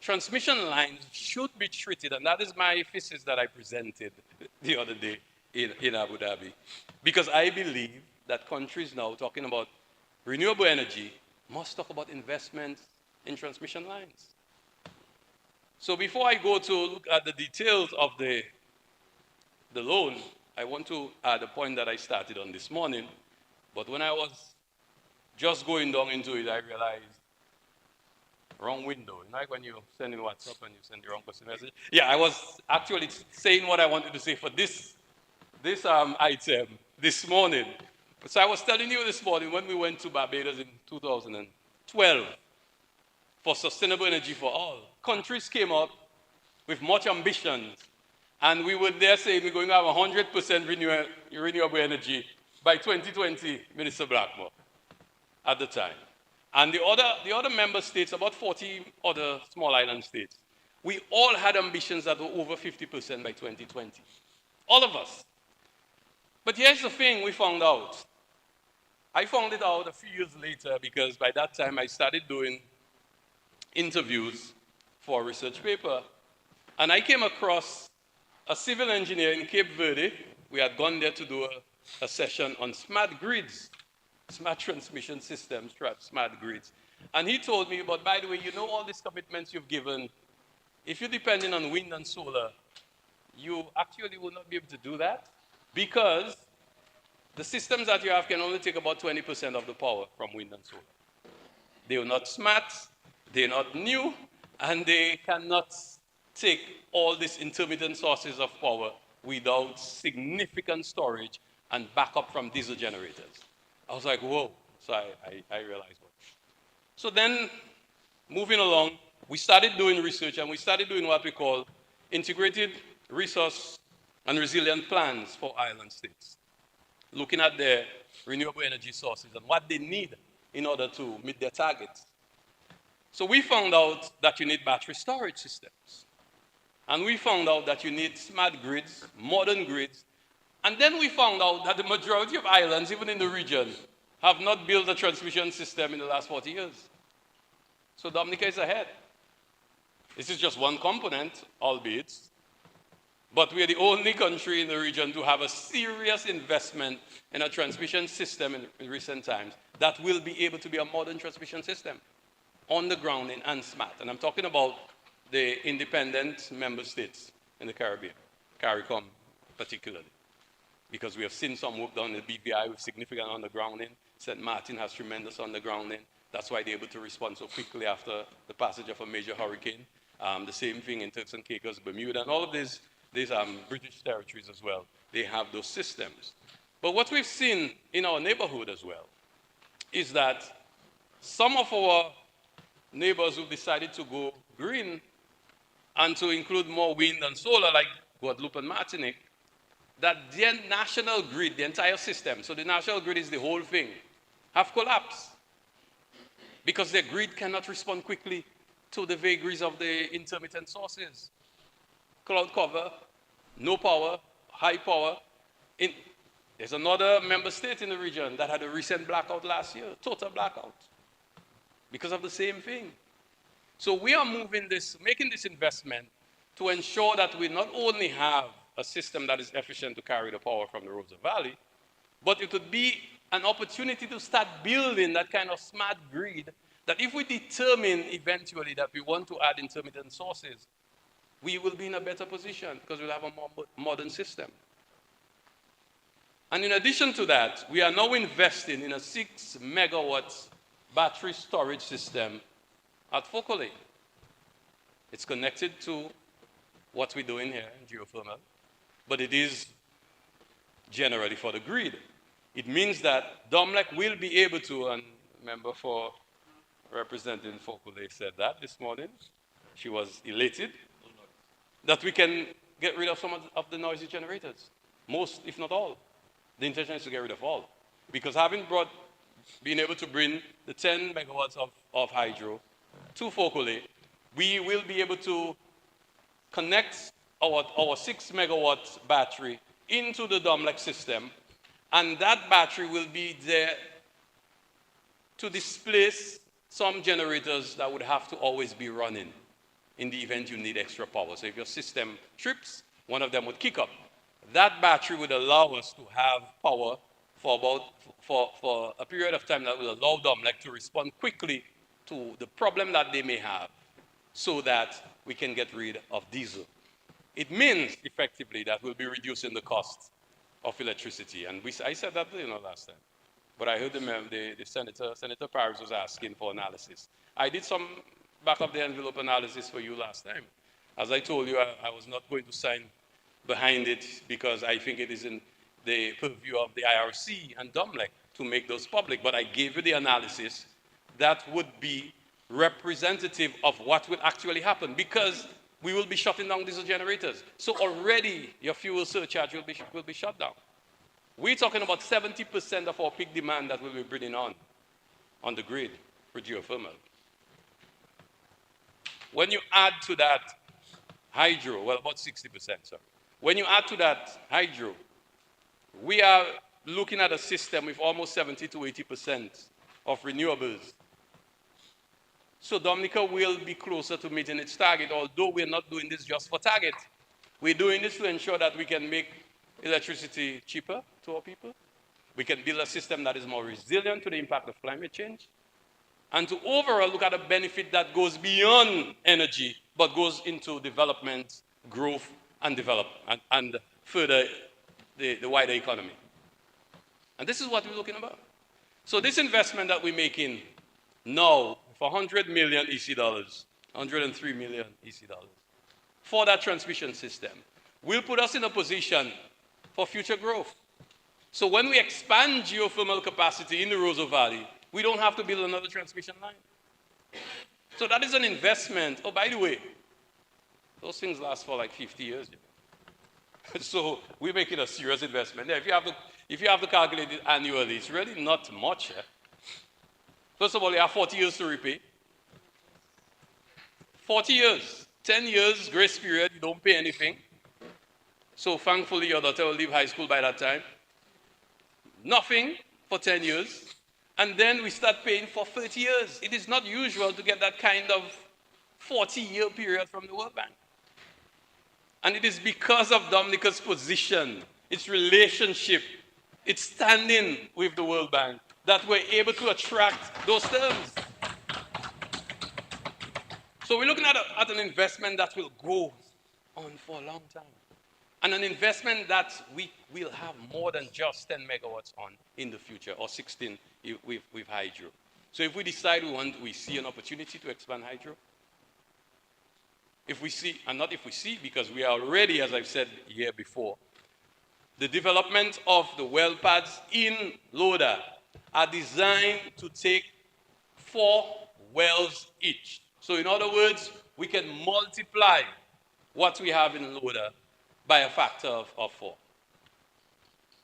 Transmission lines should be treated, and that is my thesis that I presented the other day in Abu Dhabi. Because I believe that countries now talking about renewable energy must talk about investments in transmission lines. So before I go to look at the details of the loan, I want to add a point that I started on this morning. But when I was just going down into it, I realized wrong window. Like when you send in WhatsApp and you send the wrong person message. Yeah, I was actually saying what I wanted to say for this item this morning. So I was telling you this morning when we went to Barbados in 2012 for sustainable energy for all. Countries came up with much ambitions, and we were there saying we're going to have 100% renewable energy by 2020, Minister Blackmore, at the time. And the other member states, about 40 other small island states, we all had ambitions that were over 50% by 2020. All of us. But here's the thing we found out. I found it out a few years later because by that time I started doing interviews for a research paper. And I came across a civil engineer in Cape Verde. We had gone there to do a session on smart grids, smart transmission systems, smart grids. And he told me, but by the way, all these commitments you've given, if you're depending on wind and solar, you actually will not be able to do that because the systems that you have can only take about 20% of the power from wind and solar. They are not smart, they're not new, and they cannot take all these intermittent sources of power without significant storage and backup from diesel generators. I was like, whoa. So I realized what. So then, moving along, we started doing research and we started doing what we call integrated resource and resilient plans for island states, looking at their renewable energy sources and what they need in order to meet their targets. So we found out that you need battery storage systems. And we found out that you need smart grids, modern grids. And then we found out that the majority of islands, even in the region, have not built a transmission system in the last 40 years. So Dominica is ahead. This is just one component, albeit, but we are the only country in the region to have a serious investment in a transmission system in recent times that will be able to be a modern transmission system on the ground and smart. And I'm talking about the independent member states in the Caribbean, CARICOM particularly, because we have seen some work done in the BVI with significant undergrounding. St. Martin has tremendous undergrounding. That's why they're able to respond so quickly after the passage of a major hurricane. The same thing in Turks and Caicos, Bermuda, and all of these British territories as well. They have those systems. But what we've seen in our neighborhood as well is that some of our neighbors who decided to go green and to include more wind and solar, like Guadeloupe and Martinique, that their national grid, the entire system, so the national grid is the whole thing, have collapsed because their grid cannot respond quickly to the vagaries of the intermittent sources. Cloud cover, no power, high power. There's another member state in the region that had a recent blackout last year, total blackout, because of the same thing. So we are making this investment to ensure that we not only have a system that is efficient to carry the power from the Rosa Valley, but it would be an opportunity to start building that kind of smart grid that if we determine eventually that we want to add intermittent sources, we will be in a better position because we'll have a more modern system. And in addition to that, we are now investing in a 6 megawatt battery storage system at Fokole. It's connected to what we're doing here in geothermal, but it is generally for the grid. It means that Domlec will be able to, and member for representing Fokole said that this morning, she was elated, that we can get rid of some of the noisy generators. Most, if not all. The intention is to get rid of all. Because being able to bring the 10 megawatts of hydro to Fokole, we will be able to connect our 6 megawatt battery into the Domlec system, and that battery will be there to displace some generators that would have to always be running in the event you need extra power. So if your system trips, one of them would kick up. That battery would allow us to have power for a period of time that will allow Domlec to respond quickly to the problem that they may have so that we can get rid of diesel. It means effectively that we'll be reducing the cost of electricity. And I said that last time. But I heard the Senator Parrish was asking for analysis. I did some back of the envelope analysis for you last time. As I told you, I was not going to sign behind it because I think it is in the purview of the IRC and Domlec to make those public. But I gave you the analysis that would be representative of what will actually happen, because we will be shutting down diesel generators. So already your fuel surcharge will be shut down. We're talking about 70% of our peak demand that we'll be bringing on the grid for geothermal. When you add to that hydro, well, about 60%, sorry. When you add to that hydro, we are looking at a system with almost 70 to 80% of renewables. So Dominica will be closer to meeting its target, although we're not doing this just for target. We're doing this to ensure that we can make electricity cheaper to our people. We can build a system that is more resilient to the impact of climate change, and to overall look at a benefit that goes beyond energy, but goes into development, growth, and further the wider economy. And this is what we're looking about. So this investment that we're making now for 100 million EC dollars, 103 million EC dollars, for that transmission system, will put us in a position for future growth. So when we expand geothermal capacity in the Roseau Valley, we don't have to build another transmission line. So that is an investment. Oh, by the way, those things last for like 50 years. So we're making a serious investment. If you have to calculate it annually, it's really not much. First of all, you have 40 years to repay. 40 years, 10 years grace period, you don't pay anything. So thankfully, your daughter will leave high school by that time. Nothing for 10 years. And then we start paying for 30 years. It is not usual to get that kind of 40-year period from the World Bank. And it is because of Dominica's position, its relationship, its standing with the World Bank, that we're able to attract those terms. So we're looking at an investment that will go on for a long time. And an investment that we will have more than just 10 megawatts on in the future, or 16 with hydro. So if we decide we see an opportunity to expand hydro, if we see, and not if we see, because we are already, as I've said here before, the development of the well pads in Loda are designed to take 4 wells each. So in other words, we can multiply what we have in Loda by a factor of 4.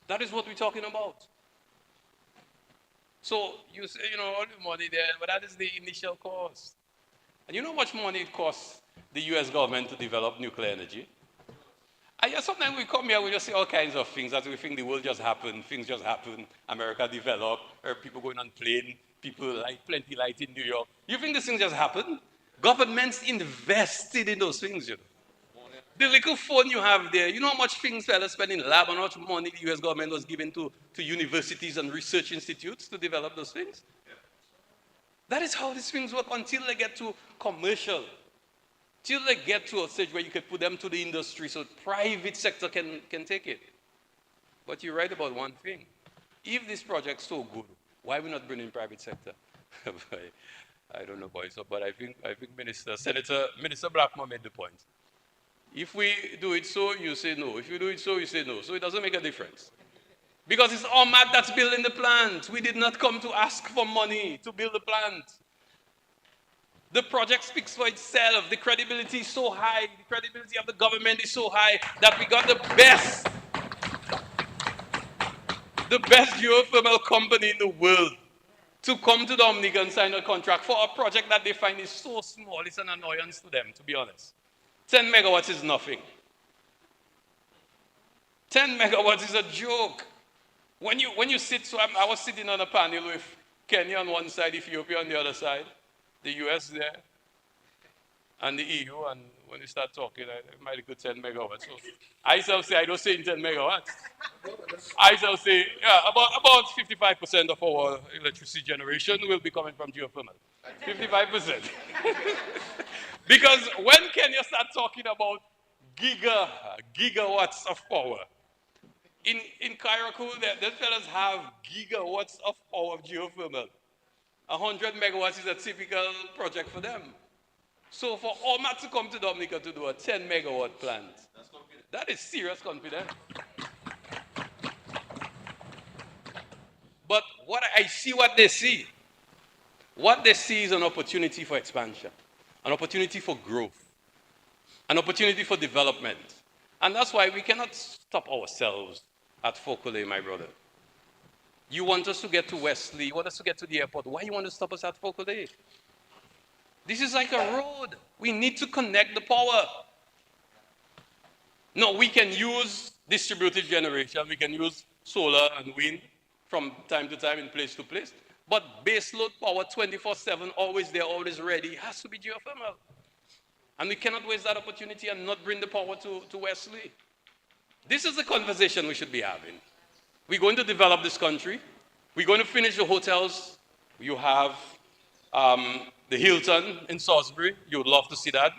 That is what we're talking about. So you say, all the money there, but that is the initial cost. And you know how much money it costs the US government to develop nuclear energy? Sometimes we come here, we just say all kinds of things, as we think the world just happened, things just happen, America developed, or people going on plane, people like plenty light in New York. You think these things just happen? Governments invested in those things, The little phone you have there, you know how much things fellas spend in lab and how much money the US government was giving to universities and research institutes to develop those things? That is how these things work until they get to commercial, till they get to a stage where you can put them to the industry so private sector can take it. But you're right about one thing. If this project's so good, why we not bring in private sector? I don't know, boys, but I think Minister Blackmore made the point. If we do it so, you say no. If you do it so, you say no. So it doesn't make a difference. Because it's OMAD that's building the plant. We did not come to ask for money to build the plant. The project speaks for itself. The credibility is so high. The credibility of the government is so high that we got the best geothermal company in the world to come to Dominica and sign a contract for a project that they find is so small, it's an annoyance to them, to be honest. 10 megawatts is nothing. 10 megawatts is a joke. When you sit, so I was sitting on a panel with Kenya on one side, Ethiopia on the other side, the US there, and the EU, and when you start talking, it might go 10 megawatts. So I shall say, I don't say in 10 megawatts. I shall say, yeah, about 55% of our electricity generation will be coming from geothermal. 55%. Because when Kenya start talking about gigawatts of power, in Kairaku, the fellas have gigawatts of power of geothermal. 100 megawatts is a typical project for them. So for OMA to come to Dominica to do a 10 megawatt plant, that is serious confidence. But I see what they see. What they see is an opportunity for expansion, an opportunity for growth, an opportunity for development. And that's why we cannot stop ourselves at Fokole, my brother. You want us to get to Wesley, you want us to get to the airport. Why you want to stop us at Fokole? This is like a road. We need to connect the power. No, we can use distributed generation. We can use solar and wind from time to time in place to place. But baseload power 24/7, always there, always ready, has to be geothermal. And we cannot waste that opportunity and not bring the power to Wesley. This is the conversation we should be having. We're going to develop this country. We're going to finish the hotels. You have the Hilton in Salisbury. You would love to see that,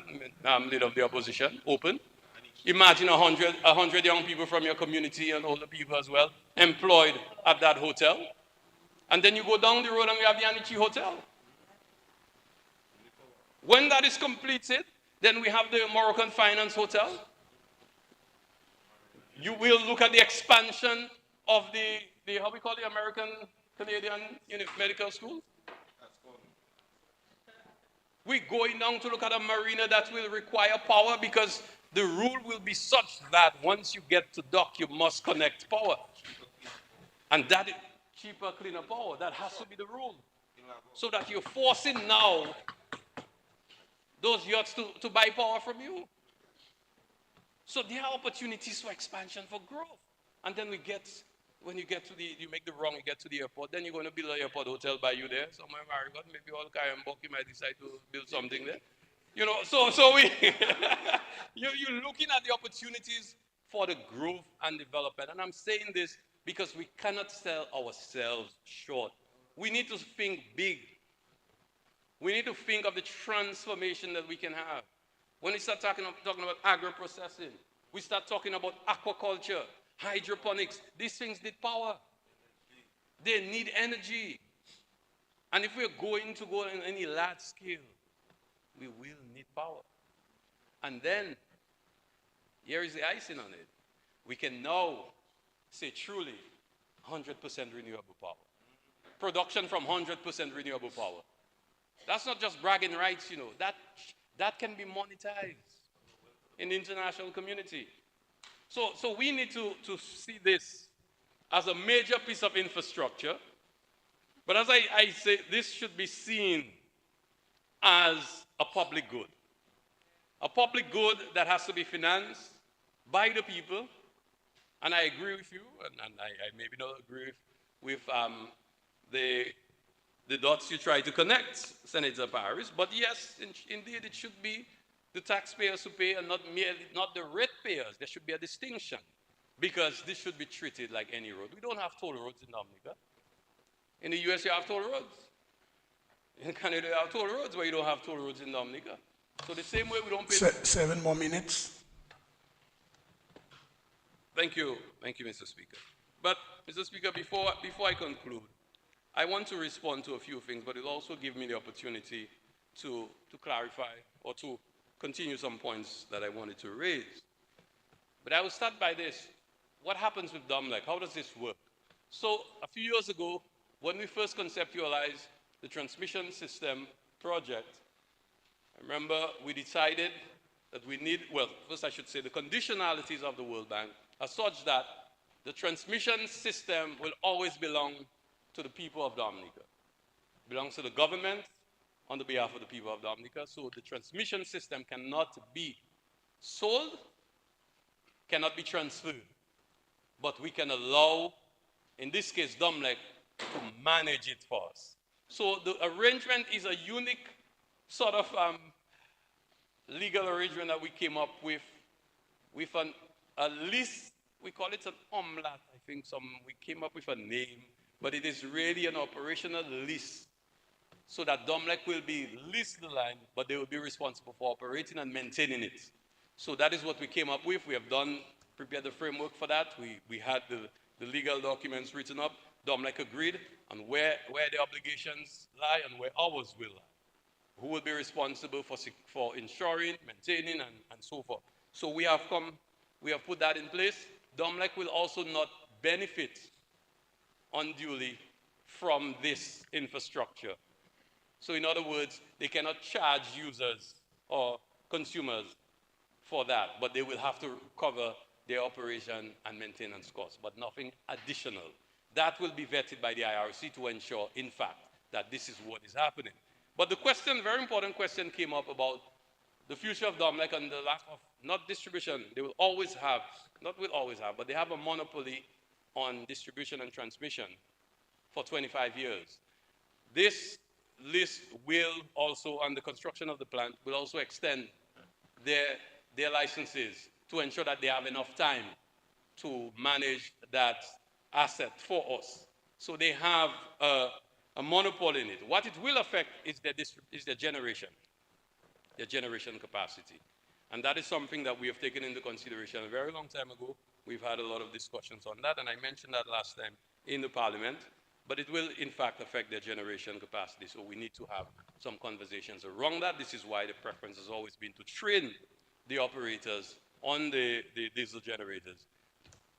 leader of the opposition, open. Imagine 100 young people from your community and older people as well, employed at that hotel. And then you go down the road and we have the Anichi Hotel. When that is completed, then we have the Moroccan Finance Hotel. You will look at the expansion of the how we call the American Canadian Medical School. We're going down to look at a marina that will require power because the rule will be such that once you get to dock, you must connect power. And that is cheaper, cleaner power. That has to be the rule. So that you're forcing now those yachts to buy power from you. So there are opportunities for expansion, for growth. And then when you get to you make the wrong, you get to the airport, then you're going to build an airport hotel by you there. Somewhere in Marigot, maybe all Kayambok, you might decide to build something there. So we, you're looking at the opportunities for the growth and development. And I'm saying this because we cannot sell ourselves short. We need to think big. We need to think of the transformation that we can have. When we start talking about agro-processing, we start talking about aquaculture, hydroponics. These things need power. They need energy. And if we're going to go in any large scale, we will need power. And then, here is the icing on it. We can now say truly 100% renewable power. Production from 100% renewable power. That's not just bragging rights, that can be monetized in the international community. So we need to see this as a major piece of infrastructure. But as I say, this should be seen as a public good. A public good that has to be financed by the people. And I agree with you, and I maybe not agree with the dots you try to connect, Senator Paris. But yes, indeed, it should be the taxpayers who pay and not the ratepayers. There should be a distinction because this should be treated like any road. We don't have toll roads in Dominica. In the US, you have toll roads. In Canada, you have toll roads, but you don't have toll roads in Dominica. So the same way we don't pay. 7 more minutes. Thank you, Mr. Speaker. But, Mr. Speaker, before I conclude, I want to respond to a few things, but it'll also give me the opportunity to clarify or to continue some points that I wanted to raise. But I will start by this. What happens with DOMLEC? How does this work? So a few years ago, when we first conceptualized the transmission system project, I remember we decided that we need, well, first I should say the conditionalities of the World Bank are such that the transmission system will always belong to the people of Dominica. It belongs to the government on the behalf of the people of Dominica. So the transmission system cannot be sold, cannot be transferred. But we can allow, in this case, DOMLEC, to manage it for us. So the arrangement is a unique sort of legal arrangement that we came up with a list. We call it an omelette. I think we came up with a name, but it is really an operational list so that DOMLEC will be leased the line, but they will be responsible for operating and maintaining it. So that is what we came up with. We have prepared the framework for that. We had the legal documents written up. DOMLEC agreed on where the obligations lie and where ours will lie. Who will be responsible for ensuring, maintaining, and so forth. So we have put that in place. DOMLEC will also not benefit unduly from this infrastructure. So in other words, they cannot charge users or consumers for that, but they will have to cover their operation and maintenance costs, but nothing additional. That will be vetted by the IRC to ensure, in fact, that this is what is happening. But the question, very important question, came up about the future of DOMLEC and the lack of, not distribution, they will always have, not will always have, but they have a monopoly on distribution and transmission for 25 years. This list will also, on the construction of the plant, will also extend their licenses to ensure that they have enough time to manage that asset for us. So they have a monopoly in it. What it will affect is their generation capacity. And that is something that we have taken into consideration a very long time ago. We've had a lot of discussions on that, and I mentioned that last time in the Parliament. But it will, in fact, affect their generation capacity. So we need to have some conversations around that. This is why the preference has always been to train the operators on the diesel generators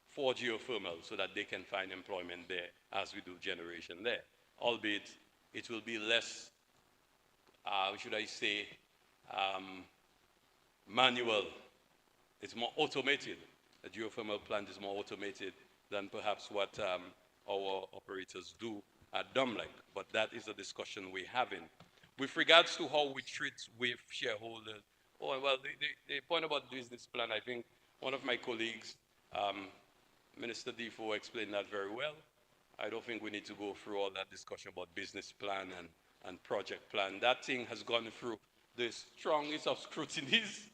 for geothermal so that they can find employment there as we do generation there. Albeit it will be less, should I say, manual. It's more automated. A geothermal plant is more automated than perhaps what our operators do at DOMLEC, but that is a discussion we're having. With regards to how we treat with shareholders, the point about business plan, I think one of my colleagues, Minister Defoe, explained that very well. I don't think we need to go through all that discussion about business plan and project plan. That thing has gone through the strongest of scrutinies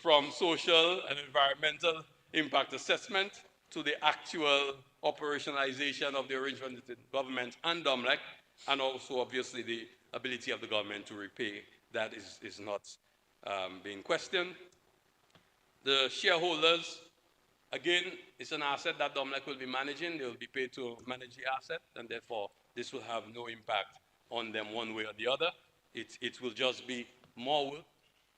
from social and environmental impact assessment to the actual operationalization of the arrangement with the government and DOMLEC, and also obviously the ability of the government to repay. That is not being questioned. The shareholders, again, it's an asset that DOMLEC will be managing. They will be paid to manage the asset, and therefore this will have no impact on them one way or the other. It will just be more work,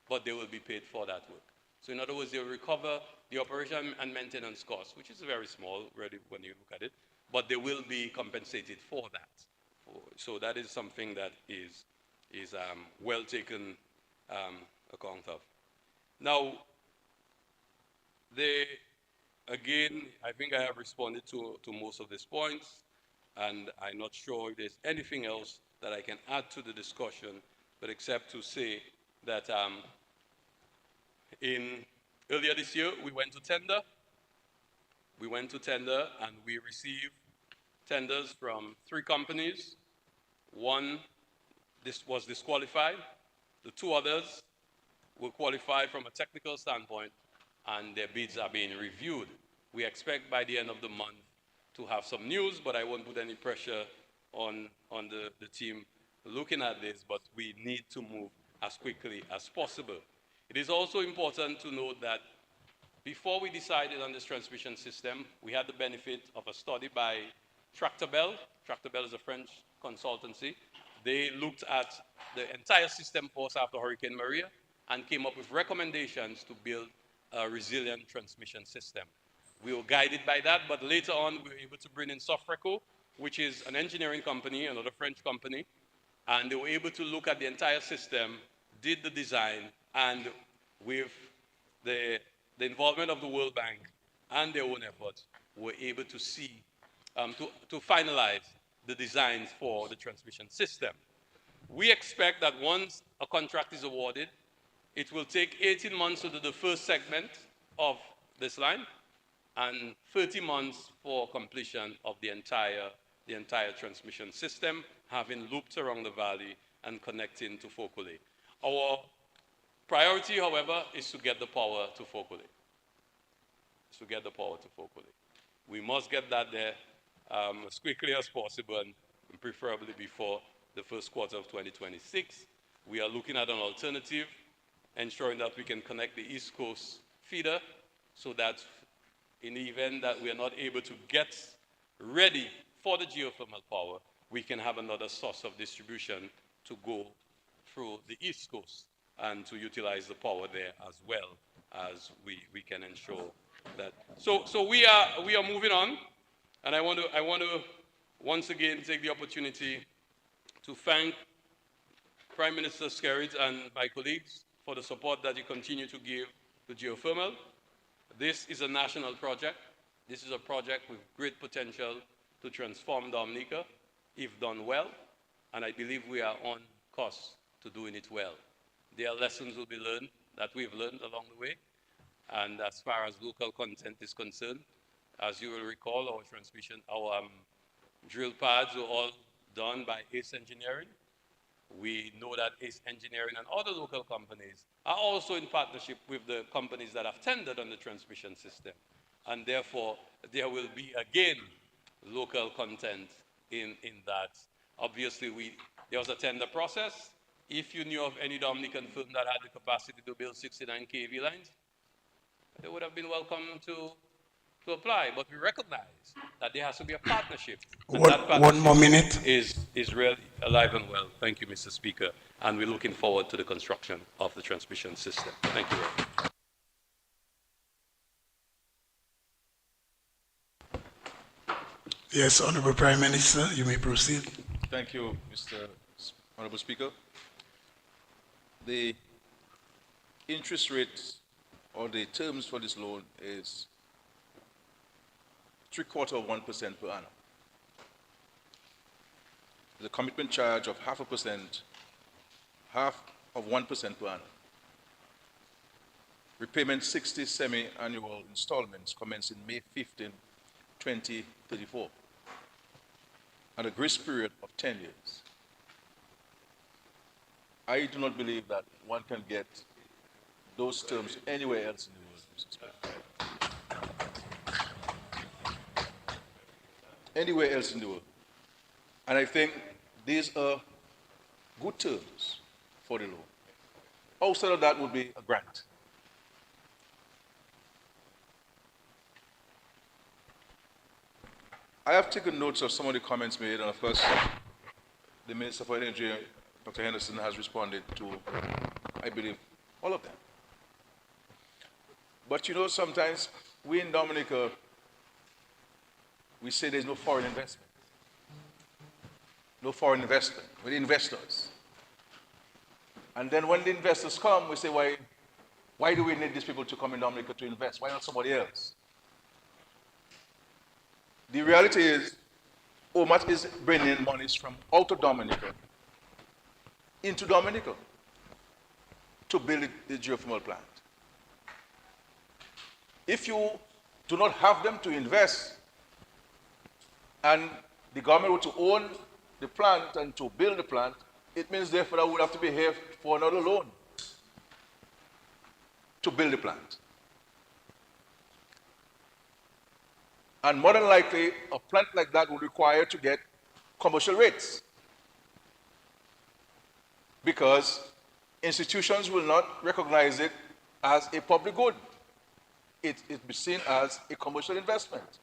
but they will be paid for that work. So in other words, they will recover the operation and maintenance costs, which is very small really when you look at it, but they will be compensated for that. So that is something that is well taken account of. Now, again, I think I have responded to most of these points, and I'm not sure if there's anything else that I can add to the discussion, but except to say that earlier this year, we went to tender. We went to tender, and we received tenders from 3 companies. One was disqualified. The 2 others were qualified from a technical standpoint, and their bids are being reviewed. We expect by the end of the month to have some news, but I won't put any pressure on the team looking at this, but we need to move as quickly as possible. It is also important to note that before we decided on this transmission system, we had the benefit of a study by Tractebel. Tractebel is a French consultancy. They looked at the entire system for us after Hurricane Maria and came up with recommendations to build a resilient transmission system. We were guided by that, but later on we were able to bring in Sofreco, which is an engineering company, another French company, and they were able to look at the entire system, did the design, and with the involvement of the World Bank and their own efforts, were able to see, to finalize the designs for the transmission system. We expect that once a contract is awarded, it will take 18 months to do the first segment of this line and 30 months for completion of the entire transmission system, having looped around the valley and connecting to Fokole. Our priority, however, is to get the power to Fokole. We must get that there as quickly as possible, and preferably before the first quarter of 2026. We are looking at an alternative, ensuring that we can connect the East Coast feeder so that in the event that we are not able to get ready for the geothermal power, we can have another source of distribution to go through the East Coast and to utilize the power there as well as we can ensure that. So we are moving on, and I want to once again take the opportunity to thank Prime Minister Skerrit and my colleagues for the support that you continue to give to geothermal. This is a national project. This is a project with great potential to transform Dominica if done well, and I believe we are on course to doing it well. There are lessons will be learned that we've learned along the way, and as far as local content is concerned, as you will recall, our drill pads were all done by ACE Engineering. We know that ACE Engineering and other local companies are also in partnership with the companies that have tendered on the transmission system. And therefore, there will be, again, local content in that. Obviously, there was a tender process. If you knew of any Dominican firm that had the capacity to build 69 kV lines, they would have been welcome to apply. But we recognize that there has to be a partnership. And that partnership One more minute. is really alive and well. Thank you, Mr. Speaker. And we're looking forward to the construction of the transmission system. Thank you very much. Yes, Honorable Prime Minister, you may proceed. Thank you, Mr. Honorable Speaker. The interest rate or the terms for this loan is 0.75% per annum. The commitment charge of 0.5%, half of 1% per annum. Repayment 60 semi-annual installments commencing May 15, 2034, and a grace period of 10 years. I do not believe that one can get those terms anywhere else in the world, Mr. Speaker. Anywhere else in the world. And I think these are good terms for the loan. Outside of that would be a grant. I have taken notes of some of the comments made, and of course, the Minister for Energy, Dr. Henderson, has responded to, I believe, all of them. But you know, sometimes we in Dominica, we say there's no foreign investment. No foreign investment. We're the investors. And then when the investors come, we say, why do we need these people to come in Dominica to invest? Why not somebody else? The reality is, OMAT is bringing monies from out of Dominica into Dominica to build the geothermal plant. If you do not have them to invest, and the government were to own the plant and to build the plant, it means therefore I would have to be here for another loan to build the plant. And more than likely, a plant like that would require to get commercial rates. because institutions will not recognize it as a public good. It be seen as a commercial investment.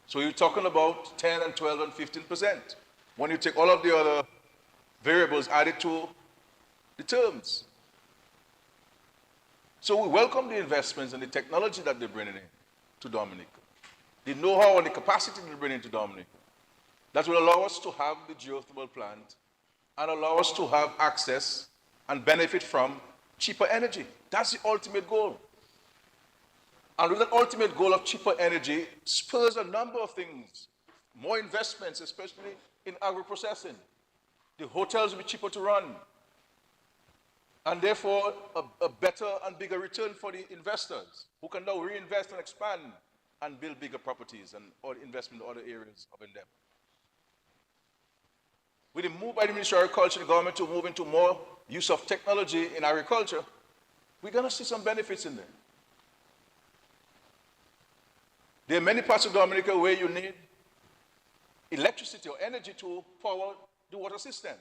So you're talking about 10 and 12 and 15%. When you take all of the other variables added to the terms. So we welcome the investments and the technology that they're bringing in to Dominica. The know-how and the capacity they're bringing to Dominica. That will allow us to have the geothermal plant and allow us to have access and benefit from cheaper energy. That's the ultimate goal. And with that ultimate goal of cheaper energy spurs a number of things. More investments, especially in agro-processing. The hotels will be cheaper to run. And therefore, a better and bigger return for the investors who can now reinvest and expand and build bigger properties and or investment in other areas of endeavor. With the move by the Ministry of Agriculture, the government to move into more use of technology in agriculture, we're going to see some benefits in there. There are many parts of Dominica where you need electricity or energy to power the water systems.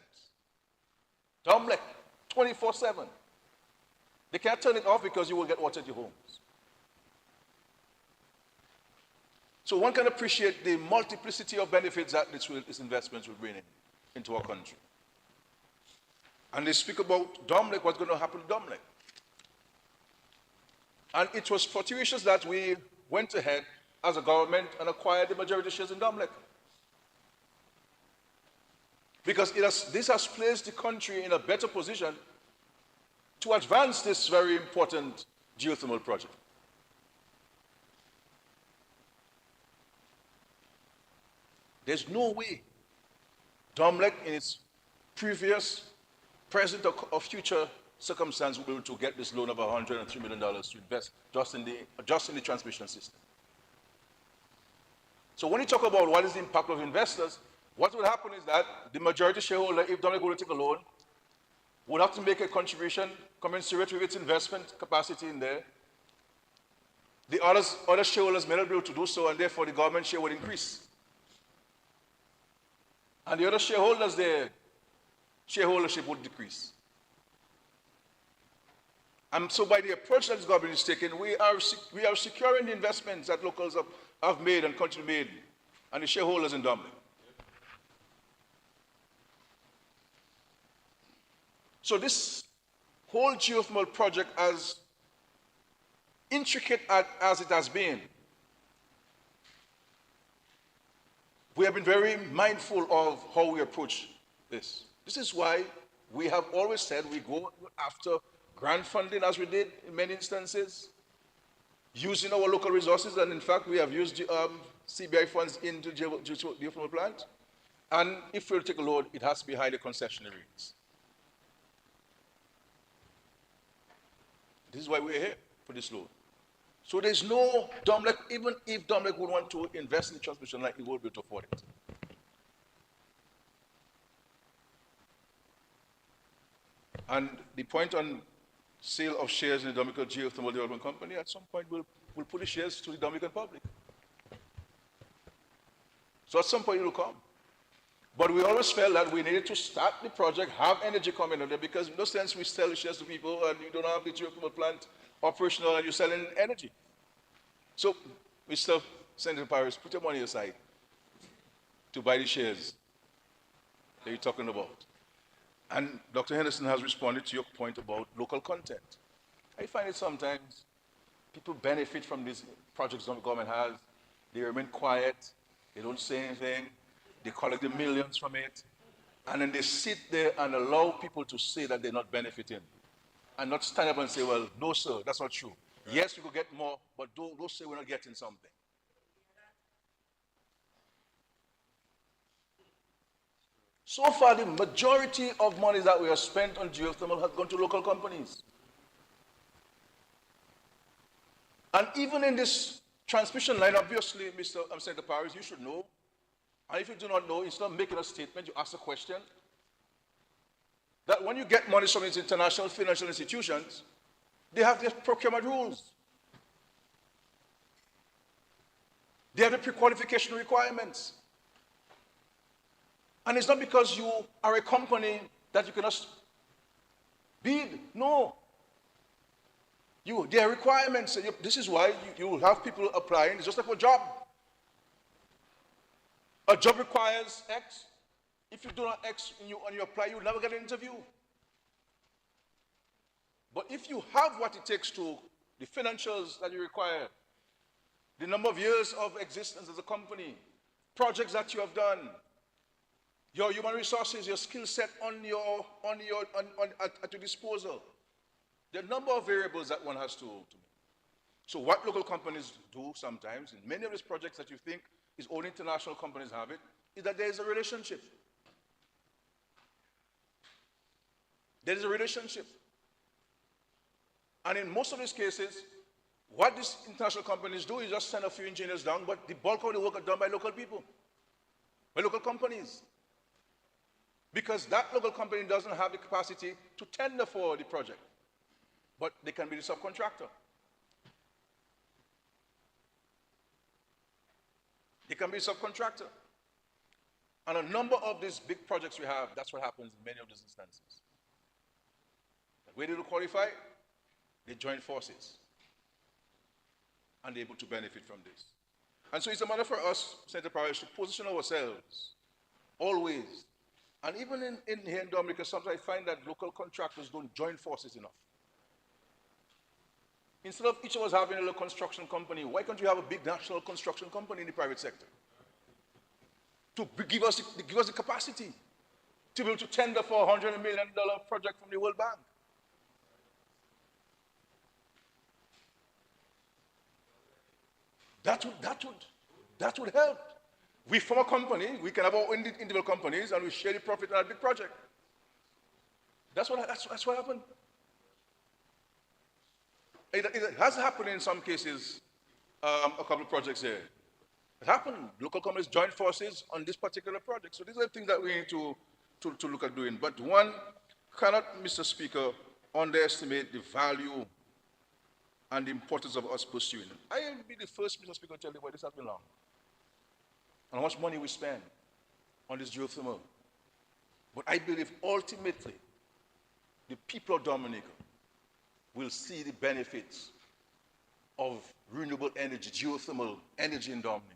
Domlec, 24/7. They can't turn it off because you will get water at your homes. So one can appreciate the multiplicity of benefits that this investment will bring into our country. And they speak about Domlec, what's going to happen to Domlec. And it was fortuitous that we went ahead as a government and acquired the majority shares in Dominica. Because this has placed the country in a better position to advance this very important geothermal project. There's no way Domlec in its previous, present or future circumstance will be able to get this loan of $103 million to invest just in the transmission system. So when you talk about what is the impact of investors, what will happen is that the majority shareholder, if Dominic will take a loan, will have to make a contribution commensurate with its investment capacity in there. The other shareholders may not be able to do so, and therefore the government share will increase. And the other shareholders, their shareholdership would decrease. And so by the approach that this government is taking, we are securing the investments that locals have made and continue made, and the shareholders in Dominic. So this whole geothermal project, as intricate as it has been, we have been very mindful of how we approach this. This is why we have always said we go after grant funding, as we did in many instances, using our local resources, and in fact we have used CBI funds into the geothermal plant. And if we'll take a load, it has to be highly concessionary rates. This is why we're here, for this loan. So there's no Domlec, even if Domlec would want to invest in the transmission line, it won't be able to afford it. And the point on sale of shares in the Dominican Geothermal Development Company, at some point we'll put the shares to the Dominican public. So at some point it will come. But we always felt that we needed to start the project, have energy coming out there, because in no sense we sell the shares to people and you don't have the geothermal plant operational and you're selling energy. So, Mr. Senator Paris, put your money aside to buy the shares that you're talking about. And Dr. Henderson has responded to your point about local content. I find it sometimes people benefit from these projects the government has. They remain quiet. They don't say anything. They collect the millions from it. And then they sit there and allow people to say that they're not benefiting. And not stand up and say, well, no, sir, that's not true. Yes, we could get more, but don't say we're not getting something. So far, the majority of money that we have spent on geothermal has gone to local companies. And even in this transmission line, obviously, Mr. Senator Paris, you should know. And if you do not know, instead of making a statement, you ask a question. That when you get money from these international financial institutions, they have their procurement rules. They have the pre-qualification requirements. And it's not because you are a company that you cannot bid. No. There are requirements. This is why you will have people applying. It's just like a job. A job requires X. If you do not X and you apply, you will never get an interview. But if you have what it takes to, the financials that you require, the number of years of existence as a company, projects that you have done, your human resources, your skill set at your disposal, there are a number of variables that one has to make. So what local companies do sometimes, in many of these projects that you think is only international companies have it, is that there is a relationship. There is a relationship. And in most of these cases, what these international companies do is just send a few engineers down, but the bulk of the work is done by local people, by local companies. Because that local company doesn't have the capacity to tender for the project, but they can be the subcontractor. They can be a subcontractor. And a number of these big projects we have, that's what happens in many of these instances. Where they do qualify, they join forces. And they're able to benefit from this. And so it's a matter for us, Senator Parish, to position ourselves always. And even here in Dominica, sometimes I find that local contractors don't join forces enough. Instead of each of us having a little construction company, why can't you have a big national construction company in the private sector? To give us the capacity to be able to tender for a $100 million project from the World Bank. That would help. We form a company, we can have our individual companies, and we share the profit on a big project. That's what happened. It has happened in some cases, a couple of projects here. It happened. Local companies joined forces on this particular project. So these are the things that we need to look at doing. But one cannot, Mr. Speaker, underestimate the value and the importance of us pursuing it. I will be the first, Mr. Speaker, to tell you why this has been long. And how much money we spend on this geothermal. But I believe ultimately, the people of Dominica will see the benefits of renewable energy, geothermal energy in Dominica.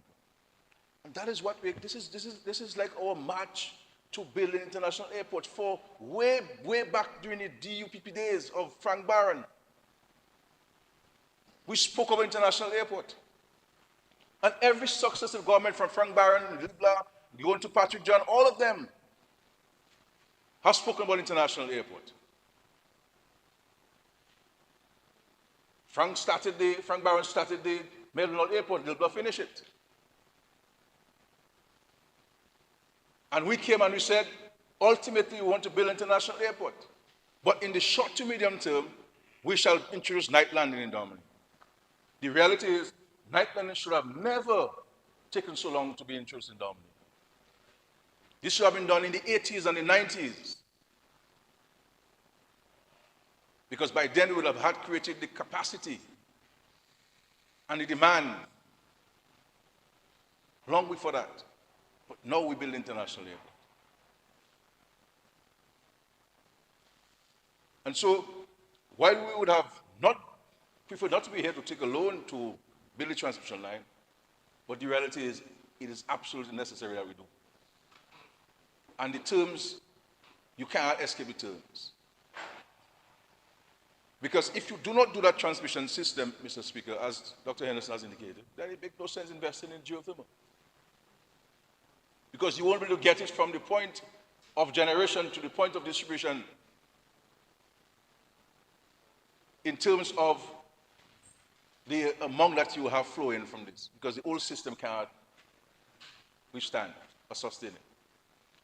And that is what this is like our march to build an international airport for way back during the DUPP days of Frank Barron. We spoke of an international airport. And every successive government from Frank Barron, Libla, going to Patrick John, all of them have spoken about international airport. Frank Barron started the Melbourne Airport, Libla finished it. And we came and we said, ultimately we want to build an international airport. But in the short to medium term, we shall introduce night landing in Dominica. The reality is, night landing should have never taken so long to be introduced in Dominica. This should have been done in the 80s and the 90s. Because by then we would have had created the capacity and the demand long before that. But now we build international airport. And so, while we would have preferred not to be here to take a loan to build a transmission line, but the reality is, it is absolutely necessary that we do. And the terms, you cannot escape the terms. Because if you do not do that transmission system, Mr. Speaker, as Dr. Henderson has indicated, then it makes no sense investing in geothermal. Because you won't be able to get it from the point of generation to the point of distribution in terms of the amount that you have flowing from this. Because the old system cannot withstand or sustain it.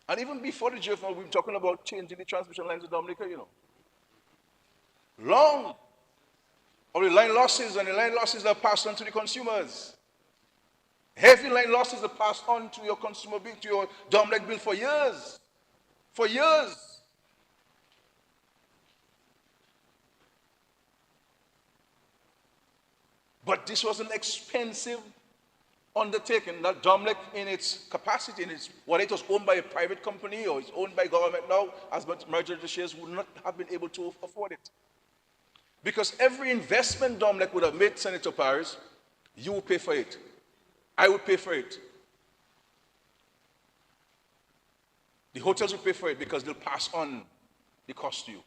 And even before the geothermal, we've been talking about changing the transmission lines in Dominica, you know. Long of the line losses, and the line losses are passed on to the consumers. Heavy line losses are passed on to your consumer bill, to your Dominic bill for years. For years. But this was an expensive undertaking that Domlec in its capacity, whether it was owned by a private company or it's owned by government now, as much merger of the shares would not have been able to afford it. Because every investment Domlec would have made, Senator Paris, you will pay for it. I would pay for it. The hotels will pay for it because they'll pass on the cost to you.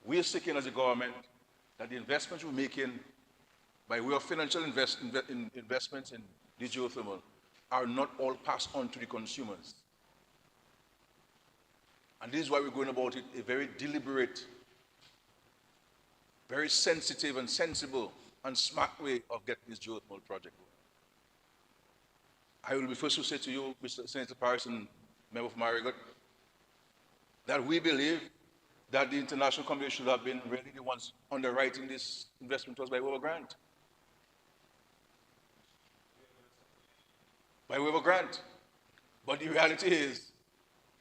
We are seeking as a government that the investments we're making by way of financial investments in the geothermal are not all passed on to the consumers. And this is why we're going about it a very deliberate, very sensitive and sensible and smart way of getting this geothermal project going. I will be first to say to you, Mr. Senator Paris and Member of Marigot, that we believe that the international community should have been really the ones underwriting this investment to us by way of a grant. By way of a grant. But the reality is,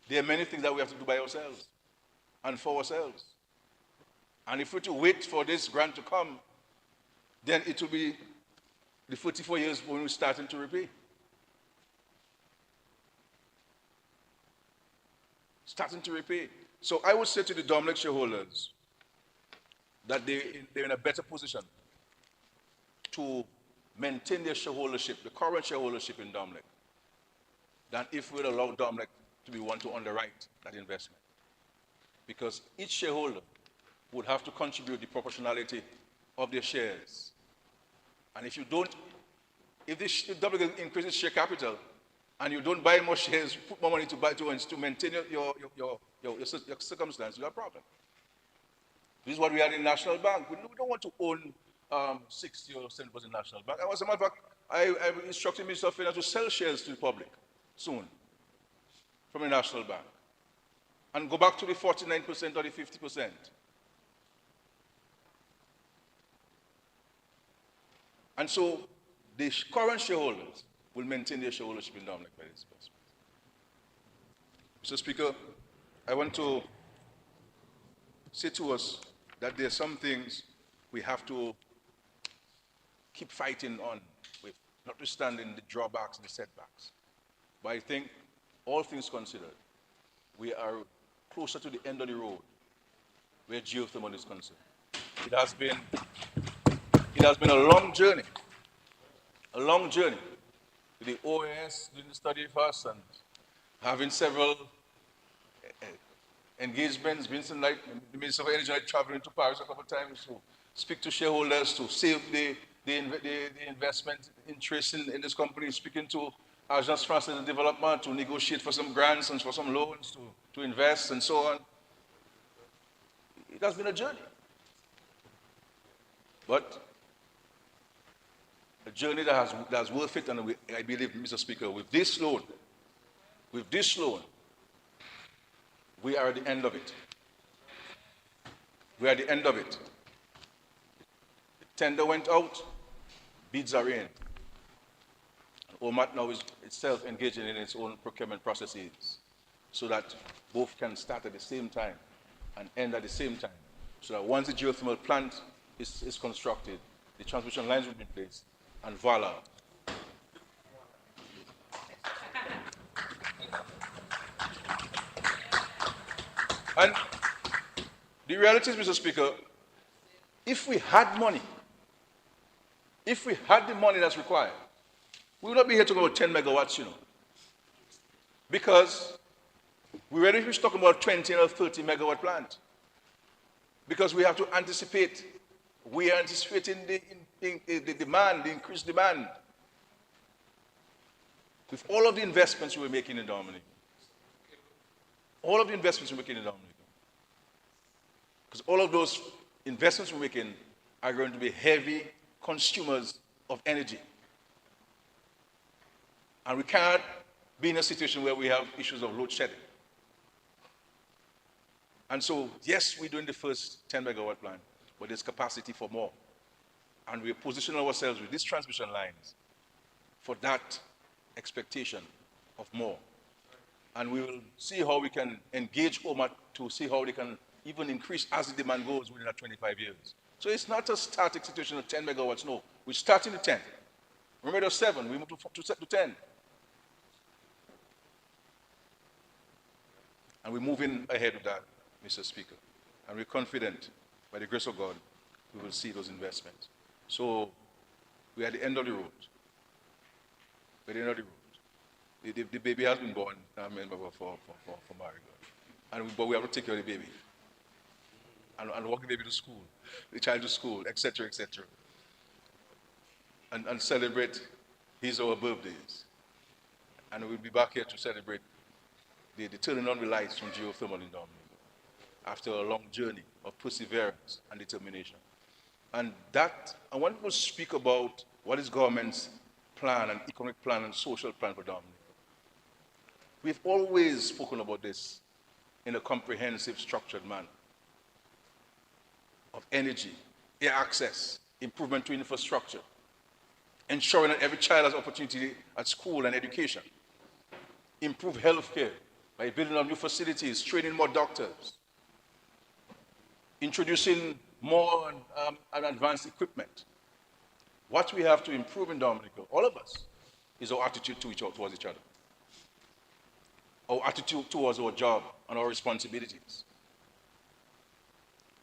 there are many things that we have to do by ourselves and for ourselves. And if we're to wait for this grant to come, then it will be the 44 years when we're starting to repay. Starting to repay. So I would say to the Domlec shareholders that they're in a better position to maintain their shareholdership, the current shareholdership in Domlec, than if we'd allow Domlec to be one to underwrite that investment. Because each shareholder would have to contribute the proportionality of their shares. And if you don't, if Domlec increases share capital and you don't buy more shares, put more money to maintain your circumstance, you have a problem. This is what we had in National Bank. We don't want to own 60 or 70% National Bank. As a matter of fact, I instructed Minister of Finance to sell shares to the public soon from the National Bank and go back to the 49% or the 50%. And so the current shareholders will maintain their shareholdership in Domlec by this investment. Mr. Speaker, I want to say to us that there are some things we have to keep fighting on with, notwithstanding the drawbacks and the setbacks. But I think, all things considered, we are closer to the end of the road where geothermal is concerned. It has been a long journey, with the OAS doing the study first and having several engagements. Vincent Knight, the Minister of Energy, traveling to Paris a couple of times to speak to shareholders, to save the investment interest in this company, speaking to Agence Française de Développement to negotiate for some grants and for some loans to invest and so on. It has been a journey. But a journey that's worth it, and I believe, Mr. Speaker, with this loan, we are at the end of it. We are at the end of it. The tender went out, bids are in. OMAT now is itself engaging in its own procurement processes so that both can start at the same time and end at the same time. So that once the geothermal plant is constructed, the transmission lines will be in place, and voila. And the reality is, Mr. Speaker, if we had money, if we had the money that's required, we would not be here talking about 10 megawatts, Because we already was talking about 20 or 30 megawatt plant. Because we have to anticipate, we are anticipating the demand, the increased demand. With all of the investments we're making in Dominica. All of the investments we're making in Dominica. Because all of those investments we're making are going to be heavy consumers of energy. And we cannot be in a situation where we have issues of load shedding. And so, yes, we're doing the first 10 megawatt plant, but there's capacity for more. And we're positioning ourselves with these transmission lines for that expectation of more. And we will see how we can engage OMAT to see how they can even increase as the demand goes within that 25 years. So it's not a static situation of 10 megawatts, no. We're starting at 10. Remember, there were 7. We moved to 10. And we're moving ahead with that, Mr. Speaker. And we're confident, by the grace of God, we will see those investments. So we're at the end of the road. We're at the end of the road. The baby has been born, I mean, for Marigold. But we have to take care of the baby. And walk the baby to school, the child to school, etc., etc. And celebrate his or her birthdays. And we'll be back here to celebrate the turning on the lights from Geothermal in Dominica after a long journey of perseverance and determination. And when people speak about what is government's plan and economic plan and social plan for Dominica, we've always spoken about this in a comprehensive, structured manner of energy, air access, improvement to infrastructure, ensuring that every child has opportunity at school and education, improve healthcare by building up new facilities, training more doctors, introducing more and advanced equipment. What we have to improve in Dominica, all of us, is our attitude towards each other, our attitude towards our job and our responsibilities.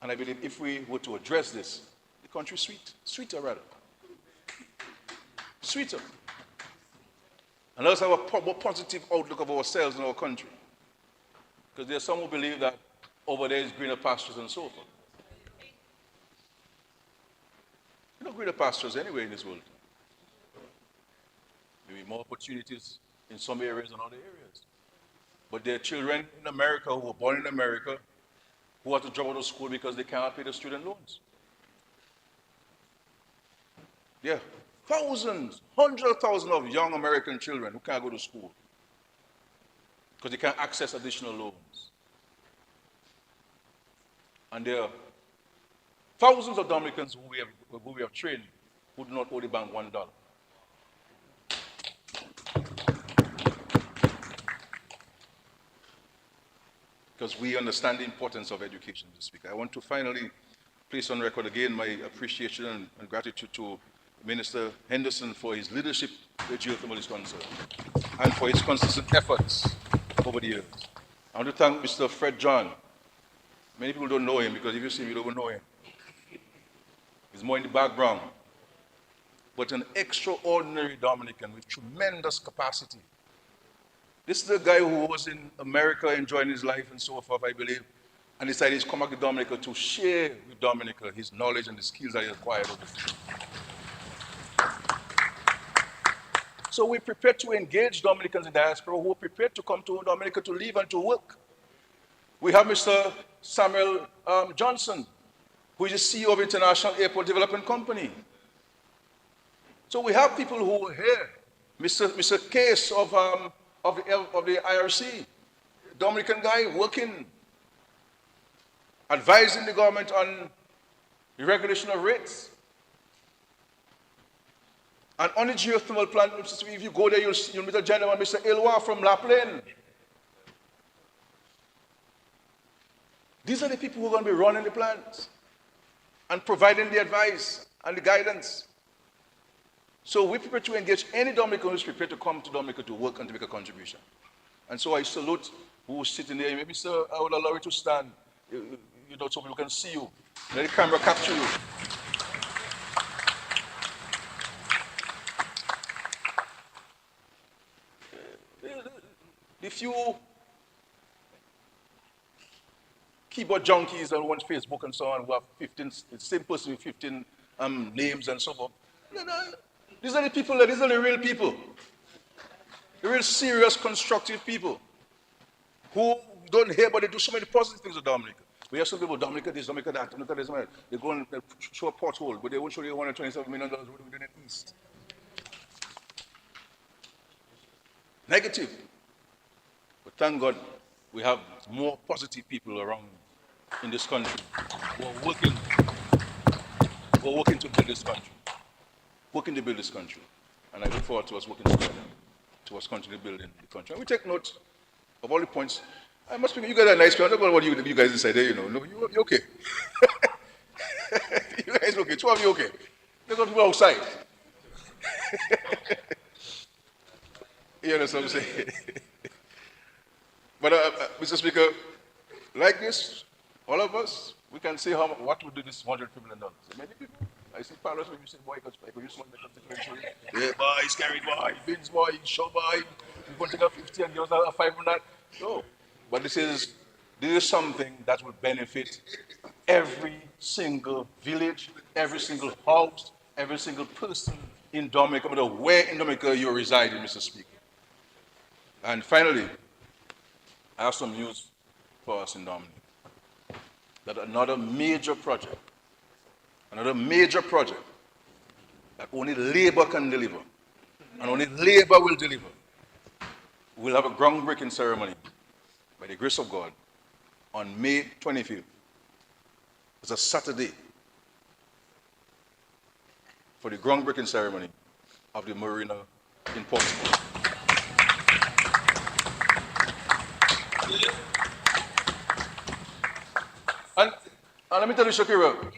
And I believe if we were to address this, the country is sweeter rather. Sweeter. And let us have a more positive outlook of ourselves and our country. Because there are some who believe that over there is greener pastures and so forth. There are no greener pastures anywhere in this world. Maybe more opportunities in some areas than other areas. But there are children in America who were born in America who have to drop out of school because they cannot pay their student loans. There are thousands, hundreds of thousands of young American children who can't go to school because they can't access additional loans. And there are thousands of Dominicans who we have trained who do not owe the bank $1. Because we understand the importance of education, Mr. Speaker. I want to finally place on record again my appreciation and gratitude to Minister Henderson for his leadership where geothermal is concerned and for his consistent efforts over the years. I want to thank Mr. Fred John. Many people don't know him because if you see him, you don't know him. He's more in the background. But an extraordinary Dominican with tremendous capacity. This is the guy who was in America enjoying his life and so forth, I believe, and decided to come back to Dominica to share with Dominica his knowledge and the skills that he acquired over there. So we're prepared to engage Dominicans in diaspora who are prepared to come to Dominica to live and to work. We have Mr. Samuel Johnson, who is the CEO of International Airport Development Company. So we have people who are here. Mr. Case of the IRC, Dominican guy working, advising the government on the regulation of rates. And on the geothermal plant, if you go there, you'll meet a gentleman, Mr. Ilwa from Laplane. These are the people who are going to be running the plants and providing the advice and the guidance. So we're prepared to engage any Dominican who is prepared to come to Dominica to work and to make a contribution. And so I salute who's sitting there. Maybe, sir, I would allow you to stand, you know, so people can see you. Let the camera capture you. The few keyboard junkies that want Facebook and so on, who have 15, the same person with 15 names and so forth. These are the people, these are the real people. The real serious, constructive people who don't hear, but they do so many positive things with Dominica. We have some people, Dominica this, Dominica that, Dominica this, they go and show a pothole, but they won't show you $127 million what we do in the East. Negative. But thank God we have more positive people around in this country who are working to build this country. Working to build this country. And I look forward to us working together towards continuing building the country. And we take note of all the points. I must be, you guys are nice people. I don't know what you guys inside there, you know. No, you're okay. You guys okay. Two of you okay. There's some people outside. You know what I'm saying? But, Mr. Speaker, like this, all of us, we can see what would do this $100 million. Many people, I see pilots when you say, boy, you small yeah, boy, he's carried, boy, bins, boy, show, boy, you're going to take a 50 and give us a 500. No, but this is something that will benefit every single village, every single house, every single person in Dominica, no matter where in Dominica you reside, Mr. Speaker. And finally, I have some news for us in Dominica. That another major project that only labor can deliver, and only labor will deliver, we'll have a groundbreaking ceremony by the grace of God on May 25th. It's a Saturday for the groundbreaking ceremony of the marina in Portsmouth. And let me tell you, Shakira,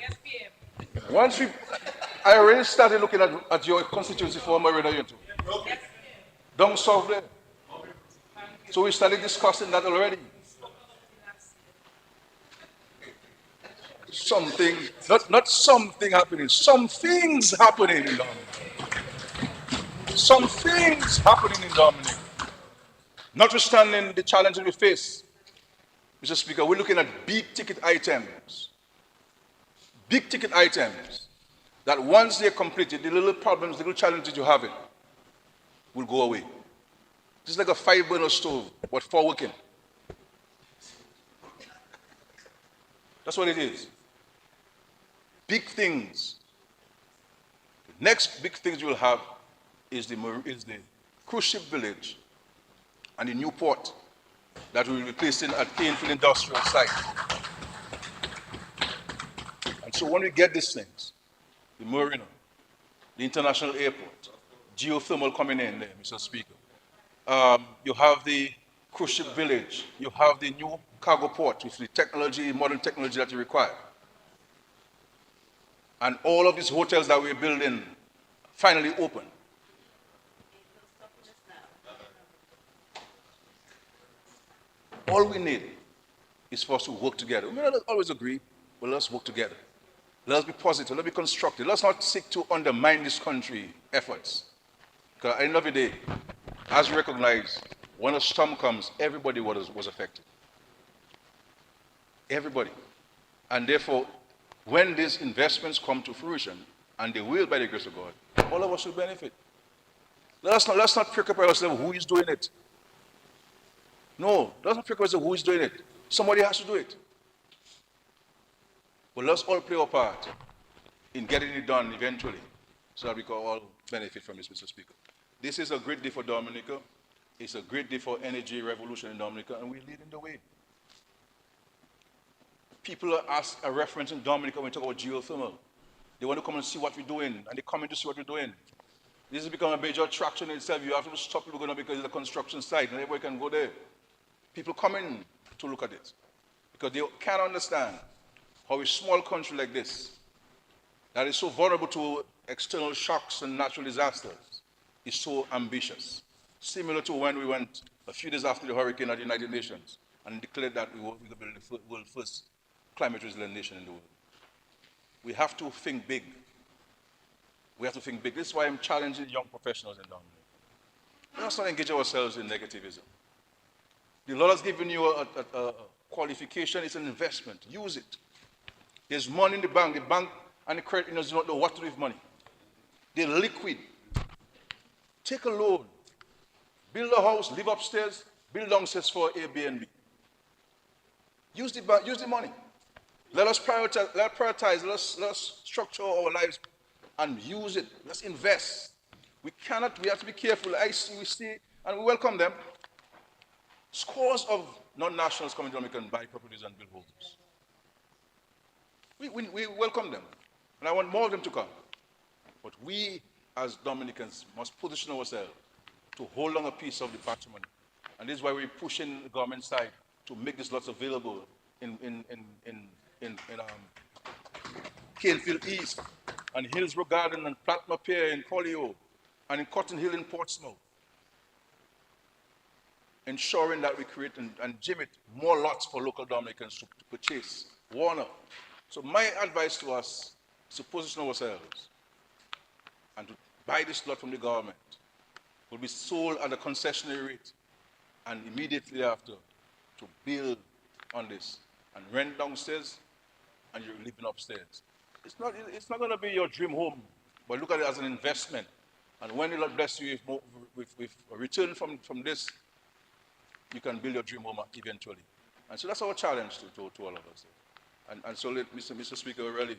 once I already started looking at your constituency for marina, you too. Down south there. So we started discussing that already. Something, not something happening, some things happening in Dominica. Some things happening in Dominica. Notwithstanding the challenges we face, Mr. Speaker, we're looking at big ticket items that once they're completed, the little problems, the little challenges you're having will go away. Just like a 5-burner stove, but for working. That's what it is. Big things. The next big things you will have is the cruise ship village and the new port that will be placed in at Canefield Industrial Site. And so when we get these things, the marina, the international airport, geothermal coming in there, Mr. Speaker. You have the cruise ship village. You have the new cargo port with the technology, modern technology that you require. And all of these hotels that we're building finally open. All we need is for us to work together. We may not always agree, but let's work together. Let's be positive, let's be constructive. Let's not seek to undermine this country's efforts. Because at the end of the day, as we recognize, when a storm comes, everybody was affected. Everybody. And therefore, when these investments come to fruition, and they will by the grace of God, all of us will benefit. Let's not preoccupy ourselves who is doing it. No, let's not preoccupy ourselves who is doing it. Somebody has to do it. But let's all play our part in getting it done eventually, so that we can all benefit from this, Mr. Speaker. This is a great day for Dominica. It's a great day for energy revolution in Dominica, and we're leading the way. People are referencing Dominica when we talk about geothermal. They want to come and see what we're doing, and they come in to see what we're doing. This has become a major attraction in itself. You have to stop people going because it's a construction site, and everybody can go there. People come in to look at it because they can't understand how a small country like this, that is so vulnerable to external shocks and natural disasters, is so ambitious. Similar to when we went a few days after the hurricane at the United Nations and declared that we were going to build the world's first climate resilient nation in the world. We have to think big. We have to think big. This is why I'm challenging young professionals in Dominica. Let's not engage ourselves in negativism. The Lord has given you a qualification. It's an investment. Use it. There's money in the bank. The bank and the credit unions do not know what to do with money. They're liquid. Take a loan. Build a house, live upstairs, build downstairs for Airbnb. Use the money. Let us prioritize, let's structure our lives and use it. Let's invest. We have to be careful. We see, and we welcome them. Scores of non-nationals come to Dominica and buy properties and build homes. We welcome them. And I want more of them to come. But we, as Dominicans, must position ourselves to hold on a piece of the patrimony. And this is why we're pushing the government side to make these lots available in Canefield East, and Hillsborough Garden, and Platma Pier in Collio, and in Cotton Hill in Portsmouth, ensuring that we create and gym it more lots for local Dominicans to purchase. Warner. So my advice to us is to position ourselves and to buy this lot from the government. It will be sold at a concessionary rate and immediately after to build on this and rent downstairs and you're living upstairs. It's not going to be your dream home, but look at it as an investment. And when the Lord bless you with a return from this, you can build your dream home eventually. And so that's our challenge to all of us. And so let Mr. Speaker, really,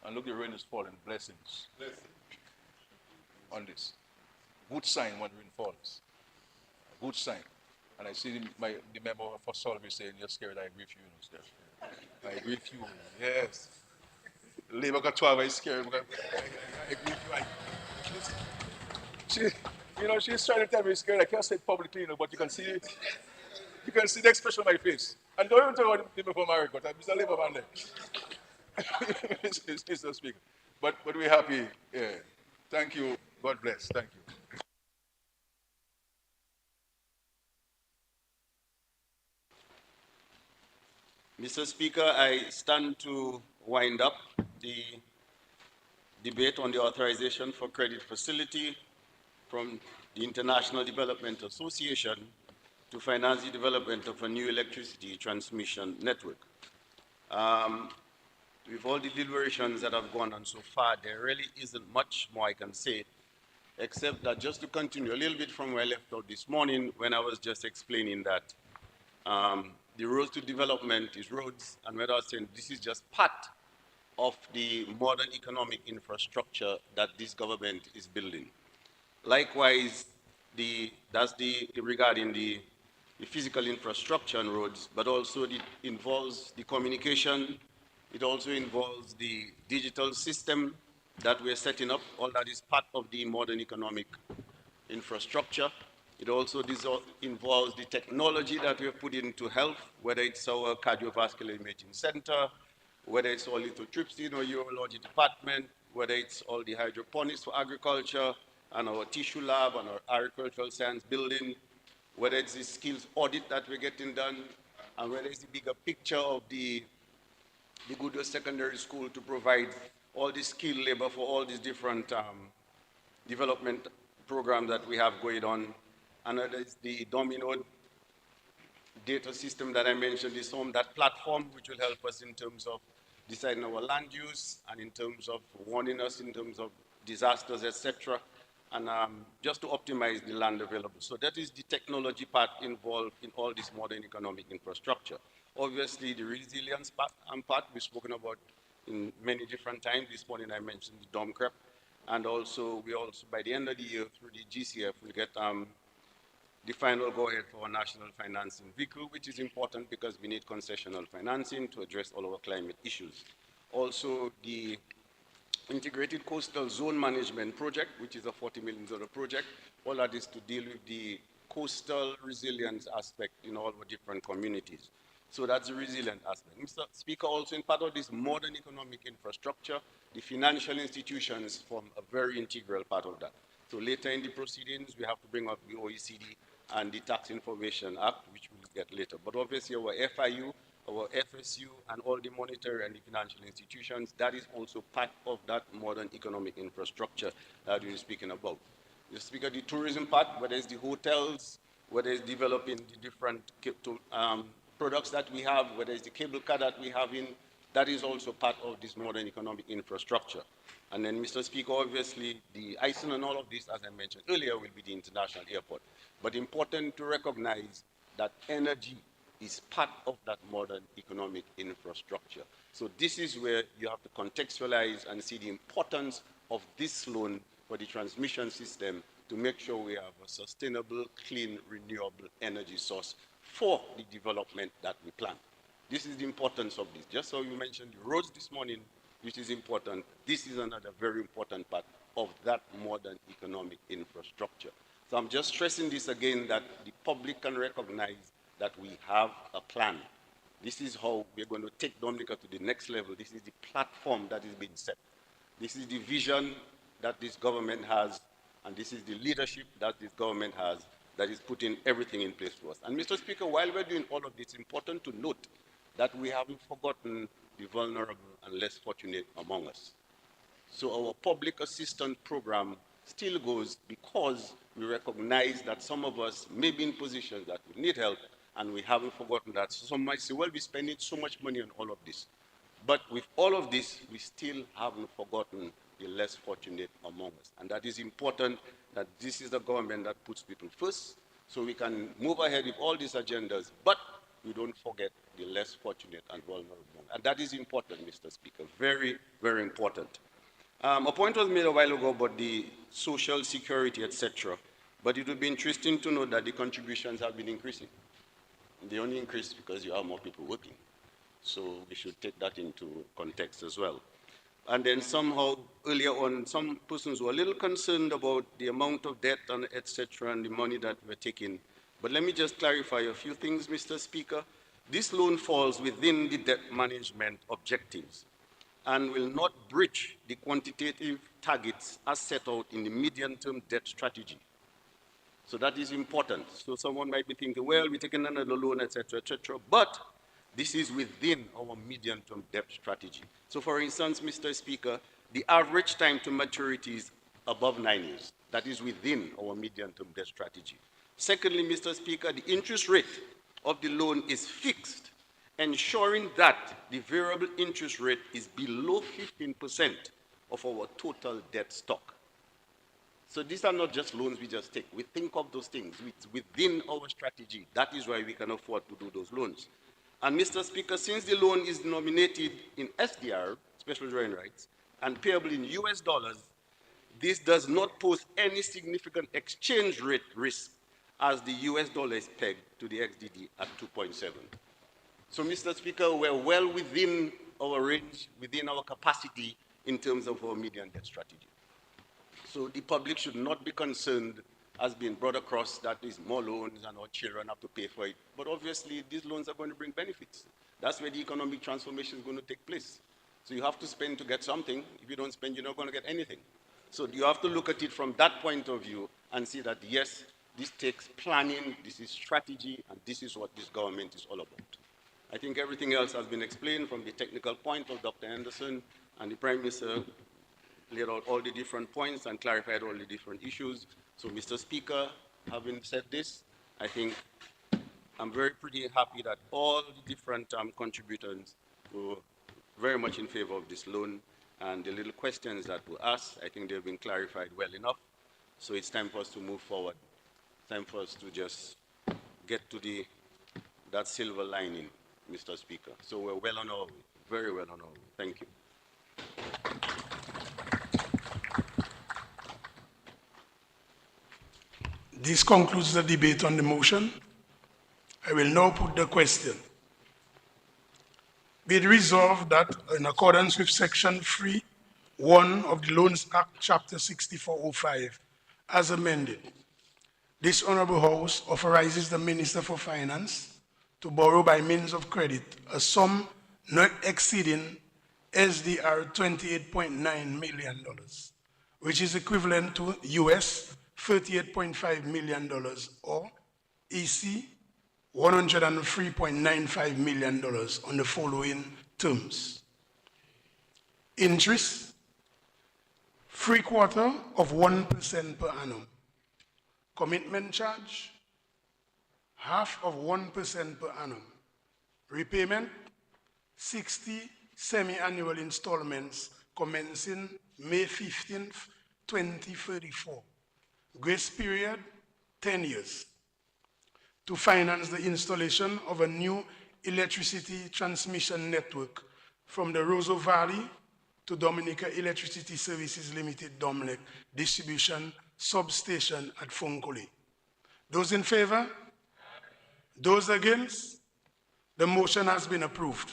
and look, the rain is falling, blessings on this. Good sign when rain falls. Good sign. And I see the member for Solvay saying, you're scared, I agree with you. I agree with you, yes. Labour got 12, I scared. I agree with you. She's trying to tell me scared. I can't say it publicly, but you can see it. You can see the expression on my face. And don't even talk about the people from America, but I'm Mr. Labour man there. Mr. Speaker. But we're happy. Yeah. Thank you. God bless. Thank you. Mr. Speaker, I stand to wind up the debate on the authorization for credit facility from the International Development Association to finance the development of a new electricity transmission network. With all the deliberations that have gone on so far, there really isn't much more I can say, except that just to continue a little bit from where I left out this morning when I was just explaining that the road to development is roads, and when I was saying this is just part of the modern economic infrastructure that this government is building. Likewise, that's regarding the physical infrastructure and roads, but also it involves the communication. It also involves the digital system that we're setting up. All that is part of the modern economic infrastructure. It also involves the technology that we have put into health, whether it's our cardiovascular imaging center, whether it's all lithotripsy or urology department, whether it's all the hydroponics for agriculture, and our tissue lab and our agricultural science building, whether it's the skills audit that we're getting done, and whether it's the bigger picture of the Goodwill Secondary School to provide all the skilled labor for all these different development programs that we have going on. And there's the Domino data system that I mentioned, is that platform which will help us in terms of deciding our land use and in terms of warning us in terms of disasters, etc., and just to optimize the land available. So that is the technology part involved in all this modern economic infrastructure. Obviously, the resilience part we've spoken about in many different times. This morning I mentioned the DOMCREP, and also by the end of the year through the GCF, we'll get the final go-ahead for our national financing vehicle, which is important because we need concessional financing to address all our climate issues. Also, the Integrated Coastal Zone Management Project, which is a $40 million project. All that is to deal with the coastal resilience aspect in all the different communities. So that's the resilient aspect. Mr. Speaker, also in part of this modern economic infrastructure, the financial institutions form a very integral part of that. So later in the proceedings, we have to bring up the OECD and the Tax Information Act, which we'll get later. But obviously our FIU, our FSU, and all the monetary and the financial institutions, that is also part of that modern economic infrastructure that we're speaking about. Mr. Speaker, the tourism part, whether it's the hotels, whether it's developing the different products that we have, whether it's the cable car that we have in, that is also part of this modern economic infrastructure. And then, Mr. Speaker, obviously, the icing on all of this, as I mentioned earlier, will be the international airport. But important to recognize that energy is part of that modern economic infrastructure. So this is where you have to contextualize and see the importance of this loan for the transmission system to make sure we have a sustainable, clean, renewable energy source for the development that we plan. This is the importance of this. Just so you mentioned the roads this morning, which is important, this is another very important part of that modern economic infrastructure. So I'm just stressing this again, that the public can recognize that we have a plan. This is how we're going to take Dominica to the next level. This is the platform that is being set. This is the vision that this government has And this is the leadership that this government has that is putting everything in place for us. And Mr. Speaker, while we're doing all of this, it's important to note that we haven't forgotten the vulnerable and less fortunate among us. So our public assistance program still goes because we recognize that some of us may be in positions that we need help, and we haven't forgotten that. So some might say, well, we're spending so much money on all of this. But with all of this, we still haven't forgotten the less fortunate among us. And that is important, that this is the government that puts people first, so we can move ahead with all these agendas, but we don't forget the less fortunate and vulnerable. And that is important, Mr. Speaker, very, very important. A point was made a while ago about the social security, etc. But it would be interesting to know that the contributions have been increasing. They only increase because you have more people working. So we should take that into context as well. And then somehow, earlier on, some persons were a little concerned about the amount of debt and etc. and the money that we're taking. But let me just clarify a few things, Mr. Speaker. This loan falls within the debt management objectives and will not breach the quantitative targets as set out in the medium-term debt strategy. So that is important. So someone might be thinking, well, we're taking another loan, etc., but this is within our medium-term debt strategy. So for instance, Mr. Speaker, the average time to maturity is above 9 years. That is within our medium-term debt strategy. Secondly, Mr. Speaker, the interest rate of the loan is fixed, ensuring that the variable interest rate is below 15% of our total debt stock. So these are not just loans we just take. We think of those things within our strategy. That is why we can afford to do those loans. And Mr. Speaker, since the loan is denominated in SDR, special drawing rights, and payable in US dollars, this does not pose any significant exchange rate risk as the US dollar is pegged to the XDD at 2.7. So, Mr. Speaker, we're well within our range, within our capacity in terms of our median debt strategy. So the public should not be concerned as being brought across that is more loans and our children have to pay for it. But obviously, these loans are going to bring benefits. That's where the economic transformation is going to take place. So you have to spend to get something. If you don't spend, you're not going to get anything. So you have to look at it from that point of view and see that, yes, this takes planning, this is strategy, and this is what this government is all about. I think everything else has been explained from the technical point of Dr. Anderson, and the Prime Minister laid out all the different points and clarified all the different issues. So, Mr. Speaker, having said this, I think I'm pretty happy that all the different contributors were very much in favor of this loan, and the little questions that were asked, I think they've been clarified well enough. So it's time for us to move forward. Time for us to just get to that silver lining, Mr. Speaker. So we're well on our way, very well on our way. Thank you. This concludes the debate on the motion. I will now put the question. Be it resolved that in accordance with Section 3(1) of the Loans Act, Chapter 6405, as amended, this Honorable House authorizes the Minister for Finance to borrow by means of credit a sum not exceeding SDR $28.9 million, which is equivalent to US $38.5 million or EC $103.95 million on the following terms. Interest, 3/4 of 1% per annum. Commitment charge, 1/2 of 1% per annum. Repayment, 60 semi-annual installments commencing May 15th, 2034. Grace period, 10 years. To finance the installation of a new electricity transmission network from the Roseau Valley to Dominica Electricity Services Limited Domlec distribution substation at Funkole. Those in favor? Those against? The motion has been approved.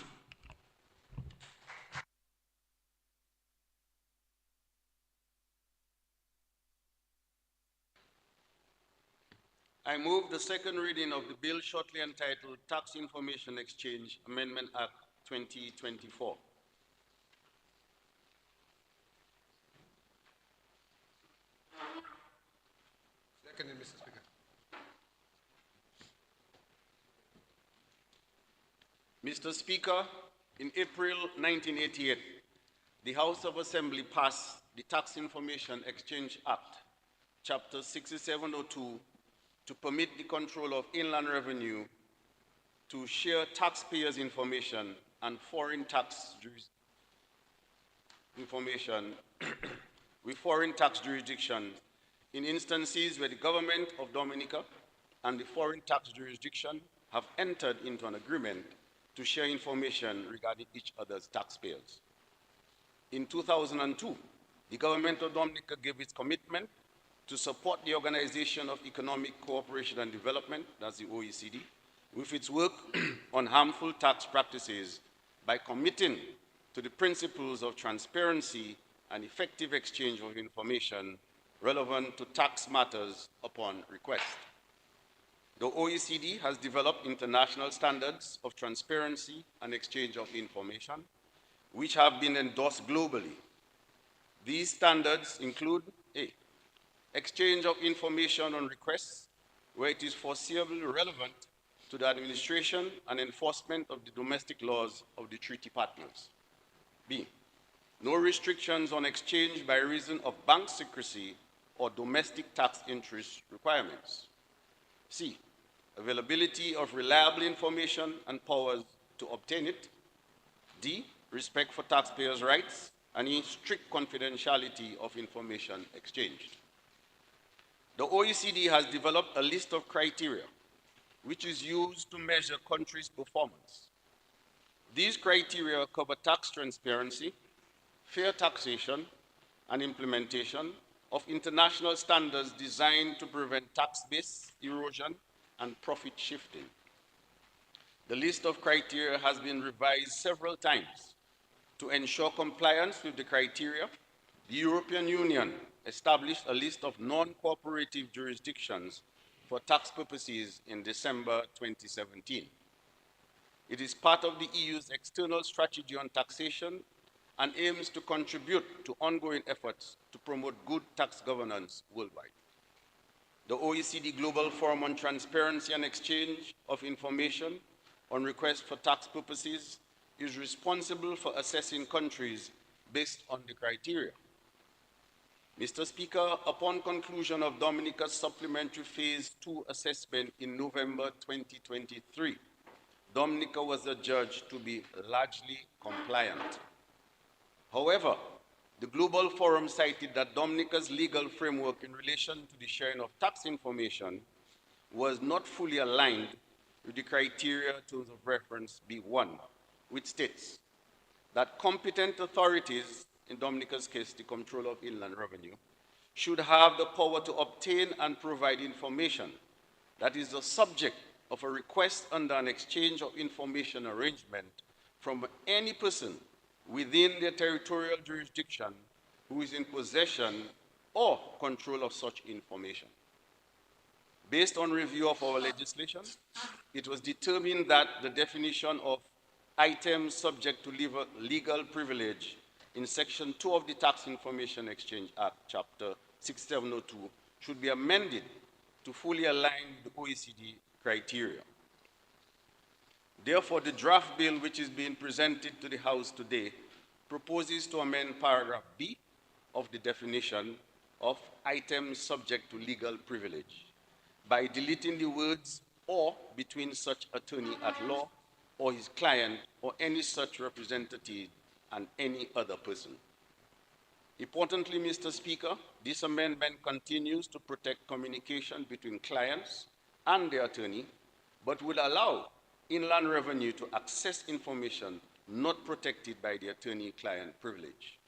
I move the second reading of the bill shortly entitled Tax Information Exchange Amendment Act 2024. Mr. Speaker, in April 1988, the House of Assembly passed the Tax Information Exchange Act, Chapter 6702, to permit the control of inland revenue to share taxpayers' information and foreign tax information with foreign tax jurisdictions in instances where the government of Dominica and the foreign tax jurisdiction have entered into an agreement to share information regarding each other's taxpayers. In 2002, the government of Dominica gave its commitment to support the Organization of Economic Cooperation and Development, that's the OECD, with its work on harmful tax practices by committing to the principles of transparency and effective exchange of information relevant to tax matters upon request. The OECD has developed international standards of transparency and exchange of information, which have been endorsed globally. These standards include A, exchange of information on requests where it is foreseeably relevant to the administration and enforcement of the domestic laws of the treaty partners. B, no restrictions on exchange by reason of bank secrecy or domestic tax interest requirements. C, availability of reliable information and powers to obtain it. D, respect for taxpayers' rights and strict confidentiality of information exchanged. The OECD has developed a list of criteria which is used to measure countries' performance. These criteria cover tax transparency, fair taxation, and implementation of international standards designed to prevent tax base erosion and profit shifting. The list of criteria has been revised several times. To ensure compliance with the criteria, the European Union established a list of non-cooperative jurisdictions for tax purposes in December 2017. It is part of the EU's external strategy on taxation and aims to contribute to ongoing efforts to promote good tax governance worldwide. The OECD Global Forum on Transparency and Exchange of Information on request for tax purposes is responsible for assessing countries based on the criteria. Mr. Speaker, upon conclusion of Dominica's supplementary Phase 2 assessment in November 2023, Dominica was adjudged to be largely compliant. However, the Global Forum cited that Dominica's legal framework in relation to the sharing of tax information was not fully aligned with the criteria terms of reference B1, which states that competent authorities, in Dominica's case, the Controller of Inland Revenue, should have the power to obtain and provide information that is the subject of a request under an exchange of information arrangement from any person within their territorial jurisdiction who is in possession or control of such information. Based on review of our legislation, it was determined that the definition of items subject to legal privilege in Section 2 of the Tax Information Exchange Act, Chapter 6702, should be amended to fully align with the OECD criteria. Therefore, the draft bill which is being presented to the House today proposes to amend paragraph B of the definition of items subject to legal privilege by deleting the words "or" between such attorney at law or his client or any such representative and any other person. Importantly, Mr. Speaker, this amendment continues to protect communication between clients and the attorney, but will allow Inland Revenue to access information not protected by the attorney-client privilege.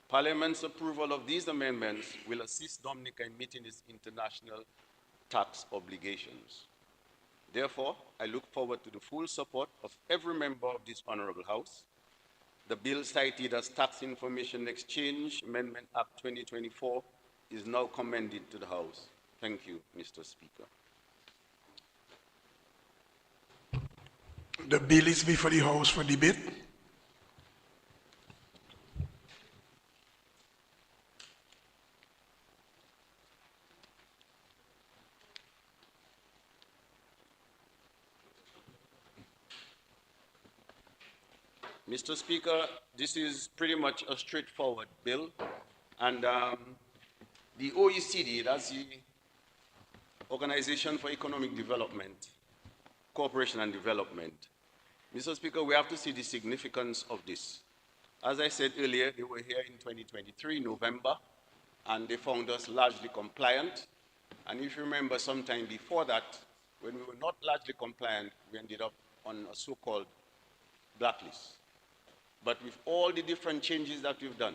Parliament's approval of these amendments will assist Dominica in meeting its international tax obligations. Therefore, I look forward to the full support of every member of this Honorable House. The bill cited as Tax Information Exchange Amendment Act 2024 is now commended to the House. Thank you, Mr. Speaker. The bill is before the House for debate. Mr. Speaker, this is pretty much a straightforward bill, and the OECD, that's the Organization for Economic Development, Cooperation and Development. Mr. Speaker, we have to see the significance of this. As I said earlier, they were here in 2023, November, and they found us largely compliant. And if you remember, sometime before that, when we were not largely compliant, we ended up on a so-called blacklist. But with all the different changes that we've done,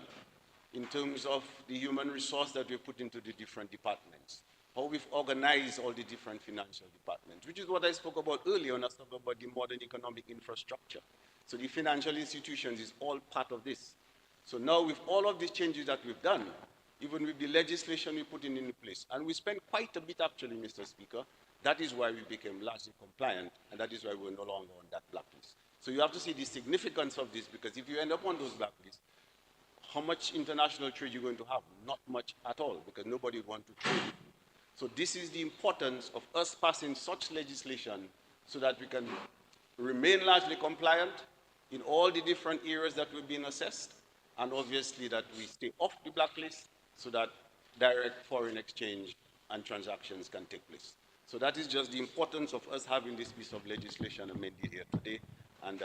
in terms of the human resource that we've put into the different departments, how we've organized all the different financial departments, which is what I spoke about earlier when I spoke about the modern economic infrastructure. So the financial institutions is all part of this. So now with all of these changes that we've done, even with the legislation we put in place, and we spent quite a bit actually, Mr. Speaker, that is why we became largely compliant, and that is why we're no longer on that blacklist. So you have to see the significance of this, because if you end up on those blacklists, how much international trade you're going to have? Not much at all, because nobody would want to trade. So this is the importance of us passing such legislation so that we can remain largely compliant in all the different areas that we've been assessed, and obviously that we stay off the blacklist so that direct foreign exchange and transactions can take place. So that is just the importance of us having this piece of legislation amended here today. And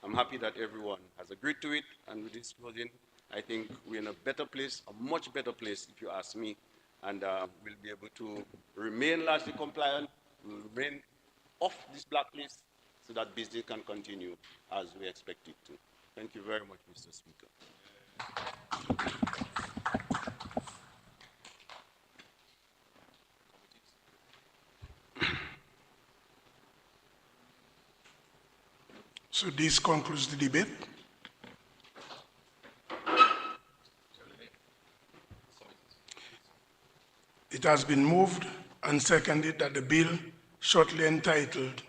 I'm happy that everyone has agreed to it. And with this closing, I think we're in a better place, a much better place, if you ask me. And we'll be able to remain largely compliant, we'll remain off this blacklist so that business can continue as we expect it to. Thank you very much, Mr. Speaker. So this concludes the debate. It has been moved and seconded that the bill shortly entitled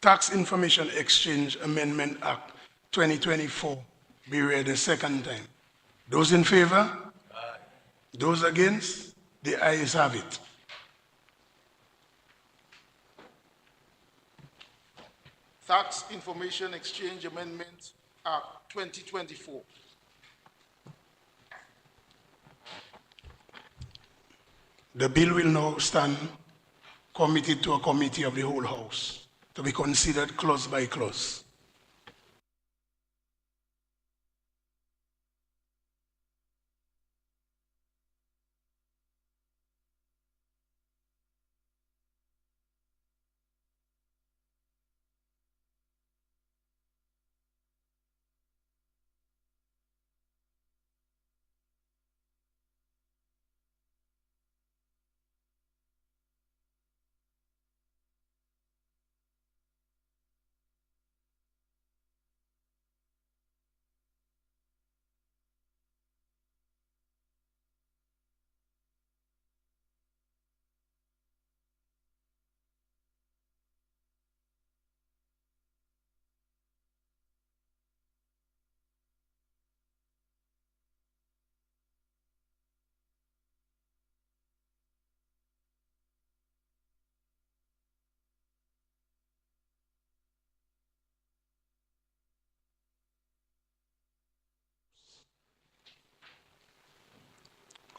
Tax Information Exchange Amendment Act 2024 be read a second time. Those in favor? Aye. Those against? The ayes have it. Tax Information Exchange Amendment Act 2024. The bill will now stand committed to a committee of the whole House to be considered clause by clause.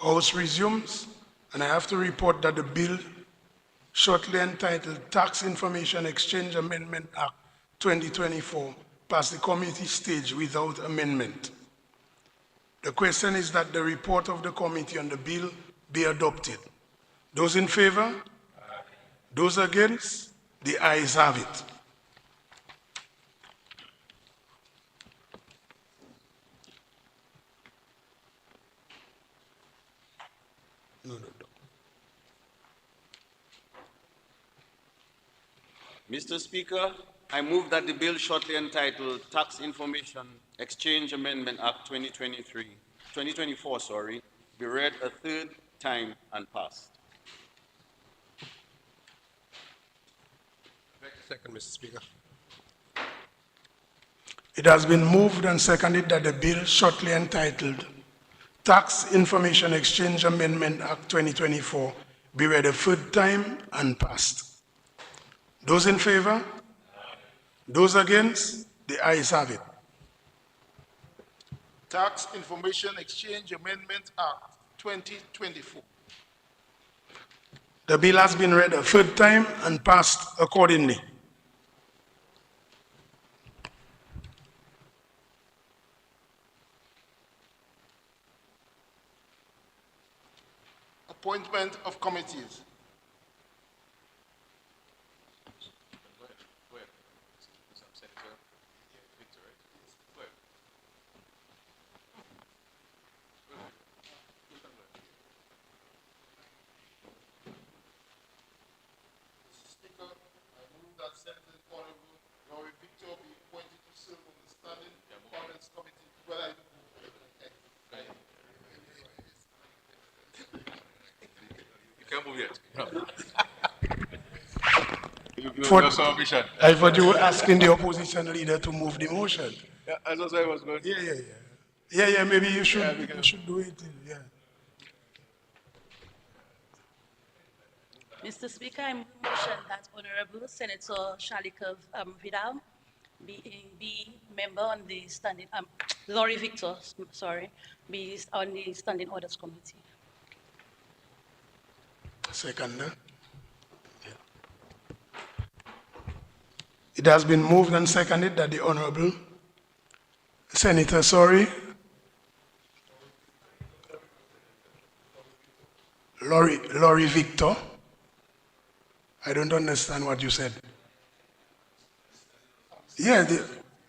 House resumes, and I have to report that the bill shortly entitled Tax Information Exchange Amendment Act 2024 passed the committee stage without amendment. The question is that the report of the committee on the bill be adopted. Those in favor? Aye. Those against? The ayes have it. No. Mr. Speaker, I move that the bill shortly entitled Tax Information Exchange Amendment Act 2024, be read a third time and passed. Second, Mr. Speaker. It has been moved and seconded that the bill shortly entitled Tax Information Exchange Amendment Act 2024 be read a third time and passed. Those in favor? Aye. Those against, the ayes have it. Tax Information Exchange Amendment Act 2024. The bill has been read a third time and passed accordingly. Appointment of committees. Speaker, I move that Senator Honorable Laurie Victor be appointed to serve on the Standing Parliament's Committee. Well, You can't move yet. I thought you were asking the opposition leader to move the motion. Yeah, as I was going. Yeah, maybe you should, you should do it, yeah. Mr. Speaker, I move a motion that Honorable Senator Shalikov Vidal be member on the standing, Laurie Victor, sorry, be on the Standing Orders Committee. Second, yeah. It has been moved and seconded that the Honorable Senator, Laurie Victor. I don't understand what you said. Yeah,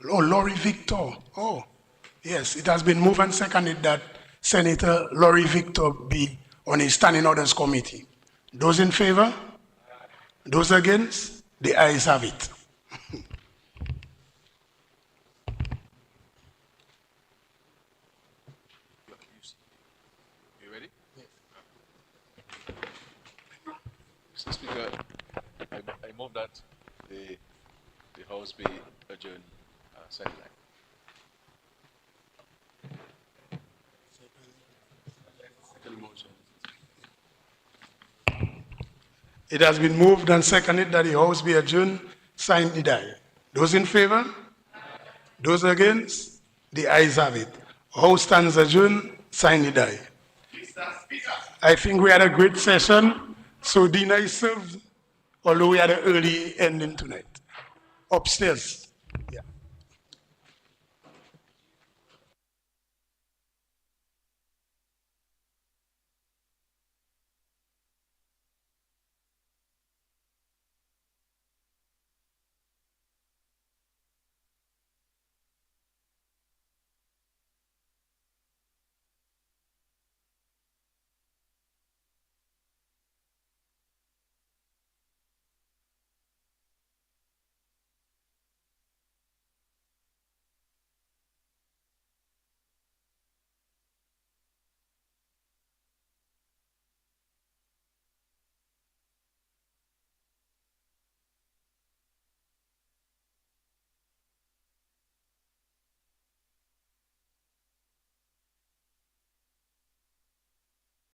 Laurie Victor. Oh, yes, it has been moved and seconded that Senator Laurie Victor be on a Standing Orders Committee. Those in favor? Those against? The ayes have it. You ready? Mr. Speaker, I move that the House be adjourned Sunday night. Second motion. It has been moved and seconded that the House be adjourned, signed the die. Those in favor? Those against? The ayes have it. House stands adjourned, sign the die. I think we had a great session, so dinner is served, although we had an early ending tonight. Upstairs.